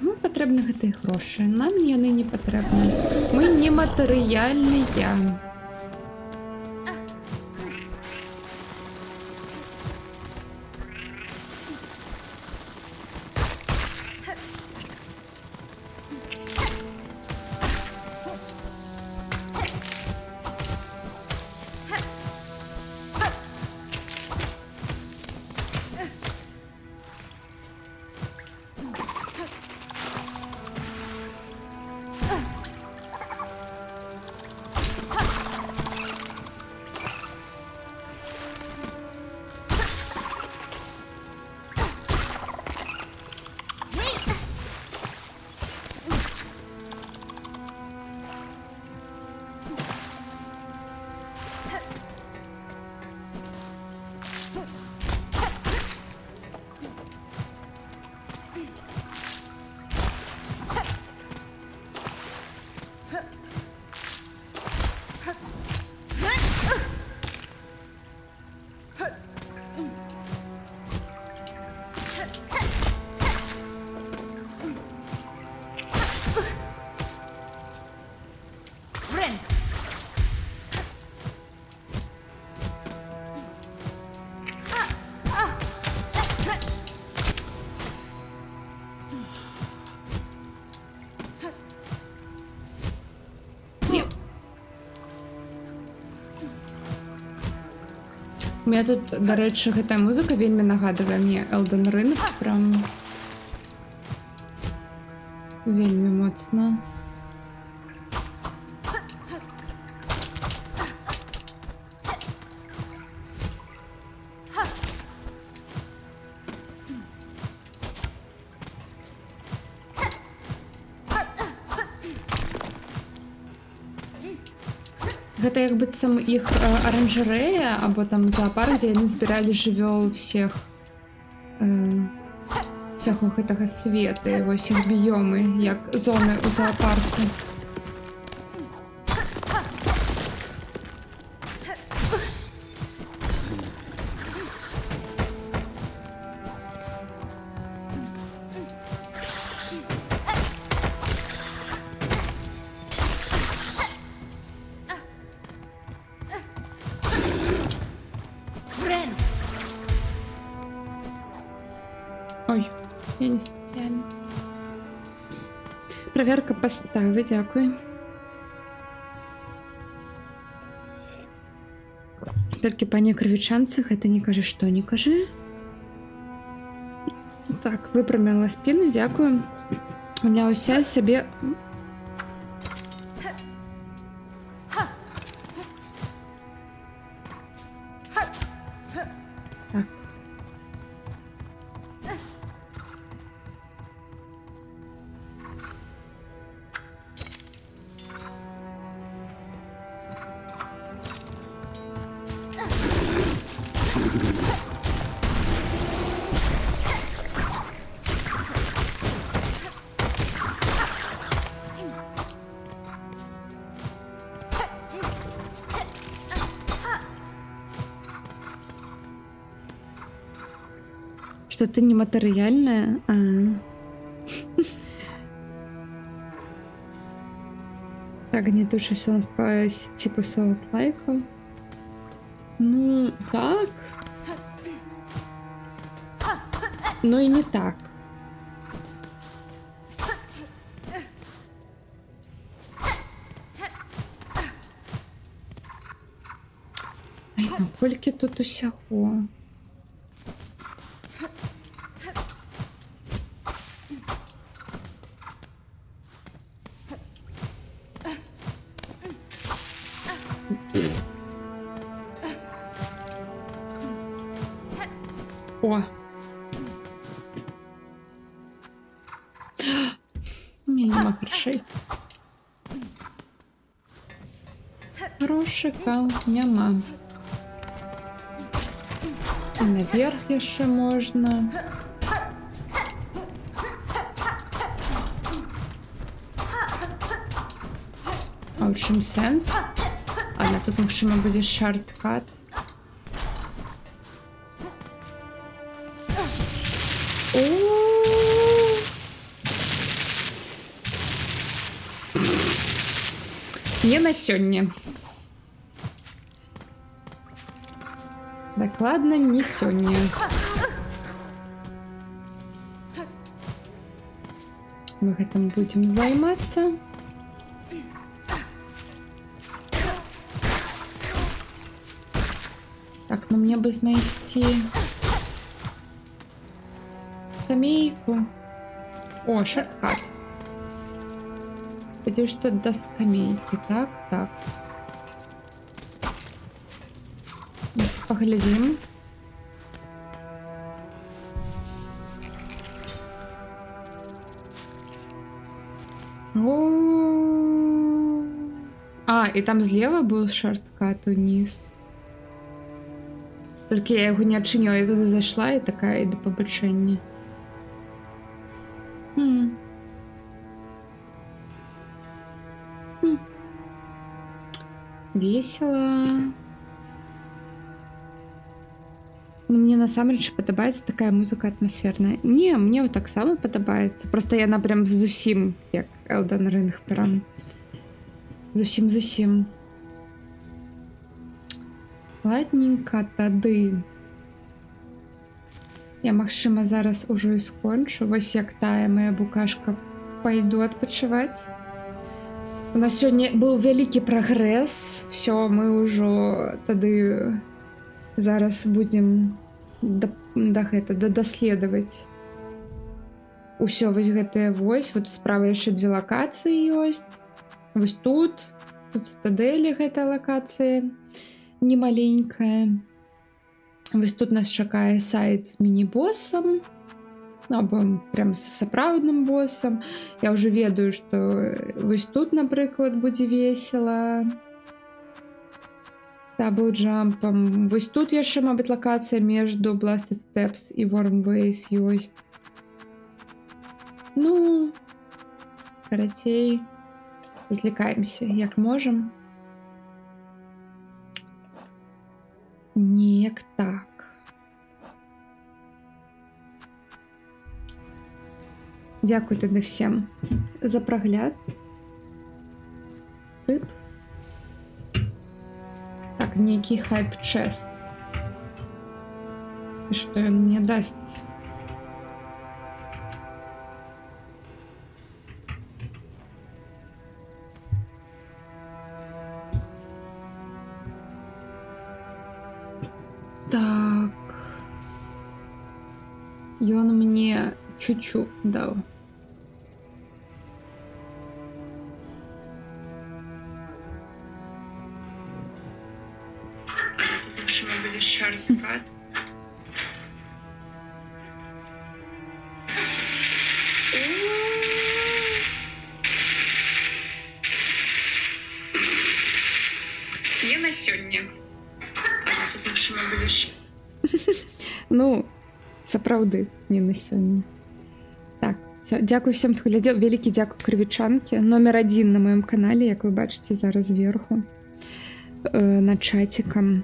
Ну, потрібні гэты гроші. Нам яны не патрэбны. Мы не матэрыяльныя. Friend! Ні. У меня тут, до речі, гэтая музыка вельмі нагадывае мне Elden Ring. Прям вельмі моцна. Гэта як быццам іх аранжарэя або там зоапарк, дзе яны збіралі жывёл всех всяго гэтага свету, вось іх біёмы, як зоны ў зоапарку. Friend! Ой, я не спеціально. Проверка постави, дякую. Тільки пані Кривічанцях, это не кажи, що не кажи. Так, випрямила спину, дякую. Я уся собі... Так. Что-то нематериальное. Так, гнетущий сон по типу Souls-like. Ну, так. Но и не так. Ай, ну колькі тут усяго. О! У меня нема грошей. Грошика няма. І наверх яшчэ можна. А ў чым сэнс? Ладно, тут магчыма будзе шорткат. Не на сёння. Дакладна не сёння. Мы гэтым будзем займацца. Так, ну мне бы знайсці скамейку. О, шорткат. Спадзяюсь, что до скамейки. Так, так. Поглядим. О, и там слева был шорткат вниз. Только я его не отчинила, я туда зашла и такая до побачення. Весело. Ну, мне насамрэч падабаецца такая музыка атмасферная. Не, мне вот так само падабаецца. Просто яна прям зусім як Elden Ring прям. Зусім. Ладненько тады. Я, магчыма, зараз ужо і скончу. Вось як тая моя букашка. Пайду адпачываць. У нас сёння быў вялікі прагрэс. Всё, мы ўжо тады зараз будзем даследаваць усё вось гэтае вось. Вот справа яшчэ 2 лакацыі ёсць. Вось тут цытадэлі гэтая лакацыя немаленькая. Вось тут нас чакае сайт з міні-босам. Або прям з сапраўдным босам. Я ўжо ведаю, што вось тут, напрыклад, будзе весела. З дабл-джампам. Вось тут яшчэ, мабыць, лакацыя между Blasted Steps і Wormways ёсць. Ну, карацей, развлекаемся, як можам. Неяк так. Дякую тады всем за прагляд. Тып. Так, нейкі хайп-чест. І што ён мне дасць? Так. Ён мне чуть-чуть даў. Шорткат. Не на сёння. Тут магчыма будзеш. Ну, сапраўды, не на сёння. Так, всё, дзякую всем, хто глядзеў. Вялікі дзякуй крывічанкі. Номер 1 на маім канале, як вы бачыце зараз зверху. На чатикам.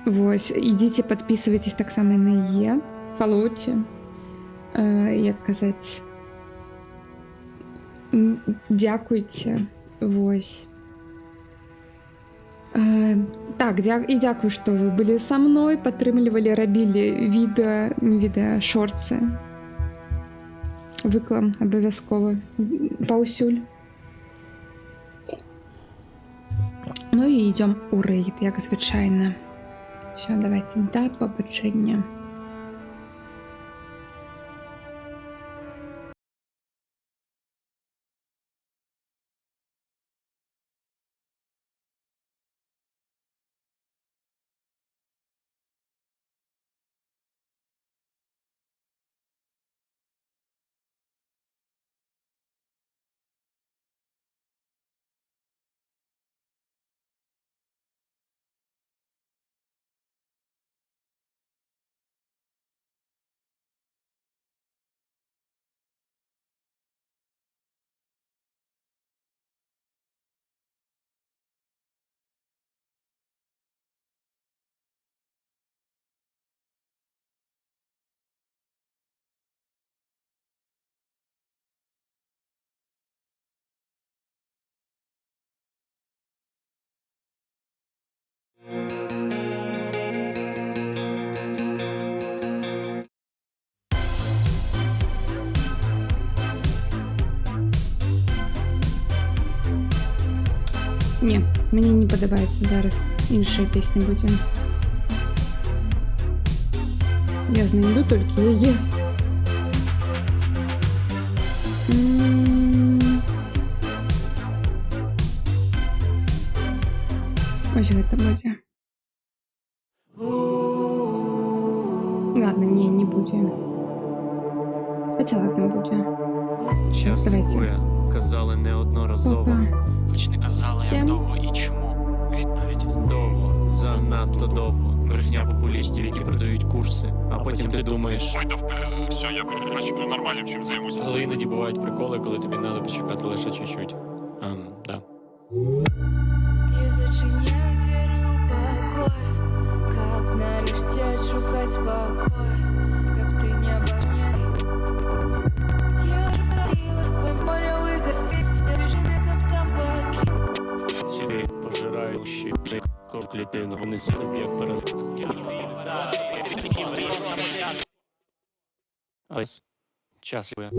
Вось, ідзіце, подписывайтесь так само на яе. Фалоуті. Як казаць, дзякуйце, вось. Так, і дзякую, што вы былі са мной, падтрымлівалі, рабілі відэа, шорцы. Выклам абавязкова паўсюль. Ну і ідём у рэйд, як звычайна. Всё, давайте, да пабачэння. Не, мені не падабаецца зараз. Іншая песня будзе. Я знайду толькі яе. Ось гэта будзе. Ладно, не будзе. Хаця ладно будзе. Час Давайте. лікує, казали неодноразово. Опа. Хоч не казали, як Всім. довго і чому. Відповідь довго, занадто довго. Брехня популістів, які продають курси. А потім ти думаєш, Ой, да все, я краще буду нормальним, чим займуся. але іноді бувають приколи, коли тобі треба почекати лише чуть-чуть. Да. Я зачиняю двері у покой, каб нарешті шукать спокой, каб ти не обожняй. Я хотіла помоля вигостить, на режимі каб табаки. Ці пожирають щит, клітину, вони сидять як паразити. Ось, час лікує.